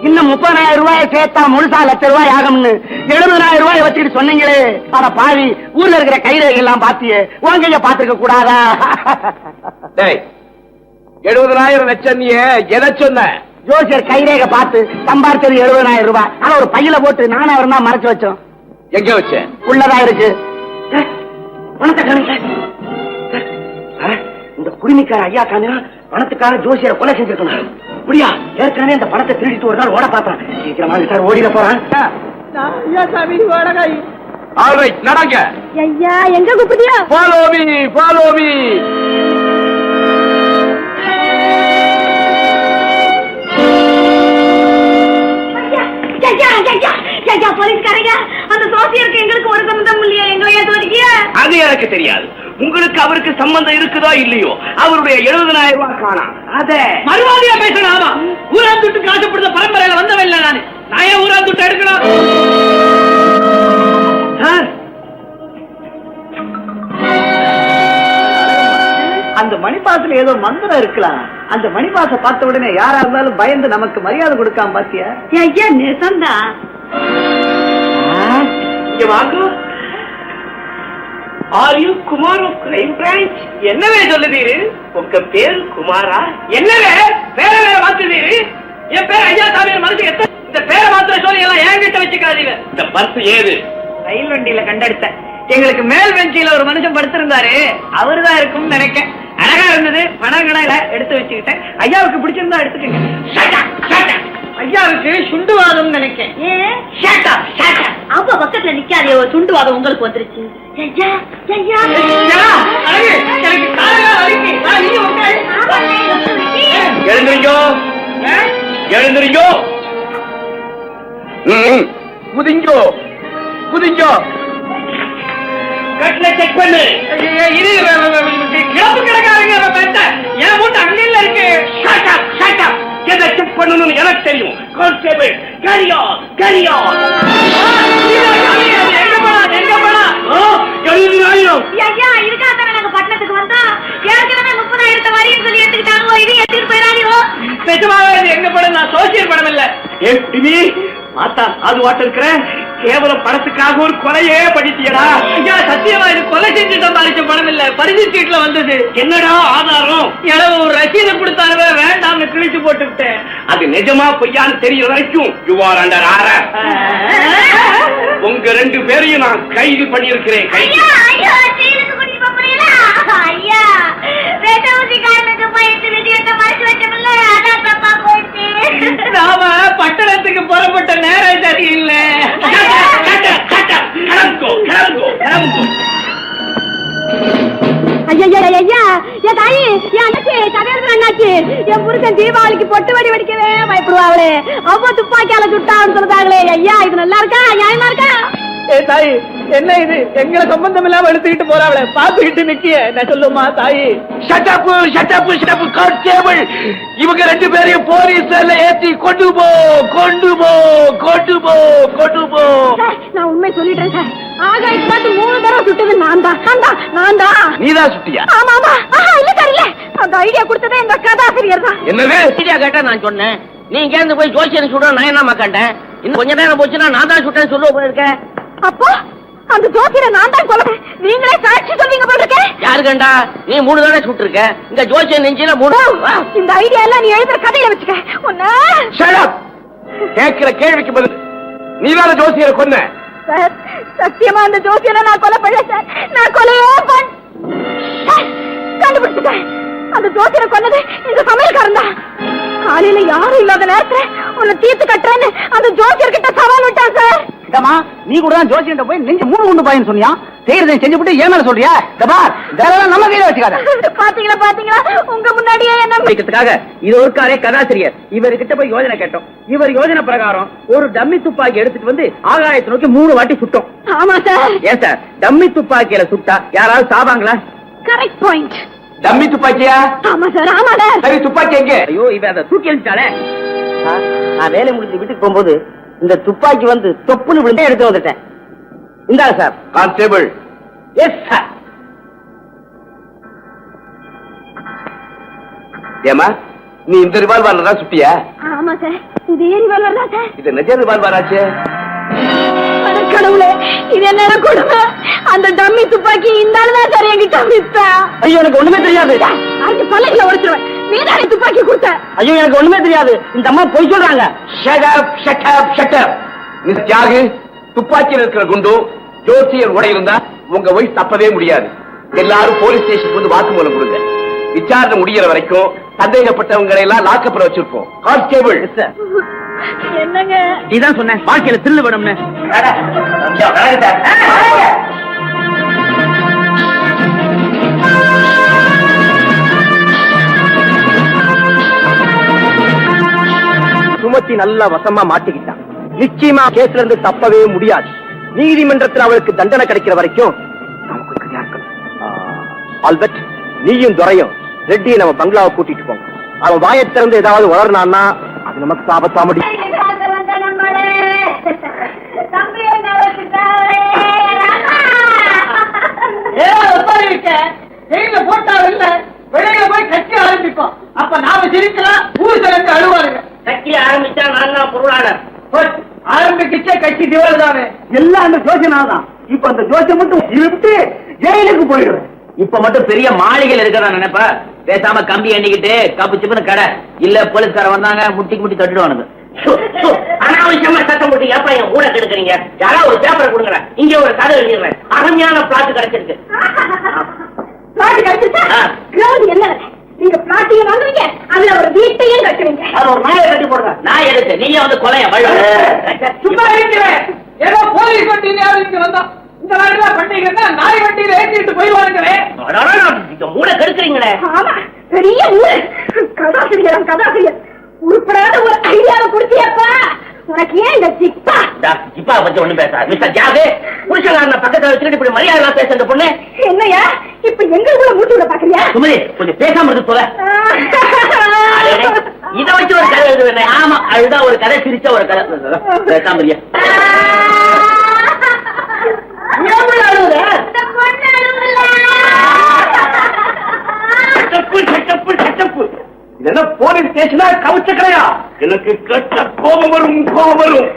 இன்னும் 30,000 ரூபாய் சேர்த்தா முழுசா லட்சம் ரூபாய் ஆகும்னு 70,000 ரூபாய் வச்சுட்டு சொன்னீங்களே. அட பாவி, ஊர்ல இருக்கிற கைரேகை எல்லாம் பாத்தியே, உங்க பாத்துக்க கூடாதா?
70,000 லட்சம் நீ எதை சொன்ன?
ஜோசியர் கைரேகை பார்த்து சம்பாதிச்சது 70,000 ரூபாய். ஆனா ஒரு பையில போட்டு நானும் அவர் தான் மறைச்சு வச்சோம்.
எங்க வச்ச?
உள்ளதா இருக்கு. பணத்தை காணுங்க. இந்த குடிமைக்கார ஐயா காணா பணத்துக்காக ஜோசியரை கொலை செஞ்சிருக்கணும். அப்படியா? ஏற்கனவே இந்த பணத்தை திருடிட்டு ஒரு நாள் ஓட பார்த்தேன். சீக்கிரமாக சார் ஓடிட போறான்.
நடங்க.
ஐயா எங்க கூப்பிட்டியா?
Follow me.
போலீஸ்காரங்க, அந்த சோசியருக்கு எங்களுக்கு ஒரு சம்பந்தம் இல்லையா? எங்களையா தோறிக்கிய?
அது எனக்கு தெரியாது. உங்களுக்கு அவருக்கு சம்பந்தம் இருக்குதோ இல்லையோ, அவருடைய 70,000 ரூபாய் காணாம். அத
மறுவாதியா பேசலாமா? ஊரான் துட்டு காசுப்படுத்த பரம்பரையில வந்தவன் இல்ல நானு. நான் ஏன் ஊரான் துட்டு எடுக்கணும்? அந்த மணிபாசுல ஏதோ மந்திரம் இருக்கலாம். அந்த மணிபாச பார்த்த உடனே யாரா இருந்தாலும் பயந்து நமக்கு மரியாதை கொடுக்காம பாத்தியா?
ஐயா நிசந்தா
இங்க வாங்க.
Are you Kumar of crime branch? என்னவே சொல்லுதீரு? உங்க பேரு குமாரா? என்னவே பேர வேற மாத்துதீரு? என் பேர் ஐயா சாமி மனசு எத்த இந்த பேரை மாத்திர சொல்லி எல்லாம் என்கிட்ட வச்சுக்காதீங்க. இந்த பர்ஸ் ஏது? ரயில் வண்டியில கண்டெடுத்த. எங்களுக்கு மேல் பெஞ்சில ஒரு மனுஷன் படுத்திருந்தாரு, அவருதான் இருக்கும்னு நினைக்கேன். அழகா இருந்தது, பணங்கடையில எடுத்து வச்சுக்கிட்டேன். ஐயாவுக்கு பிடிச்சிருந்தா எடுத்துக்கங்க. ஐயாவுக்கு சுண்டுவாதம் நினைக்கேன்.
அவங்க பக்கத்துல நிக்காதே, ஒரு சுண்டுவாதம் உங்களுக்கு வந்துருச்சு. ஐயா ஐயா
எனக்கு எழுந்துருங்கோ, எழுந்துருங்கோ,
குதிங்கோ குதிங்கோ.
கட்டில செக் பண்ணு. இது கிளப்பு கிடக்காருங்க. என் மூட்டை அங்கேல இருக்கு. எதை செக் பண்ணணும்னு எனக்கு தெரியும். கான்ஸ்டேபிள் கரியா கரியா எங்க போனா எங்க போனா? 70,000.
ஐயா இதுக்காக நாங்க பட்டணத்துக்கு வந்தா ஏற்கனவே 30,000 வரையும் சொல்லி எடுத்துக்கிட்டாங்க. இது எடுத்துட்டு போயிடாதீங்க.
நிஜமாவே எங்க படம்? நான் சோசியல் படம் இல்ல. டிவி மாத்தா அது வாட்ட இருக்கிறேன். கேவலம் படத்துக்காக ஒரு கொலையே படிச்சியடா. ஐயா சத்தியமா இது கொலை செஞ்சு சம்பாதிச்ச படம் இல்ல, பரிசு சீட்ல வந்தது. என்னடா ஆதாரம்? எனக்கு ஒரு ரசீதை கொடுத்தாருவே, வேண்டாம்னு கிழிச்சு போட்டுவிட்டேன். அது நிஜமா பொய்யான்னு தெரியற வரைக்கும் யூ ஆர் அண்டர் ஆர்டர். உங்க 2 பேரையும் நான் கைது பண்ணியிருக்கிறேன். கைது.
ஐயா ஜெயிலுக்கு கூட்டிட்டு போறீங்களா? ஐயா வேட்ட ஊசி காரணத்துக்கு போயிட்டு வெளியே மறைச்சு வச்சோம்ல, அதான் தப்பா போயிடுச்சு.
நாம பட்டணத்துக்கு புறப்பட்ட நேரம் சரியில்லை.
ஐயா ஐயா என் தாயி என் அண்ணாச்சி கதையில அண்ணாச்சி என் புருஷன் தீபாவளிக்கு பொட்டு வடி வெடிக்கவே பயப்படுவாங்களே, அவ்வளோ துப்பாக்கியால சுட்டான்னு சொல்றாங்களே. ஐயா இது நல்லா இருக்கா? நியாயமா இருக்கா?
ஏ தாயி, என்ன இது? எங்களை சம்பந்தம் இல்லாம எடுத்துக்கிட்டு போறாங்களே, பாத்துக்கிட்டு நிக்கிய. நான் சொல்லுமா தாயி?
ஷட்டப் ஷட்டப் ஷட்டப் கான்ஸ்டேபிள், இவங்க 2 பேரையும் போலீஸ்ல ஏத்தி கொண்டு போ கொண்டு போ கொண்டு போ கொண்டு போ.
நான் உண்மை சொல்லிட்டேன் சார். ஆகாயத்து பார்த்து 3 தடவை சுட்டது நான் தான்.
நீதான் சுட்டியா?
ஆமா ஆமா. இல்ல சார் இல்ல, அந்த ஐடியா கொடுத்ததே எங்க கதாசிரியர் தான்.
என்னது?
ஐடியா கேட்டா நான் சொன்னேன். நீ இங்க இருந்து போய் ஜோசியன் சுட நான் என்ன மாட்டேன். இன்னும் கொஞ்ச நேரம் போச்சுன்னா நான் தான் சுட்டேன்னு சொல்லுவ போயிருக்கேன்.
அப்போ அந்த ஜோசியரை நான் தான் சொல்லுவேன். நீங்களே சாட்சி சொல்வீங்க போல இருக்கே.
யாரு கண்டா? நீ 3 தடவை சுட்டிருக்க. இந்த ஜோசியன் நெஞ்சில 3.
இந்த ஐடியா எல்லாம் நீ எழுதுற கதையில வச்சுக்க.
Shut up. கேக்குற கேள்விக்கு பதில். நீதான ஜோசியரை கொன்ன?
சார் சத்தியமா அந்த ஜோசியரை நான் கொலை பண்ணல சார். நான் கொலையே கண்டுபிடிச்சிட்டேன். அந்த ஜோசியரை கொன்னது இந்த சமையல்காரன் தான். காலையில யாரும் இல்லாத நேரத்துல உன்னை தீர்த்து கட்டுறேன்னு அந்த ஜோசியர் கிட்ட சவால் விட்டான் சார்.
நீ கூட தான் ஜோசியன் போய் நெஞ்சு 3 குண்டு பாயின்னு சொன்னியா? செய்யறதை செஞ்சுட்டு ஏன் மேல சொல்றியா? இதெல்லாம் நம்ம கையில வச்சுக்காத.
பாத்தீங்களா உங்க முன்னாடியே என்ன
இது ஒரு காரே கதாசிரியர். இவர்கிட்ட போய் யோஜனை கேட்டோம். இவர் யோஜனை பிரகாரம் ஒரு டம்மி துப்பாக்கி எடுத்துட்டு வந்து ஆகாயத்தை நோக்கி 3 வாட்டி சுட்டோம்.
ஆமா சார்.
ஏன் சார் டம்மி துப்பாக்கியில சுட்டா யாராவது சாவாங்களா?
Correct point.
டம்மி துப்பாக்கியா?
ஆமா சார் ஆமா சார்.
சரி துப்பாக்கி எங்க?
ஐயோ இவ அதை தூக்கி எறிஞ்சிட்டாளே.
நான் வேலை முடிஞ்சு வீட்டுக்கு போகும்போது இந்த துப்பாக்கி வந்து தொப்புன்னு விழுந்து எடுத்து வந்துட்டேன். இந்தா சார்.
கான்ஸ்டேபிள்.
Yes sir.
ஏமா நீ இந்த ரிவால்வர்ல தான் சுட்டியா?
ஆமா சார். இதே ரிவால்வர் தான் சார்.
இது நிஜ ரிவால்வர் ஆச்சே.
கடவுளே இது என்ன கொடுமை. அந்த டம்மி துப்பாக்கி இந்த ஆளுதான் சார் என்கிட்ட வித்தா.
ஐயோ எனக்கு ஒண்ணுமே தெரியாது.
அதுக்கு பல்லைகளை உடைச்சிருவேன். நீதானே துப்பாக்கி கொடுத்த.
ஐயோ எனக்கு ஒண்ணுமே தெரியாது. இந்த அம்மா பொய் சொல்றாங்க.
Shut up shut up shut up. Miss Thiyagu, துப்பாக்கியில் இருக்கிற குண்டு ஜோசியர் உடை இருந்தா உங்க ஒய்ஃப் தப்பவே முடியாது. எல்லாரும் போலீஸ் ஸ்டேஷனுக்கு வந்து வாக்குமூலம் கொடுங்க. விசாரணை முடியற வரைக்கும் சந்தேகப்பட்டவங்களை எல்லாம் லாக்கப்ல வச்சிருப்போம். கான்ஸ்டேபிள்.
என்னங்க?
நீதான் சொன்ன வாழ்க்கையில தில்லு வேணும்னு.
சுமத்தி நல்லா வசமா மாட்டிக்கிட்டான். நிச்சயமா கேஸ்ல இருந்து தப்பவே முடியாது. நீதிமன்றத்தில் அவளுக்கு தண்டனை கிடைக்கிற வரைக்கும் ஆல்பர்ட் நீயும் துறையும் ரெட்டியை நம்ம பங்களாவை கூட்டிட்டு போங்க. அவன் வாயை திறந்து ஏதாவது வளர்னான்னா அது நமக்கு ஆபத்தா முடியும்.
போட்டாலும் இல்ல வெளியில போய் கட்சி ஆரம்பிப்போம். அப்ப நாம சிரிக்கலாம், ஊர் சிறந்து அழுவாருங்க.
கட்சி ஆரம்பிச்சா நான் தான் பொருளாளர்.
ஆரம்பிச்சே கட்சி திவால் தானே.
எல்லாம் அந்த ஜோசியனாதான். இப்ப அந்த ஜோசியம் மட்டும் இருட்டு ஜெயிலுக்கு போயிடுவேன்.
இப்ப மட்டும் பெரிய மாளிகையில் இருக்கிறதா நினைப்பா? பேசாம கம்பி எண்ணிக்கிட்டு கப்பு சிப்புன்னு கடை இல்ல போலீஸ்கார வந்தாங்க முட்டிக்கு முட்டி தட்டுடுவானுங்க.
அனாவசியமா சத்தம் போட்டு ஏப்பா என் ஊட கெடுக்குறீங்க? யாராவது ஒரு பேப்பரை கொடுங்க, இங்க ஒரு கதை எழுதிடுறேன். அருமையான பிளாட் கிடைச்சிருக்கு.
பிளாட் கிடைச்சிருச்சா? கிரவுண்ட் என்ன? நீங்க பிளாட்டையும் வாங்குவீங்க, அதுல ஒரு வீட்டையும் கட்டுவீங்க.
அது ஒரு நாயை கட்டி போடுங்க.
நான் எதுக்கு? நீங்க வந்து கொலைய
சும்மா இருக்கிறேன். ஏதோ போலீஸ் வண்டியில இங்க வந்தா இந்த நாடுல பண்டிகைன்னா நாய் வண்டியில ஏற்றிட்டு போயிடுவானுங்களே.
இங்க மூட கெடுக்குறீங்களே.
ஆமா, பெரிய ஊர். கதாசிரியர் உருப்படாத ஒரு ஐடியாவை கொடுத்தியப்பா. உனக்கு ஏன் இந்த ஜிப்பா?
ஜிப்பா பத்தி ஒண்ணும் பேசாது. மிஸ்டர் ஜாவே, புருஷகாரன பக்கத்துல வச்சுட்டு இப்படி மரியாதை பேச இந்த பொண்ணு
என்னையா இப்ப எங்களுக்குள்ள மூச்சு விட பாக்குறியா?
சுமதி கொஞ்சம் பேசாம இருக்கு போல. இதை வச்சு ஒரு கதை எழுதுவேன். ஆமா, அதுதான் ஒரு கதை, சிரிச்ச ஒரு கதை. பேசாம இல்லையா?
என்ன போலீஸ் ஸ்டேஷனா கவுச்ச கடையா? எனக்கு கட்ட கோபம் வரும், கோபம் வரும்.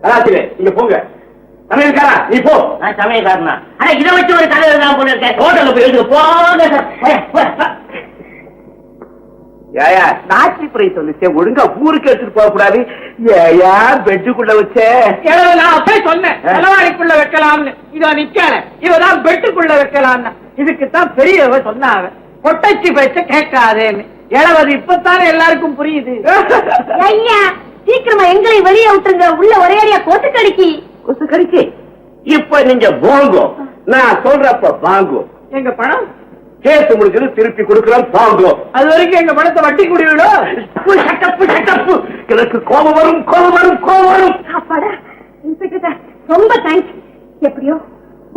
கராத்திலே நீங்க போங்க. சமையல்காரா நீ போ.
நான் சமயக்காரனா? ஆனா இதை வச்சு ஒரு கதை எழுதாம போல இருக்கேன். ஹோட்டல்ல போய் எழுது போங்க.
ஏயா நாச்சி பிரை சொல்லிச்சே, ஒழுங்கா ஊருக்கு எடுத்துட்டு போக கூடாது. ஏயா பெட்டுக்குள்ள வச்சே?
நான் அப்பயே சொன்னேன் தலைவாரிக்குள்ள வைக்கலாம்னு. இதோ நிக்கல, இவதான் பெட்டுக்குள்ள வைக்கலாம்னு. இதுக்குத்தான் பெரியவ சொன்னாங்க, பொட்டச்சி பேச்ச கேட்காதேன்னு. இளவது இப்பத்தானே எல்லாருக்கும் புரியுது.
ஐயா சீக்கிரமா எங்களை வெளியே விட்டுருங்க. உள்ள ஒரே அடியா கொசு கடிக்கு.
இப்ப நீங்க போங்கோ, நான் சொல்றப்ப வாங்கோ.
எங்க பணம்
கேட்டு முடிஞ்சது திருப்பி கொடுக்கிறோம், வாங்கோ.
அது வரைக்கும் எங்க பணத்தை வட்டி குடிவிடும்.
எனக்கு கோபம் வரும், கோபம் வரும், கோபம் வரும்.
அப்பாடா இன்ஸ்பெக்டர், ரொம்ப தேங்க்ஸ். எப்படியோ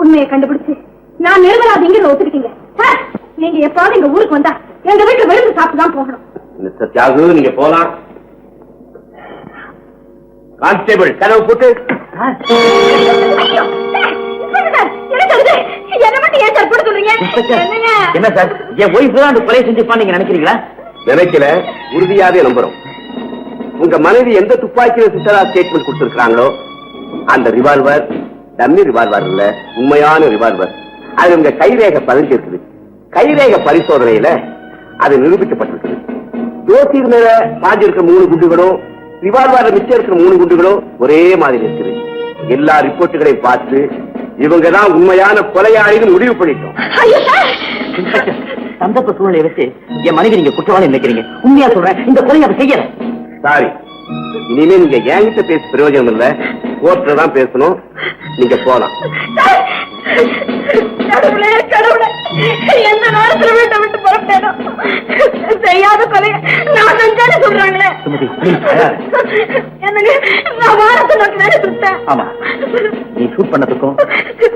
உண்மையை கண்டுபிடிச்சு நான் நிர்மலாதீங்க ஒத்துக்கிட்டீங்க. சார், நீங்க எப்பாவது எங்க ஊருக்கு வந்தா எங்க வீட்டுல விழுந்து சாப்பிட்டு தான் போகணும்.
மிஸ்டர் தியாகு நீங்க போலாம். கான்ஸ்டேபிள் கதவு போட்டு.
என்ன சார், என் ஒய்ஃப் தான் அந்த கொலை செஞ்சிருப்பான்னு நீங்க நினைக்கிறீங்களா?
நினைக்கல, உறுதியாவே நம்புறோம். உங்க மனைவி எந்த துப்பாக்கியில சுத்தரா ஸ்டேட்மெண்ட் கொடுத்திருக்காங்களோ அந்த ரிவால்வர் டம்மி ரிவால்வர் இல்ல, உண்மையான ரிவால்வர். அது உங்க கைரேகை பதிஞ்சு இருக்குது. கைரேகை பரிசோதனையில அது நிரூபிக்கப்பட்டிருக்குது. ஜோசியர் மேல பாஞ்சிருக்க 3 குண்டுகளும் ரிவால்வர்ல மிச்சம் இருக்கிற 3 குண்டுகளும் ஒரே மாதிரி இருக்குது. எல்லா ரிப்போர்ட்டுகளையும் பார்த்து இவங்கதான் உண்மையான கொலையாளின்னு முடிவு பண்ணிட்டோம்.
சந்தர்ப்ப சூழ்நிலையை வச்சு என் மனைவி நீங்க குற்றவாளி நினைக்கிறீங்க. உண்மையா சொல்றேன், இந்த கொலையை அவ செய்யல.
சாரி, இனிமே நீங்க என்கிட்ட பேச பிரயோஜனம் இல்ல, கோர்ட்ல தான் பேசணும். நீங்க போலாம்.
கடவுளே கடவுளே, எந்த நேரத்துல வீட்டை விட்டு புறப்பட்டேனோ. செய்யாத கொலை நான் செஞ்சானே சொல்றாங்களே. என்னங்க, நான் வாரத்தை நோக்கி வேலை சுட்டேன்.
ஆமா, நீ ஷூட் பண்ணதுக்கும்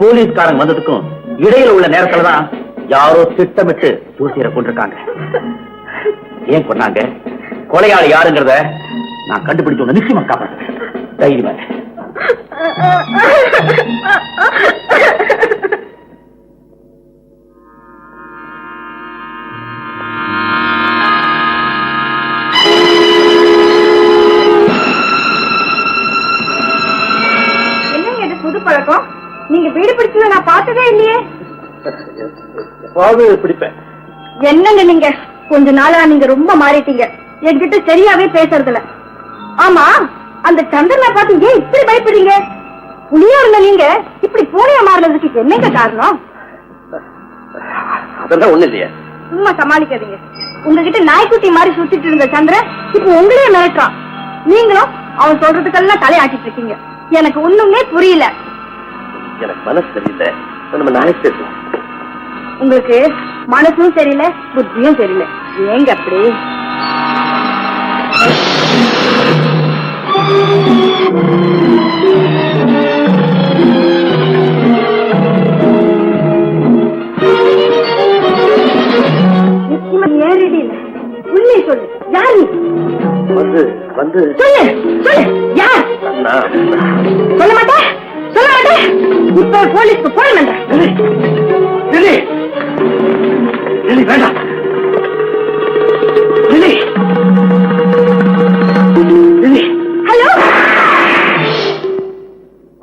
போலீஸ்காரங்க வந்ததுக்கும் இடையில உள்ள நேரத்துலதான் யாரோ திட்டமிட்டு ஜோசியரை கொண்டிருக்காங்க. ஏன் கொண்டாங்க, கொலையாளி யாருங்கிறத நான் கண்டுபிடிச்சு உன்னை நிச்சயமா காப்பாற்றுறேன். தைரியமா.
என்னங்க இது புது பழக்கம்? நீங்க வீடு பிடிச்சத நான் பார்த்ததே இல்லையே.
பிடிப்பேன்.
என்னங்க நீங்க கொஞ்ச நாளா நீங்க ரொம்ப மாறிட்டீங்க. என்கிட்ட சரியாவே பேசுறதுல. ஆமா, அந்த சந்திரனை பார்த்து ஏன் இப்படி பயப்படுறீங்க? புளியா இருந்த நீங்க இப்படி பூனையா மாறினதுக்கு என்னங்க காரணம்?
அதெல்லாம் ஒண்ணு இல்லையா.
சும்மா சமாளிக்காதீங்க. உங்ககிட்ட நாய்க்குட்டி மாதிரி சுத்திட்டு இருந்த சந்திரன் இப்ப உங்களையே மிரட்டான். நீங்களும் அவன் சொல்றதுக்கெல்லாம் தலையாட்டிட்டு இருக்கீங்க. எனக்கு ஒண்ணுமே புரியல.
எனக்கு மனசு சரியில்லை, நம்ம நாளைக்கு பேசுவோம்.
உங்களுக்கு மனசும் சரியில்லை, புத்தியும் சரியில்லை. ஏங்க அப்படி? நிச்சயமா ஏறிடி இல்ல. உள்ளே சொல்லு, யார் நீ?
வந்து
சொல்லு சொல்லு, யார்? சொல்ல மாட்டேன், சொல்ல மாட்டேன். இப்ப போலீஸ்க்கு போன் பண்றேன்.
வேண்டாம்.
ஹலோ,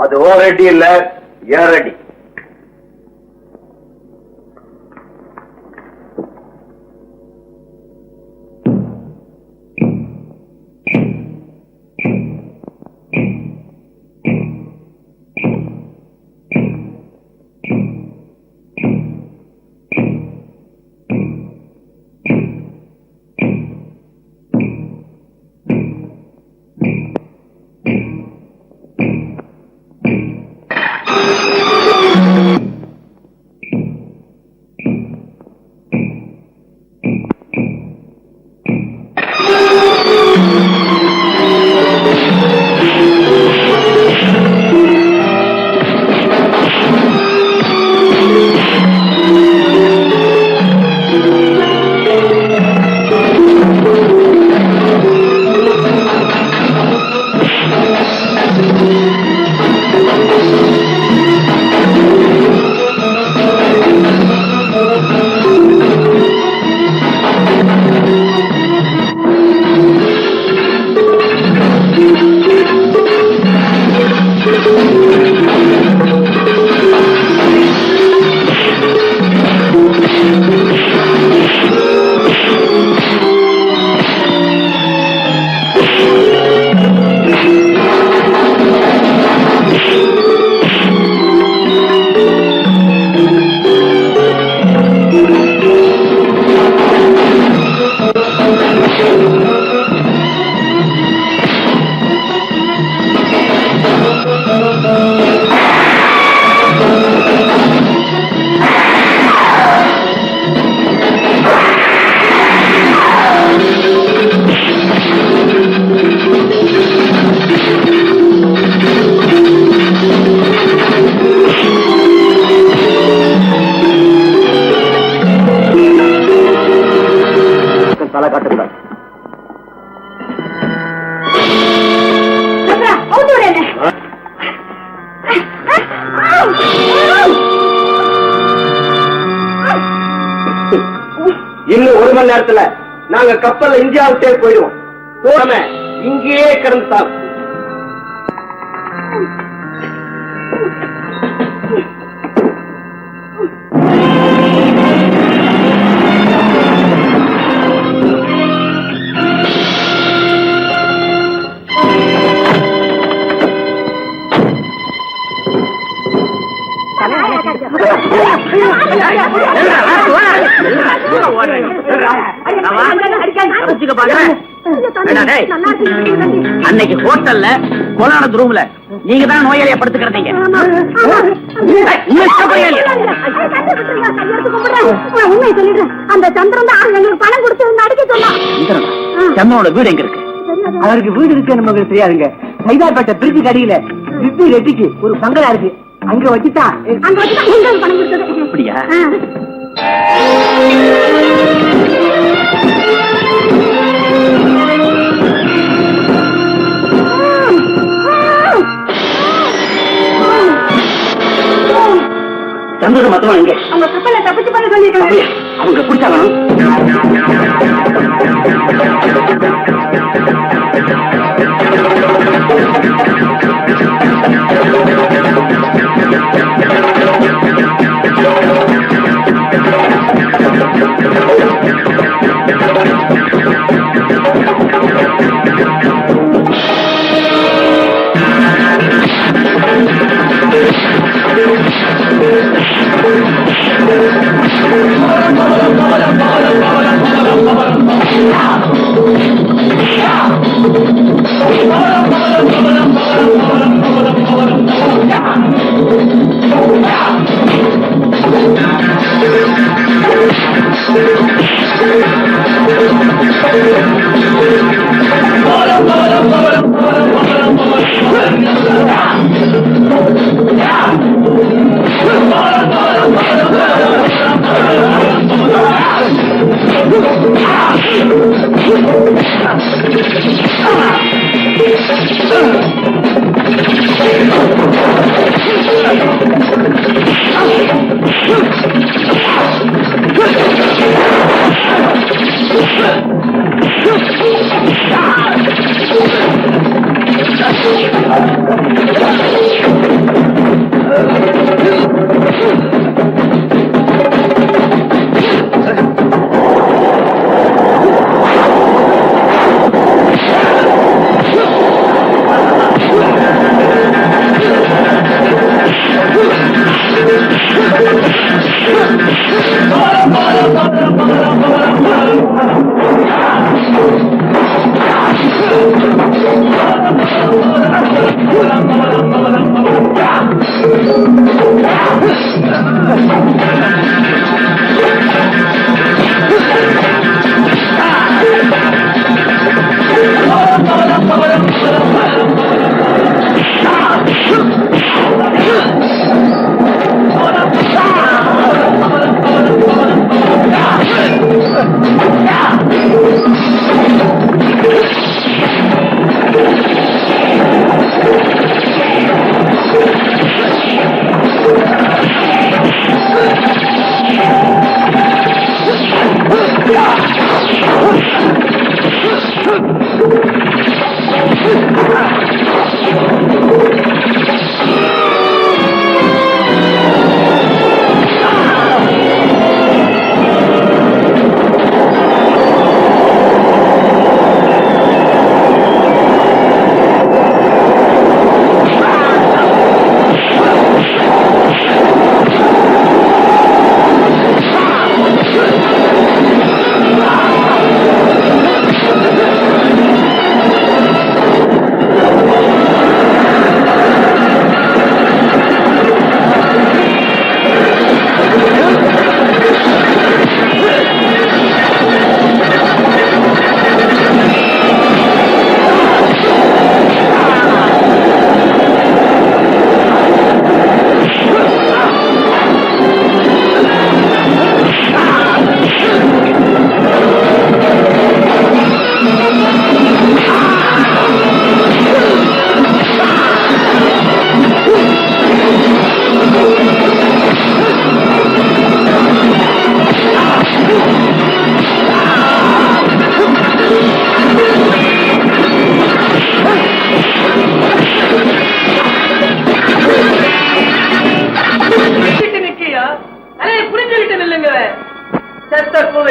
அது ஓவரேட்டி இல்ல, ரெடி. தலை காட்டுகிறார். இன்னும் 1 மணி நேரத்துல நாங்க கப்பல்ல இந்தியாவுக்கே போயிடுவோம். போடாம இங்கேயே கிடந்துட்டாங்க.
அன்னைக்கு ஹோட்டல்ல கொலான ரூம்ல நீங்க தான் நோயாளியா படுத்துக்கிறீங்க.
உண்மை சொல்லிடுறேன். அந்த சந்திரன் தான் எங்களுக்கு பணம் கொடுத்து அடிக்க சொன்னா.
சந்திரனோட வீடு எங்க இருக்கு? அவருக்கு வீடு இருக்கு நமக்கு தெரியாதுங்க. சைதாப்பேட்டை பிரிட்ஜுக்கு அடியில விப்பி ரெட்டிக்கு ஒரு பங்களா இருக்கு. அங்க வச்சுட்டா
பணம் கொடுத்தது.
அப்படியா? சந்தோஷம் மொத்தமா இங்க
அவங்க கப்பல்ல தப்பிச்சு பண்ண சொல்லிருக்காங்க.
அவங்க குடிச்சாகணும்.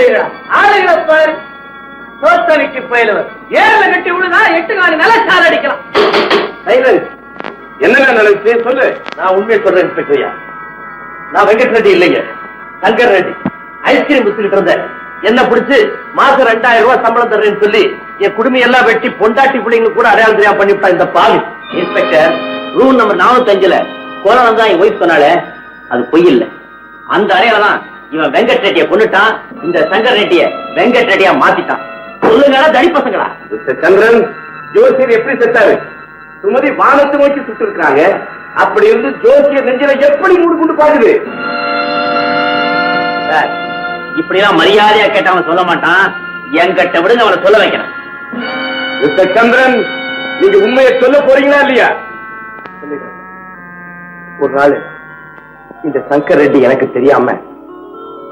பயிரா ஆளுகளை பாரு சோத்தனைக்கு பயிலவர் ஏழை கட்டி விழுதா 8 காணி நல்ல சார் அடிக்கலாம்.
என்ன நினைச்சு சொல்லு. நான் உண்மையை சொல்றேன் இன்ஸ்பெக்டர். நான் வெங்கட் ரெட்டி இல்லைங்க, சங்கர் ரெட்டி. ஐஸ்கிரீம் வித்துக்கிட்டு இருந்தேன். என்ன பிடிச்சு மாசம் 2000 ரூபாய் சம்பளம் தர்றேன்னு சொல்லி என் குடும்பம் எல்லாம் வெட்டி பொண்டாட்டி பிள்ளைங்க கூட அடையாளம் தெரியாம பண்ணிவிட்டா இந்த பாவி. இன்ஸ்பெக்டர், ரூம் நம்பர் 405ல கோலம் தான் என் ஒய்ஃப் சொன்னாலே அது பொய் இல்ல. அந்த அறையில தான் இவன் வெங்கட் ரெட்டியை கொண்டுட்டான், இந்த சங்கர் ரெட்டிய வெங்கட் ரெட்டியா மாத்திட்டான். சொல்லுங்களா தடி பசங்களா? சந்திரன், ஜோசியர் எப்படி செத்தாரு? சுமதி வானத்தை நோக்கி சுட்டு இருக்காங்க. அப்படி இருந்து ஜோசியர் நெஞ்சில எப்படி மூடு கொண்டு பாக்குது? இப்படி எல்லாம் மரியாதையா கேட்ட அவன் சொல்ல மாட்டான். என்கிட்ட விடுங்க, அவனை சொல்ல வைக்கிறேன். மிஸ்டர் சந்திரன், நீங்க உண்மையை சொல்ல போறீங்களா இல்லையா? ஒரு நாள் இந்த சங்கர் ரெட்டி எனக்கு தெரியாம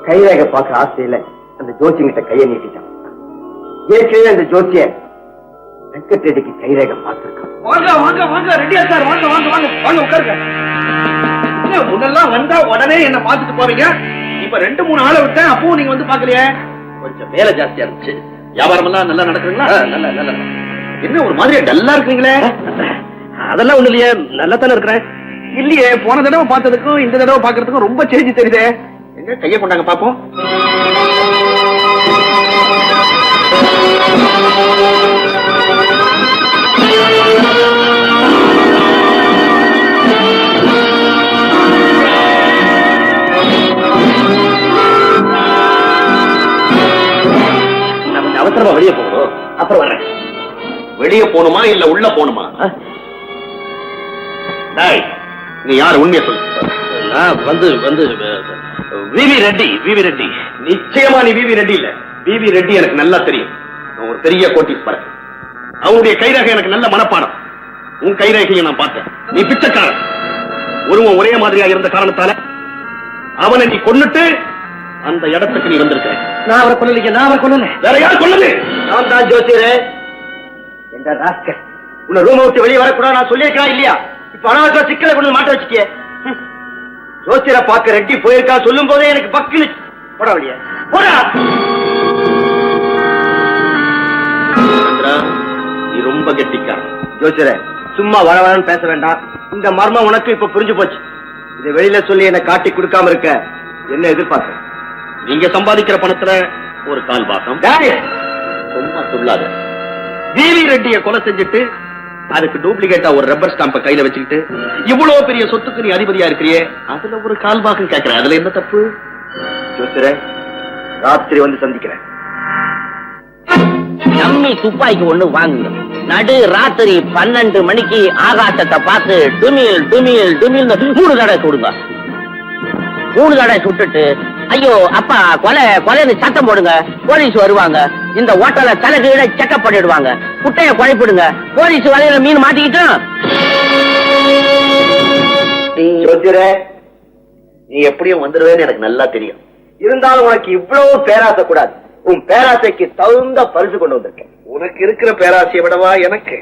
கைரேகை பார்க்கிற ஆசையில அந்த ஜோசியங்கிட்ட கையை நீட்டிட்டான். ஏற்கனவே அந்த ஜோசிய வெங்கட் ரெட்டிக்கு கைரேகை பார்த்திருக்கான். வாங்க வாங்க வாங்க ரெட்டியா சார், வாங்க வாங்க வாங்க வாங்க உட்காருங்க. முன்னெல்லாம் வந்தா உடனே என்ன பார்த்துட்டு போவீங்க. இப்ப 2-3 ஆளை விட்டேன், அப்பவும் நீங்க வந்து பாக்கலையே. கொஞ்சம் வேலை ஜாஸ்தியா இருந்துச்சு. வியாபாரம் எல்லாம் நல்லா நடக்குதுங்களா? நல்லா நல்லா. என்ன ஒரு மாதிரியா டல்லா இருக்கீங்களே? அதெல்லாம் ஒண்ணு இல்லையே, நல்லா தானே இருக்கிறேன். இல்லையே, போன தடவை பார்த்ததுக்கும் இந்த தடவை பாக்குறதுக்கும் ரொம்ப சேஞ்ச் தெரியுதே. எங்க கையை கொண்டாங்க பாப்போம். அவசரமா வெளியே போகணும், அப்புறம் வர்றேன். வெளியே போகணுமா இல்ல உள்ள போகணுமா? நீ யார் உண்மையை சொல்லு. நான் வந்து விவி ரெட்டி. விவி ரெட்டி நிச்சயமா நீ விவி ரெட்டி இல்ல. விவி ரெட்டி எனக்கு நல்லா தெரியும். ஒரு பெரிய கோட்டீஸ்வரன். அவனுடைய கைரேகை எனக்கு நல்ல மனப்பாடம். உன் கைரேகையை நான் பார்த்தேன். நீ பிச்சைக்காரன். ஒருவன் ஒரே மாதிரியா இருந்த காரணத்தால அவனை நீ கொன்னுட்டு அந்த இடத்துக்கு நீ வந்திருக்க. நான் அவரை கொல்லலைங்க, நான் அவரை கொல்லல. வேற யார் கொல்லது? நான் தான் ஜோசியரே. என்ற ராஸ்கல், உன்னை ரூமை விட்டு வெளியே வரக்கூடாது நான் சொல்லியிருக்கா இல்லையா? இப்ப அனாவசிய சிக்கலை கொண்டு மாட்ட வச்சுக்க. ஜோசியரை பார்க்க ரெட்டி போயிருக்கா சொல்லும் போதே எனக்கு பக்குன்னு போட வழியா போடா. நீ ரொம்ப கெட்டிக்காரன். ஜோசியரே, சும்மா வளவளன்னு பேச வேண்டாம். இந்த மர்மம் உனக்கு இப்ப புரிஞ்சு போச்சு. இதை வெளியில சொல்லி என்ன காட்டி கொடுக்காம இருக்க என்ன எதிர்பார்க்க? நீங்க சம்பாதிக்கிற பணத்துல ஒரு 1/4 பாகம். சும்மா சொல்லாத. விவி ரெட்டியை கொலை செஞ்சுட்டு அதுக்கு டூப்ளிகேட்டா ஒரு ரப்பர் ஸ்டாம்ப கையில வச்சுக்கிட்டு இவ்வளவு பெரிய சொத்துக்கு நீ அதிபதியா இருக்கிறியே, அதுல ஒரு 1/4 பாகம் கேட்கிறேன். அதுல என்ன தப்பு? ஜோசியரே, ராத்திரி வந்து சந்திக்கிறேன்.
நம்மி துப்பாக்கி ஒண்ணு வாங்குங்க. நடு ராத்திரி 12 மணிக்கு ஆகாசத்தை பார்த்து டுமில் டுமில் டுமில் 3 தடவை சுடுங்க. 3 தடவை சுட்டுட்டு ஐயோ அப்பா கொலை கொலைன்னு சத்தம் போடுங்க. போலீஸ் வருவாங்க. இந்த ஹோட்டல தலைகீழ செக்அப் பண்ணிடுவாங்க. குட்டைய குழைப்பிடுங்க. போலீஸ் வலையில மீன் மாட்டிக்கிட்டோம்.
ஜோசியரே, நீ எப்படியும் வந்துருவேன்னு எனக்கு நல்லா தெரியும். இருந்தாலும் உனக்கு இவ்வளவு பேராசை கூடாது. உன் பேராசைக்கு தகுந்த பரிசு கொண்டு வந்திருக்கேன். உனக்கு இருக்கிற பேராசையை விடவா எனக்கு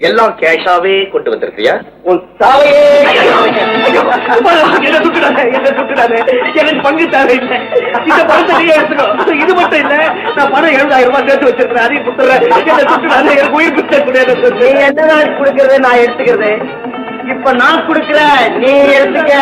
எல்லாம் கேஷாவே கொண்டு வந்திருக்கியா? உன் சாவையே எனக்கு பங்கு தேவை இல்லை. இந்த பணத்தை நீ எடுத்துக்கோ. இது மட்டும் இல்ல, நான் பணம் 70,000 ரூபாய் சேர்த்து வச்சிருக்கேன். அதையும் கொடுத்துறேன். எனக்கு உயிர் பிச்சை கொடுக்க. நீ என்ன நாள் கொடுக்கறது நான் எடுத்துக்கிறது. இப்ப நான் கொடுக்கல, நீ எடுத்துக்க.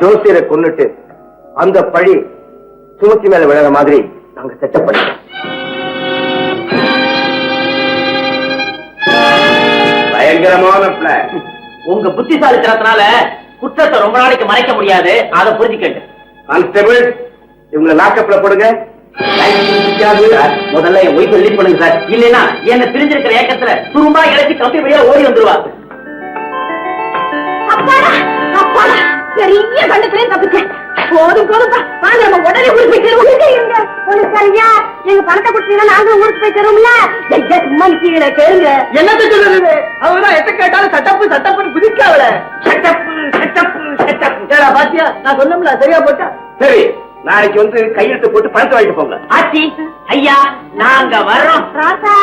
ஜோசியரை கொன்னுட்டு அந்த பழி சுமத்தி மேல விழுற மாதிரி நாங்க செட்டப் பண்ணிட்டோம். பயங்கரமான பிளான்.
உங்க புத்திசாலித்தனத்தினால குற்றத்தை ரொம்ப நாளைக்கு மறைக்க முடியாது. அதை புரிஞ்சுக்கங்க.
கான்ஸ்டபிள், இவங்களை லாக்கப்ல போடுங்க.
முதல்ல என் ஒய்ஃப் ரிலீஸ் பண்ணுங்க சார். இல்லைன்னா என்ன பிரிஞ்சிருக்கிற ஏக்கத்துல துரும்பா இறக்கி கம்பி வழியா ஓடி வந்துருவா.
அப்பாடா அப்பாடா, பெரிய கண்டத்திலே தப்பிச்சேன். போதும் போதும், வாங்க நம்ம உடனே ஊருக்கு போய் தருவோம். போலீஸ்காரங்க, எங்க பணத்தை கொடுத்தீங்கன்னா நாங்க ஊருக்கு போய் தருவோம்ல. சும்மா நிக்கிறீங்களே, கேளுங்க.
என்னத்த சொல்றது? அவங்கதான் எத்த கேட்டாலும் சட்டப்பு சட்டப்புன்னு குதிக்காவல. சட்டப்பு சட்டப்பு சட்டப்பு. பாத்தியா, நான் சொன்னோம்ல, சரியா போட்டா.
சரி,
நாளைக்கு வந்து கையெழுத்து போட்டு பணத்தை வாங்கிட்டு போங்க.
ஆச்சி ஐயா நாங்க வர்றோம்.
ராசா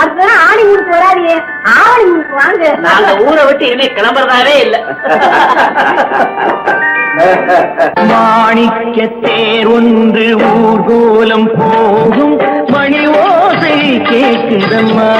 அதுதான் ஆணி ஊருக்கு வராதியே, ஆவணி ஊருக்கு வாங்க.
நாங்க ஊரை விட்டு இனிமே கிளம்புறதாவே இல்ல.
மாணிக்க தேர் ஒன்று ஊர்கோலம் போகும் மணி ஓசை கேட்குதம்மா.